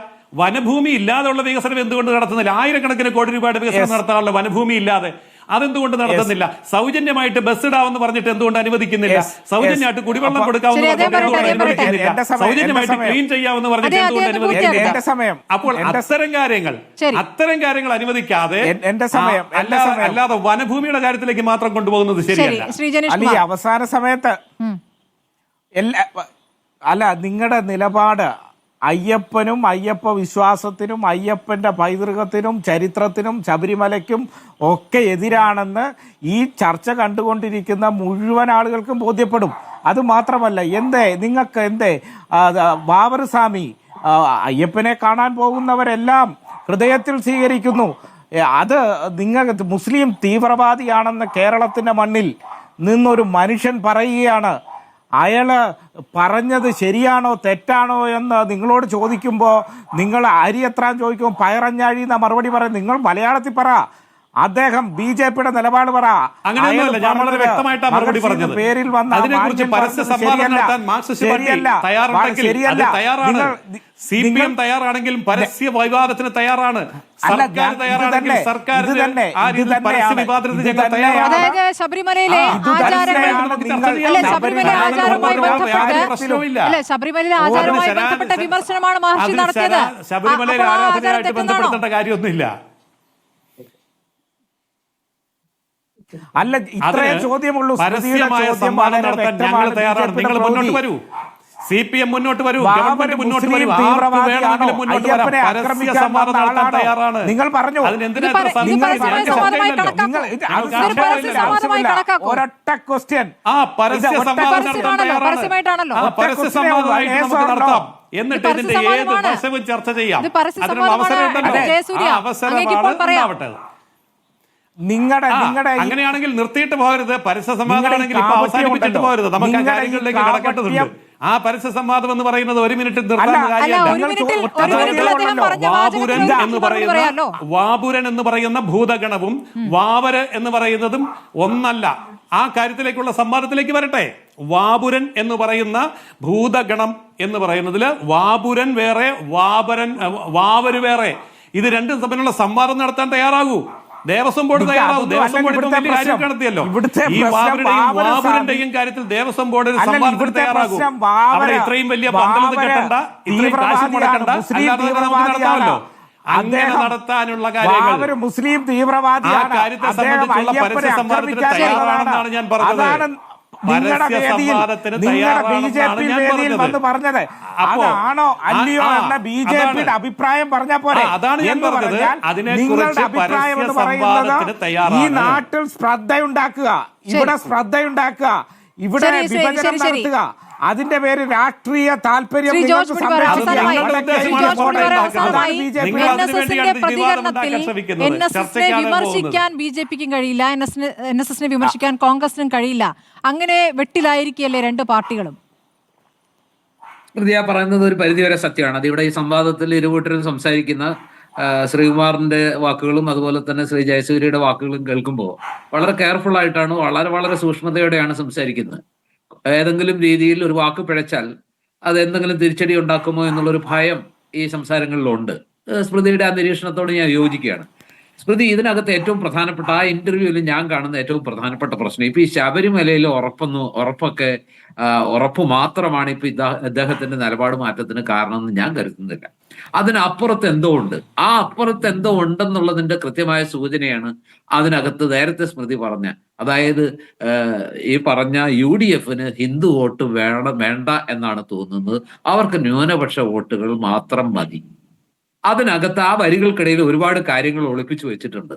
വനഭൂമി ഇല്ലാതെയുള്ള വികസനം എന്തുകൊണ്ട് നടത്തുന്നില്ല? ആയിരക്കണക്കിന് കോടി രൂപയുടെ വികസനം നടത്താനുള്ള വനഭൂമി ഇല്ലാതെ അതെന്തുകൊണ്ട് നടത്തുന്നില്ല? സൗജന്യമായിട്ട് ബസ് ഇടാവെന്ന് പറഞ്ഞിട്ട് എന്തുകൊണ്ട് അനുവദിക്കുന്നില്ല? സൗജന്യമായിട്ട് കുടിവെള്ളം കൊടുക്കാമെന്ന് പറഞ്ഞിട്ട് എന്തുകൊണ്ട് അനുവദിക്കുന്നില്ല? സൗജന്യമായിട്ട് ക്ലീൻ ചെയ്യാമെന്ന് പറഞ്ഞിട്ട് എന്തുകൊണ്ട് അനുവദിക്കുന്നില്ല? അപ്പോൾ അത്തരം കാര്യങ്ങൾ അനുവദിക്കാതെ അല്ലാതെ വനഭൂമിയുടെ കാര്യത്തിലേക്ക് മാത്രം കൊണ്ടുപോകുന്നത് ശരിയല്ല. ഈ അവസാന സമയത്ത് നിങ്ങളുടെ നിലപാട് അയ്യപ്പനും അയ്യപ്പ വിശ്വാസത്തിനും അയ്യപ്പന്റെ പൈതൃകത്തിനും ചരിത്രത്തിനും ശബരിമലയ്ക്കും ഒക്കെ എതിരാണെന്ന് ഈ ചർച്ച കണ്ടുകൊണ്ടിരിക്കുന്ന മുഴുവൻ ആളുകൾക്കും ബോധ്യപ്പെടും. അത് മാത്രമല്ല, നിങ്ങൾക്ക് ബാബർ സ്വാമി അയ്യപ്പനെ കാണാൻ പോകുന്നവരെല്ലാം ഹൃദയത്തിൽ സ്വീകരിക്കുന്നു. അത് നിങ്ങൾക്ക് മുസ്ലിം തീവ്രവാദിയാണെന്ന് കേരളത്തിന്റെ മണ്ണിൽ നിന്നൊരു മനുഷ്യൻ പറയുകയാണ്. അയാള് പറഞ്ഞത് ശരിയാണോ തെറ്റാണോ എന്ന് നിങ്ങളോട് ചോദിക്കുമ്പോൾ നിങ്ങൾ അരി എത്രാൻ ചോദിക്കുമ്പോൾ പയറഞ്ഞാഴി എന്ന മറുപടി പറയും. നിങ്ങൾ മലയാളത്തിൽ പറ. അദ്ദേഹം BJPയുടെ നിലപാട് പറ. അങ്ങനെയൊന്നുമല്ല, ഞാൻ വളരെ വ്യക്തമായിട്ടാണ് മറുപടി പറഞ്ഞത്. പേരിൽ വന്ന അതിനെക്കുറിച്ച് പരസ്യ സംവാദം നടത്താൻ മാർക്സിസ്റ്റ് പാർട്ടി തയ്യാറുണ്ടെങ്കിൽ അത് തയ്യാറാണ്. CPM തയ്യാറാണെങ്കിലും പരസ്യ വിവാദത്തിന് തയ്യാറാണ്. സർക്കാർ തയ്യാറാണെങ്കിൽ സർക്കാരിന്റെ ആ രീതിയിൽ പരസ്യ വിവാദത്തിന് ഞങ്ങൾ തയ്യാറാണ്. അതായത് ശബരിമലയിലെ ആചാരവുമായി ബന്ധപ്പെട്ട വിമർശനമാണ് മഹർഷി നടത്തിയത്. ശബരിമലയിലെ ആരാധനയായിട്ട് ബന്ധപ്പെടുത്തേണ്ട കാര്യമൊന്നുമില്ല. അല്ല, ഇത്രേ ചോദ്യമുള്ളൂ. പരസ്യമായ സംവാദം നടത്താൻ ഞങ്ങൾ തയ്യാറാണ്. നിങ്ങൾ മുന്നോട്ട് വരൂ. CPM മുന്നോട്ട് വരൂ, ബാബർ ഗവൺമെന്റ് മുന്നോട്ട് മുസ്ലിം വരൂ, ആർക്ക് തീവ്രവാദിയാണോ? വേണമെങ്കിലും മുന്നോട്ട് വരാം. അയ്യപ്പനെ പരസ്യ ആക്രമിക്കാൻ സംവാദം വന്ന നടത്താൻ ആളാണോ? തയ്യാറാണ്. നിങ്ങൾ പറഞ്ഞു. അതിനെന്തിനാ ഇത് പരസ്യ സംവാദമായി കണക്കാക്കൂ. ഒരൊറ്റ ക്വസ്റ്റ്യൻ. പരസ്യ സംവാദം നടത്താൻ തയ്യാറാണ്. പരസ്യമായിട്ടാണല്ലോ. പരസ്യ സംവാദമായിട്ട് നമുക്ക് നടത്താം. എന്നിട്ട് ഇത് ഇതിന്റെ ഏത് പരസ്യസംവാദമാണ്. വശവും ചർച്ച ചെയ്യാം. ഇത് പരസ്യസംവാദമാണ്. അതിനുള്ള അവസരം ഉണ്ടല്ലോ. ജയസൂര്യ, ആ അവസരമാണ് അങ്ങേക്ക് ഇപ്പോൾ പറയാം. ഉണ്ടാവട്ടെ. നിങ്ങളുടെ അങ്ങനെയാണെങ്കിൽ നിർത്തിയിട്ട് പോകരുത്. പരസ്യ സംവാദമാണെങ്കിൽ ഇപ്പൊ അവസാനിപ്പിച്ചിട്ട് പോകരുത്. നമുക്ക് ആ കാര്യങ്ങളിലേക്ക് കടക്കേണ്ടതുണ്ട്. ആ പരസ്യ സംവാദം എന്ന് പറയുന്നത് 1 മിനിറ്റ് നിർത്താൻ വാപുരൻ എന്ന് പറയുന്ന ഭൂതഗണവും വാവര് എന്ന് പറയുന്നതും ഒന്നല്ല. ആ കാര്യത്തിലേക്കുള്ള സംവാദത്തിലേക്ക് വരട്ടെ. വാപുരൻ എന്ന് പറയുന്ന ഭൂതഗണം എന്ന് പറയുന്നതില് വാപുരൻ വേറെ, വാവര് വേറെ. ഇത് രണ്ടും തമ്മിലുള്ള സംവാദം നടത്താൻ തയ്യാറാകൂ. ദേവസ്വം ബോർഡ് തയ്യാറാവും. ദേവസ്വം ബോർഡ് കാര്യം നടത്തിയല്ലോ. ഈ വാപുരന്റെയും കാര്യത്തിൽ ദേവസ്വം ബോർഡ് ഒരു സംവാദത്തിന് തയ്യാറാകും. അവിടെ ഇത്രയും വലിയ പന്തലത്ത് കെട്ടണ്ട, ഇത്രയും കാശ് മുടക്കണ്ട, അല്ലാതെ നമുക്ക് നടത്താമല്ലോ. അങ്ങനെ നടത്താനുള്ള കാര്യങ്ങൾ മുസ്ലിം തീവ്രവാദിയാണ്. ആ കാര്യത്തെ സംബന്ധിച്ചുള്ള പരസ്യ സംവാദത്തിന് തയ്യാറാണെന്നാണ് ഞാൻ പറഞ്ഞത്. പരസ്യ സംവാദത്തിന് തയ്യാറാണെന്നാണ് ഞാൻ പറഞ്ഞത്. അതാണോ അല്ലയോ എന്ന BJP-യുടെ അഭിപ്രായം പറഞ്ഞ പോലെ. അതാണ് ഞാൻ പറഞ്ഞത്. നിങ്ങളുടെ അഭിപ്രായം എന്ന് പറയുന്നത് ഈ നാട്ടിൽ ശ്രദ്ധയുണ്ടാക്കുക, ഇവിടെ ശ്രദ്ധയുണ്ടാക്കുക, ഇവിടെ വിഭജനം നടത്തുക, അതിന്റെ പേര് രാഷ്ട്രീയ താല്പര്യം വിമർശിക്കാൻ BJP-ക്കും കഴിയില്ല, NSS-നെ വിമർശിക്കാൻ കോൺഗ്രസിനും കഴിയില്ല. അങ്ങനെ വെട്ടിലായിരിക്കുകയല്ലേ രണ്ട് പാർട്ടികളും? പ്രതിയ പറയുന്നത് ഒരു പരിധിവരെ സത്യമാണ്. അത് ഇവിടെ ഈ സംവാദത്തിൽ ഇരുകൂട്ടരും സംസാരിക്കുന്ന ശ്രീകുമാറിന്റെ വാക്കുകളും അതുപോലെ തന്നെ ശ്രീ ജയസൂര്യയുടെ വാക്കുകളും കേൾക്കുമ്പോൾ വളരെ കെയർഫുൾ ആയിട്ടാണ്, വളരെ വളരെ സൂക്ഷ്മതയോടെയാണ് സംസാരിക്കുന്നത്. ഏതെങ്കിലും രീതിയിൽ ഒരു വാക്ക് പിഴച്ചാൽ അത് എന്തെങ്കിലും തിരിച്ചടി ഉണ്ടാക്കുമോ എന്നുള്ളൊരു ഭയം ഈ സംസാരങ്ങളിലുണ്ട്. സ്മൃതിയുടെ ആ നിരീക്ഷണത്തോട് ഞാൻ യോജിക്കുകയാണ്. സ്മൃതി, ഇതിനകത്ത് ഏറ്റവും പ്രധാനപ്പെട്ട ആ ഇന്റർവ്യൂവിൽ ഞാൻ കാണുന്ന ഏറ്റവും പ്രധാനപ്പെട്ട പ്രശ്നം ഇപ്പൊ ഈ ശബരിമലയിൽ ഉറപ്പ് മാത്രമാണ് ഇപ്പൊ ഇദ്ദേഹത്തിന്റെ നിലപാട് മാറ്റത്തിന് കാരണമെന്ന് ഞാൻ കരുതുന്നില്ല. അതിനപ്പുറത്ത് എന്തോ ഉണ്ട്. ആ അപ്പുറത്ത് എന്തോ ഉണ്ടെന്നുള്ളതിന്റെ കൃത്യമായ സൂചനയാണ് അതിനകത്ത് നേരത്തെ സ്മൃതി പറഞ്ഞ, അതായത് ഈ പറഞ്ഞ UDF-ന് ഹിന്ദു വോട്ട് വേണ്ട എന്നാണ് തോന്നുന്നത്. അവർക്ക് ന്യൂനപക്ഷ വോട്ടുകൾ മാത്രം മതി. അതിനകത്ത് ആ വരികൾക്കിടയിൽ ഒരുപാട് കാര്യങ്ങൾ ഒളിപ്പിച്ചു വെച്ചിട്ടുണ്ട്.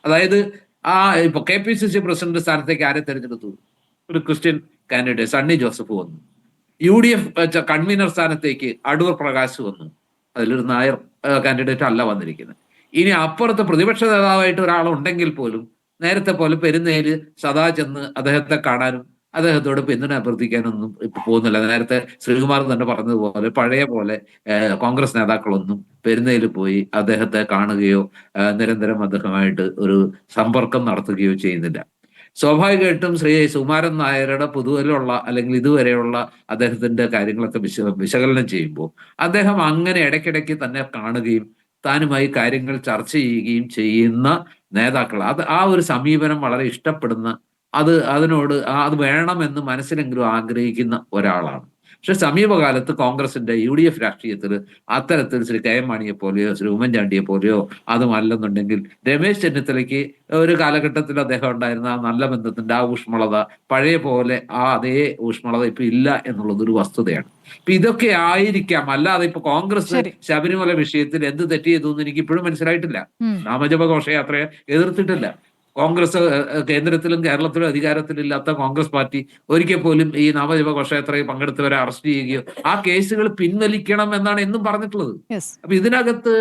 അതായത് ഇപ്പൊ KPCC പ്രസിഡന്റ് സ്ഥാനത്തേക്ക് ആരെ തെരഞ്ഞെടുത്തു? ഒരു ക്രിസ്ത്യൻ കാൻഡിഡേറ്റ് സണ്ണി ജോസഫ് വന്നു. UDF കൺവീനർ സ്ഥാനത്തേക്ക് അടൂർ പ്രകാശ് വന്നു. അതിലൊരു നായർ കാൻഡിഡേറ്റ് അല്ല വന്നിരിക്കുന്നത്. ഇനി അപ്പുറത്ത് പ്രതിപക്ഷ നേതാവായിട്ട് ഒരാളുണ്ടെങ്കിൽ പോലും നേരത്തെ പോലെ പെരുന്നേല് സദാ ചെന്ന് അദ്ദേഹത്തെ കാണാനും അദ്ദേഹത്തോട് പിന്തുണ അഭ്യർത്ഥിക്കാനൊന്നും ഇപ്പൊ പോകുന്നില്ല. നേരത്തെ ശ്രീകുമാർ തന്നെ പറഞ്ഞതുപോലെ പഴയ പോലെ കോൺഗ്രസ് നേതാക്കളൊന്നും പെരുന്നേല് പോയി അദ്ദേഹത്തെ കാണുകയോ നിരന്തരം അദ്ദേഹമായിട്ട് ഒരു സമ്പർക്കം നടത്തുകയോ ചെയ്യുന്നില്ല. സ്വാഭാവികമായിട്ടും ശ്രീ സുകുമാരൻ നായരുടെ പൊതുവിലുള്ള അല്ലെങ്കിൽ ഇതുവരെയുള്ള അദ്ദേഹത്തിന്റെ കാര്യങ്ങളൊക്കെ വിശകലനം ചെയ്യുമ്പോൾ അദ്ദേഹം അങ്ങനെ ഇടയ്ക്കിടയ്ക്ക് തന്നെ കാണുകയും താനുമായി കാര്യങ്ങൾ ചർച്ച ചെയ്യുകയും ചെയ്യുന്ന നേതാക്കൾ, ആ ഒരു സമീപനം വളരെ ഇഷ്ടപ്പെടുന്ന, അതിനോട് അത് വേണമെന്ന് മനസ്സിലെങ്കിലും ആഗ്രഹിക്കുന്ന ഒരാളാണ്. പക്ഷെ സമീപകാലത്ത് കോൺഗ്രസിന്റെ UDF രാഷ്ട്രീയത്തിൽ അത്തരത്തിൽ ശ്രീ KM മാണിയെ പോലെയോ ശ്രീ ഉമ്മൻചാണ്ടിയെ പോലെയോ അതുമല്ലെന്നുണ്ടെങ്കിൽ രമേശ് ചെന്നിത്തലയ്ക്ക് ഒരു കാലഘട്ടത്തിൽ അദ്ദേഹം ഉണ്ടായിരുന്ന ആ നല്ല ബന്ധത്തിന്റെ ആ ഊഷ്മളത പഴയ പോലെ അതേ ഊഷ്മളത ഇപ്പൊ ഇല്ല എന്നുള്ളതൊരു വസ്തുതയാണ്. ഇപ്പൊ ഇതൊക്കെ ആയിരിക്കാം. അല്ലാതെ ഇപ്പൊ കോൺഗ്രസ് ശബരിമല വിഷയത്തിൽ എന്ത് തെറ്റ് ചെയ്തു എന്ന് എനിക്ക് ഇപ്പോഴും മനസ്സിലായിട്ടില്ല. നാമജപ ഘോഷയാത്രയെ എതിർത്തിട്ടില്ല. കോൺഗ്രസ് കേന്ദ്രത്തിലും കേരളത്തിലും അധികാരത്തിലില്ലാത്ത കോൺഗ്രസ് പാർട്ടി ഒരിക്കൽ പോലും ഈ നാമജപ ഘോഷയാത്രയിൽ പങ്കെടുത്തവരെ അറസ്റ്റ് ചെയ്യുകയോ ആ കേസുകൾ പിൻവലിക്കണം എന്നാണ് എന്നും പറഞ്ഞിട്ടുള്ളത്. അപ്പൊ ഇതിനകത്ത്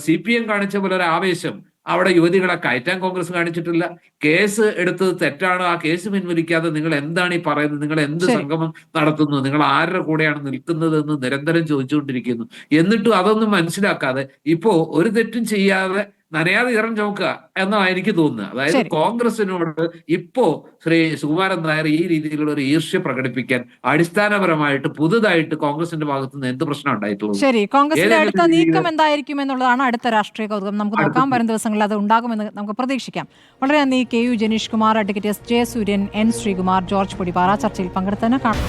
CPM കാണിച്ച പോലെ ഒരു ആവേശം അവിടെ യുവതികളെ കയറ്റാൻ കോൺഗ്രസ് കാണിച്ചിട്ടില്ല. കേസ് എടുത്തത് തെറ്റാണ്, ആ കേസ് പിൻവലിക്കാതെ നിങ്ങൾ എന്താണ് ഈ പറയുന്നത്, നിങ്ങൾ എന്ത് സംഗമം നടത്തുന്നു, നിങ്ങൾ ആരുടെ കൂടെയാണ് നിൽക്കുന്നത് എന്ന് നിരന്തരം ചോദിച്ചുകൊണ്ടിരിക്കുന്നു. എന്നിട്ടും അതൊന്നും മനസ്സിലാക്കാതെ ഇപ്പോ ഒരു തെറ്റും ചെയ്യാതെ നനയാതെ ഇറം ചോക്കുക എന്നാണ് എനിക്ക് തോന്നുന്നത്. അതായത് കോൺഗ്രസിനോട് ഇപ്പോ ശ്രീ സുകുമാരൻ നായർ ഈ രീതിയിലുള്ള ഒരു ഈർഷ്യ പ്രകടിപ്പിക്കാൻ അടിസ്ഥാനപരമായിട്ട് പുതുതായിട്ട് കോൺഗ്രസിന്റെ ഭാഗത്ത് നിന്ന് എന്ത് പ്രശ്നം ഉണ്ടായിട്ടുള്ളത്? ശരി, കോൺഗ്രസിന്റെ അടുത്ത നീക്കം എന്തായിരിക്കും എന്നുള്ളതാണ് അടുത്ത രാഷ്ട്രീയ കൗതുകം. നമുക്ക് നോക്കാം, വരും ദിവസങ്ങളിൽ അത് ഉണ്ടാകുമെന്ന് നമുക്ക് പ്രതീക്ഷിക്കാം. വളരെ നന്ദി. KU Janeesh Kumar, advocate S Jayasuryan, N Sreekumar, George Podippara ചർച്ചയിൽ പങ്കെടുത്തതിന് കാണാം.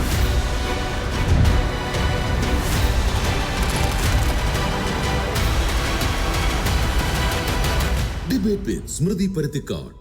ഡിബേറ്റ് വിത്ത് സ്മൃതി പരുത്തിക്കാട്.